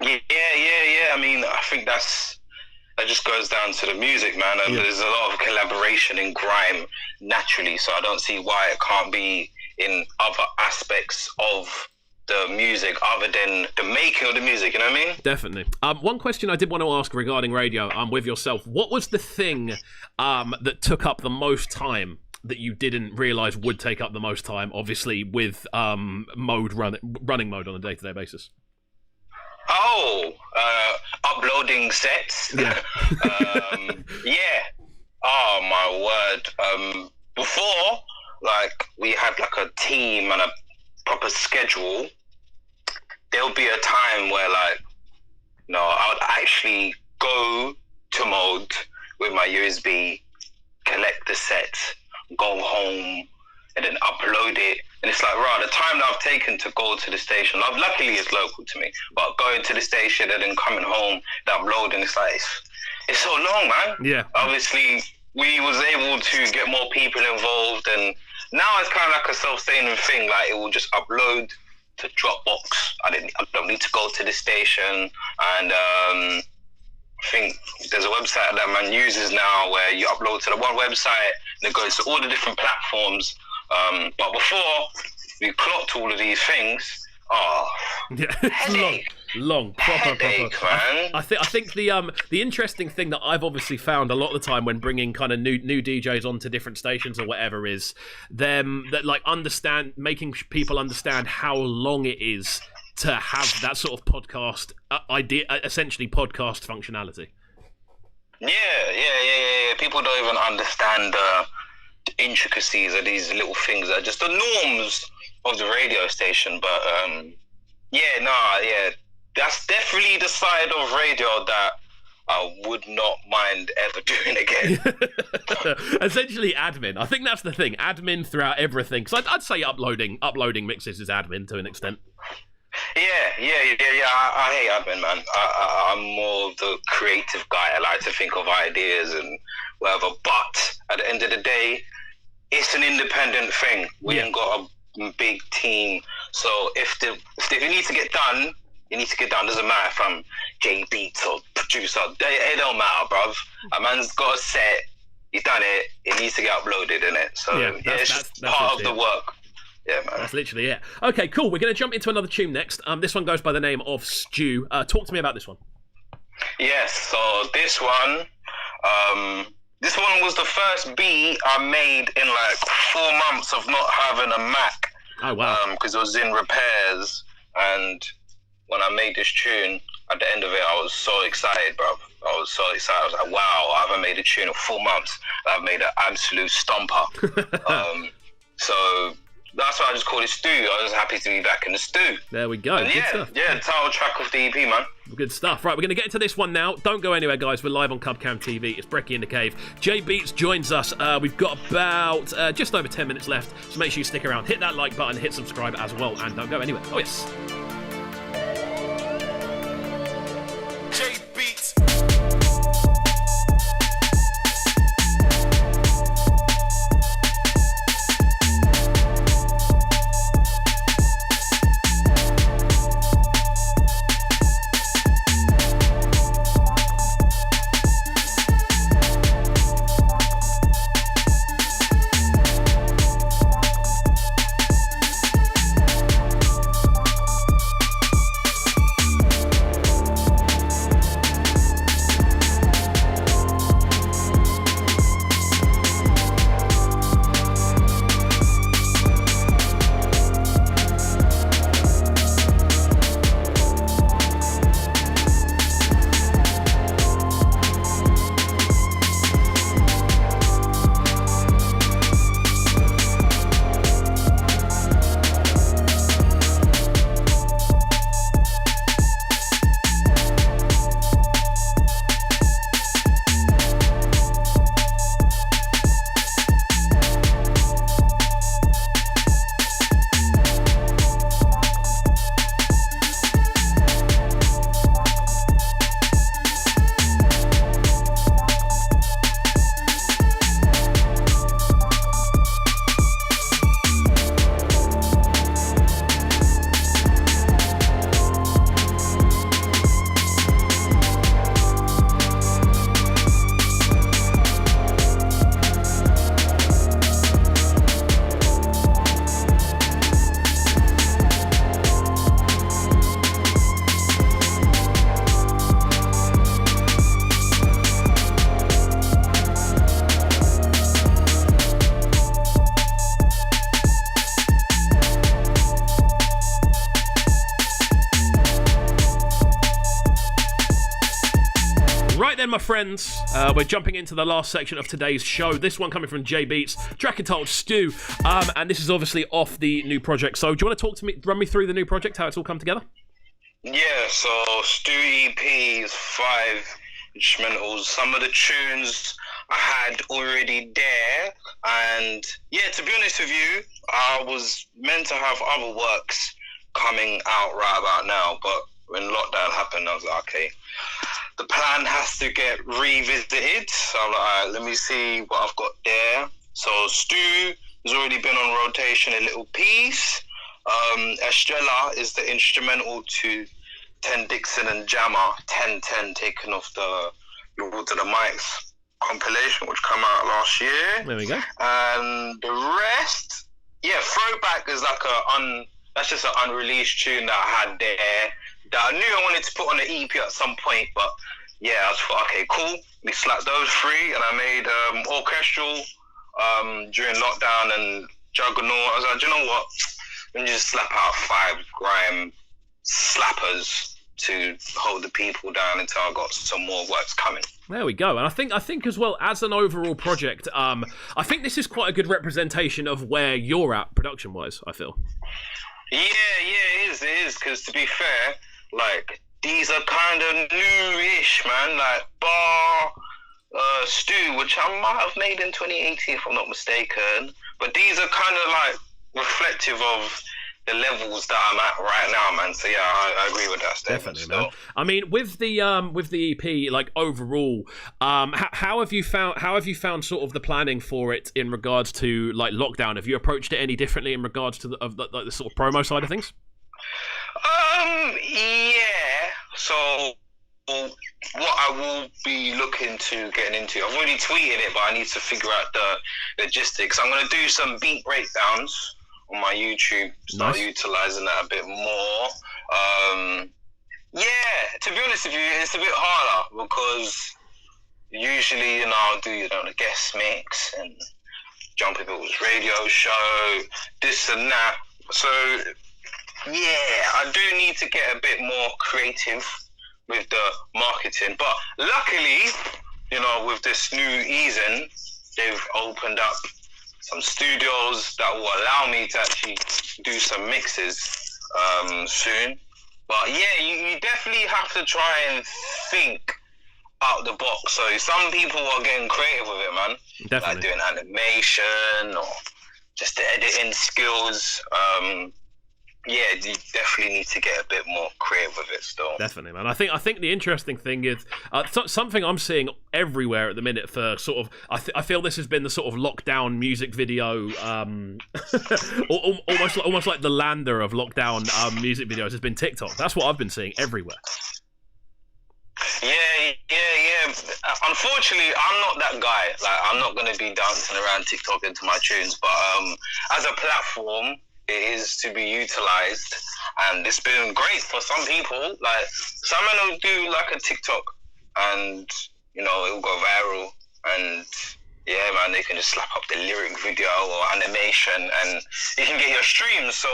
Speaker 15: Yeah. I mean, I think that just goes down to the music, man. There's a lot of collaboration in grime naturally, so I don't see why it can't be in other aspects of the music other than the making of the music, you know what I mean?
Speaker 1: Definitely. One question I did want to ask regarding radio with yourself, what was the thing that took up the most time that you didn't realise would take up the most time, obviously running mode on a day-to-day basis?
Speaker 15: Uploading sets.
Speaker 1: Yeah.
Speaker 15: Yeah. Oh my word. Before, we had a team and a proper schedule. There'll be a time where I would actually go to mode with my USB, collect the set, go home, and then upload it. And it's the time that I've taken to go to the station, luckily it's local to me, but going to the station and then coming home, uploading, it's so long, man.
Speaker 1: Yeah.
Speaker 15: Obviously, we was able to get more people involved, and now it's kind of like a self-sustaining thing. It will just upload to Dropbox. I don't need to go to the station. And I think there's a website that man uses now where you upload to the one website and it goes to all the different platforms. But before we clocked all of these things, Oh,
Speaker 1: yeah, it's long, proper.
Speaker 15: Man.
Speaker 1: I think the interesting thing that I've obviously found a lot of the time when bringing kind of new DJs onto different stations or whatever is making people understand how long it is to have that sort of podcast idea, essentially podcast functionality.
Speaker 15: Yeah. People don't even understand the intricacies of these little things that are just the norms of the radio station. But that's definitely the side of radio that I would not mind ever doing again.
Speaker 1: Essentially admin. I think that's the thing, admin throughout everything, because I'd say uploading mixes is admin to an extent.
Speaker 15: Yeah. I hate admin, man. I'm more the creative guy. I like to think of ideas and whatever. But at the end of the day, it's an independent thing. We ain't got a big team. So if you need to get done, you need to get done. Doesn't matter if I'm Beatz or producer. It don't matter, bruv. A man's got a set. He's done it. It needs to get uploaded, innit? So it's just part of the work. Yeah, man.
Speaker 1: That's literally it. Okay, cool. We're going to jump into another tune next. This one goes by the name of Stew. Talk to me about this one.
Speaker 15: Yes, so this one was the first beat I made in like 4 months of not having a Mac.
Speaker 1: Oh, wow.
Speaker 15: Because it was in repairs. And when I made this tune, at the end of it, I was so excited, bro. I was so excited. I was like, wow, I haven't made a tune in 4 months. I've made an absolute stomper. So that's why I just called it Stew. I was happy to be back in the stew.
Speaker 1: There we go.
Speaker 15: And
Speaker 1: good stuff.
Speaker 15: the title track of the EP, man.
Speaker 1: Good stuff. Right, we're going to get into this one now. Don't go anywhere, guys. We're live on Cubcam TV. It's Brekky in the Cave. Beatz joins us. We've got about just over 10 minutes left, so make sure you stick around. Hit that like button, hit subscribe as well, and don't go anywhere. Oh, yes.
Speaker 3: Beatz.
Speaker 1: My friends, we're jumping into the last section of today's show. This one coming from Beatz, track entitled Stew, and this is obviously off the new project. So do you want to run me through the new project, how it's all come together?
Speaker 15: Yeah, so Stew EP is 5 instrumentals. Some of the tunes I had already there, and yeah, to be honest with you, I was meant to have other works coming out right about now, but when lockdown happened, I was like, okay, the plan has to get revisited. So I'm like, all right, let me see what I've got there. So Stew has already been on rotation, a little piece. Estrella is the instrumental to 10 Dixon and Jammer, 1010 taken off the Lord to the Mics compilation, which came out last year.
Speaker 1: There we go.
Speaker 15: And the rest, yeah, Throwback is like a That's just an unreleased tune that I had there that I knew I wanted to put on the EP at some point, but yeah, I was thought, okay, cool. We slapped those three, and I made orchestral during lockdown and juggernaut. I was like, do you know what? Let me just slap out 5 grime slappers to hold the people down until I got some more works coming.
Speaker 1: There we go. And I think as well, as an overall project, I think this is quite a good representation of where you're at production-wise, I feel.
Speaker 15: Yeah, it is, because to be fair, like, these are kind of new-ish, man, like Bar, Stew, which I might have made in 2018, if I'm not mistaken, but these are kind of, like, reflective of the levels that I'm at right now, man. So yeah, I agree with that statement.
Speaker 1: Definitely, man. I mean, with the EP, like overall, how have you found sort of the planning for it in regards to like lockdown? Have you approached it any differently in regards to the sort of promo side of things?
Speaker 15: Yeah. So what I will be looking to getting into, I've already tweeted it, but I need to figure out the logistics. I'm gonna do some beat breakdowns on my YouTube, start utilising that a bit more. Yeah, to be honest with you, it's a bit harder because usually, I'll do, the guest mix and jump in people's radio show, this and that. So, yeah, I do need to get a bit more creative with the marketing. But luckily, with this new easing, they've opened up some studios that will allow me to actually do some mixes soon. But yeah, you definitely have to try and think out the box. So some people are getting creative with it, man.
Speaker 1: Definitely.
Speaker 15: Like doing animation or just the editing skills. Yeah, you definitely need to get a bit more creative with it still.
Speaker 1: Definitely, man. I think the interesting thing is something I'm seeing everywhere at the minute for sort of. I feel this has been the sort of lockdown music video, almost like the lander of lockdown music videos has been TikTok. That's what I've been seeing everywhere.
Speaker 15: Yeah. Unfortunately, I'm not that guy. Like, I'm not going to be dancing around TikTok into my tunes, but as a platform, it is to be utilised, and it's been great for some people. Like, some men will do like a TikTok and, it'll go viral, and yeah, man, they can just slap up the lyric video or animation and you can get your streams. So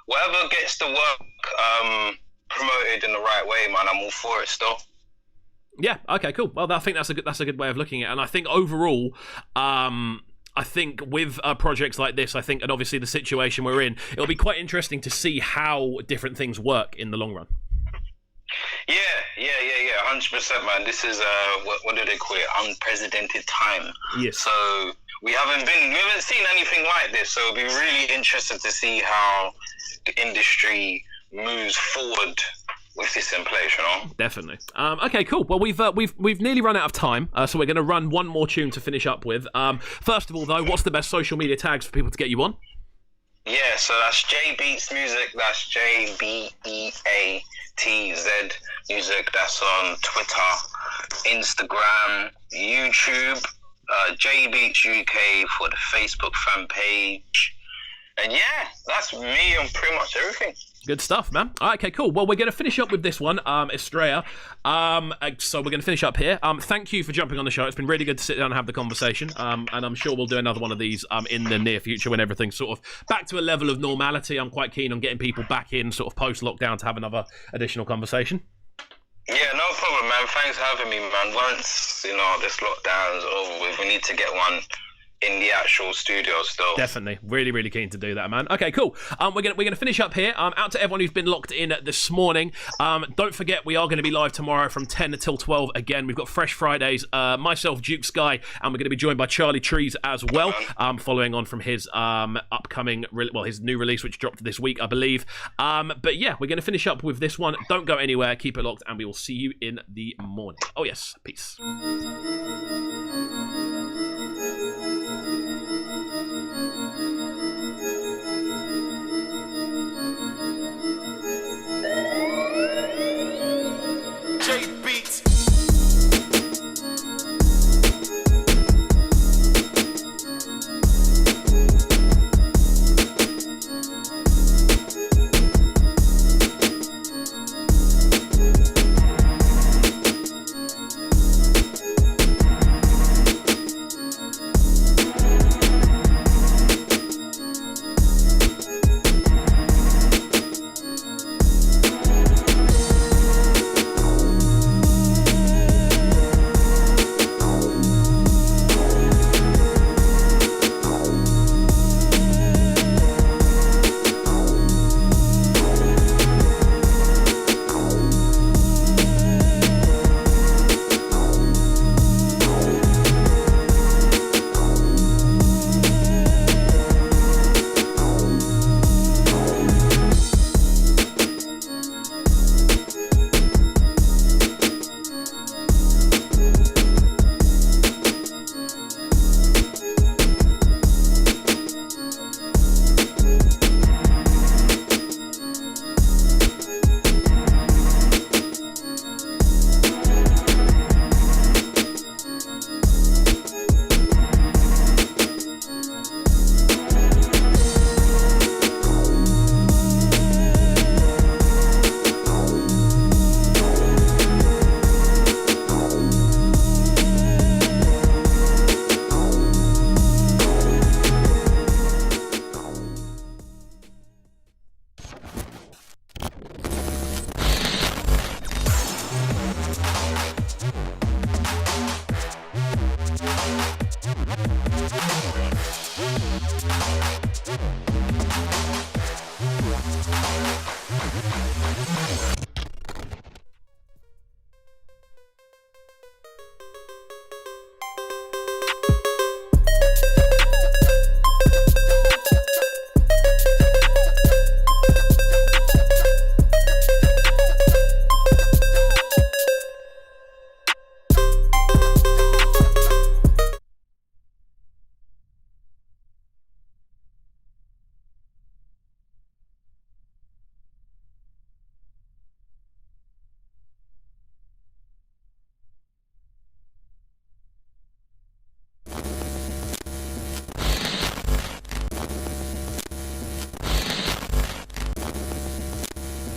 Speaker 15: whatever gets the work promoted in the right way, man, I'm all for it still.
Speaker 1: Yeah, okay, cool. Well, I think that's a good way of looking at it. And I think overall, I think with projects like this, and obviously the situation we're in, it'll be quite interesting to see how different things work in the long run.
Speaker 15: Yeah, 100%, man. This is what do they call it? Unprecedented time.
Speaker 1: Yes.
Speaker 15: So we haven't seen anything like this. So it'll be really interesting to see how the industry moves forward with this in place,
Speaker 1: Definitely. Okay, cool. Well, we've nearly run out of time, so we're going to run one more tune to finish up with. First of all, though, what's the best social media tags for people to get you on?
Speaker 15: Yeah, so that's Beatz Music. That's JBEATZ Music. That's on Twitter, Instagram, YouTube, Beatz UK for the Facebook fan page. And yeah, that's me on pretty much everything.
Speaker 1: Good stuff, man. All right, okay, cool. Well, we're going to finish up with this one, Estrella. So we're going to finish up here. Thank you for jumping on the show. It's been really good to sit down and have the conversation. And I'm sure we'll do another one of these in the near future when everything's sort of back to a level of normality. I'm quite keen on getting people back in sort of post-lockdown to have another additional conversation.
Speaker 15: Yeah, no problem, man. Thanks for having me, man. Once, this lockdown is over with, we need to get one in the actual studio still.
Speaker 1: Definitely. Really, really keen to do that, man. Okay, cool. We're gonna finish up here. Out to everyone who's been locked in this morning. Don't forget, we are going to be live tomorrow from 10 until 12 again. We've got Fresh Fridays, myself, Duke Sky, and we're going to be joined by Charlie Trees as well, following on from his upcoming, his new release, which dropped this week, I believe. But yeah, we're going to finish up with this one. Don't go anywhere. Keep it locked, and we will see you in the morning. Oh yes, peace.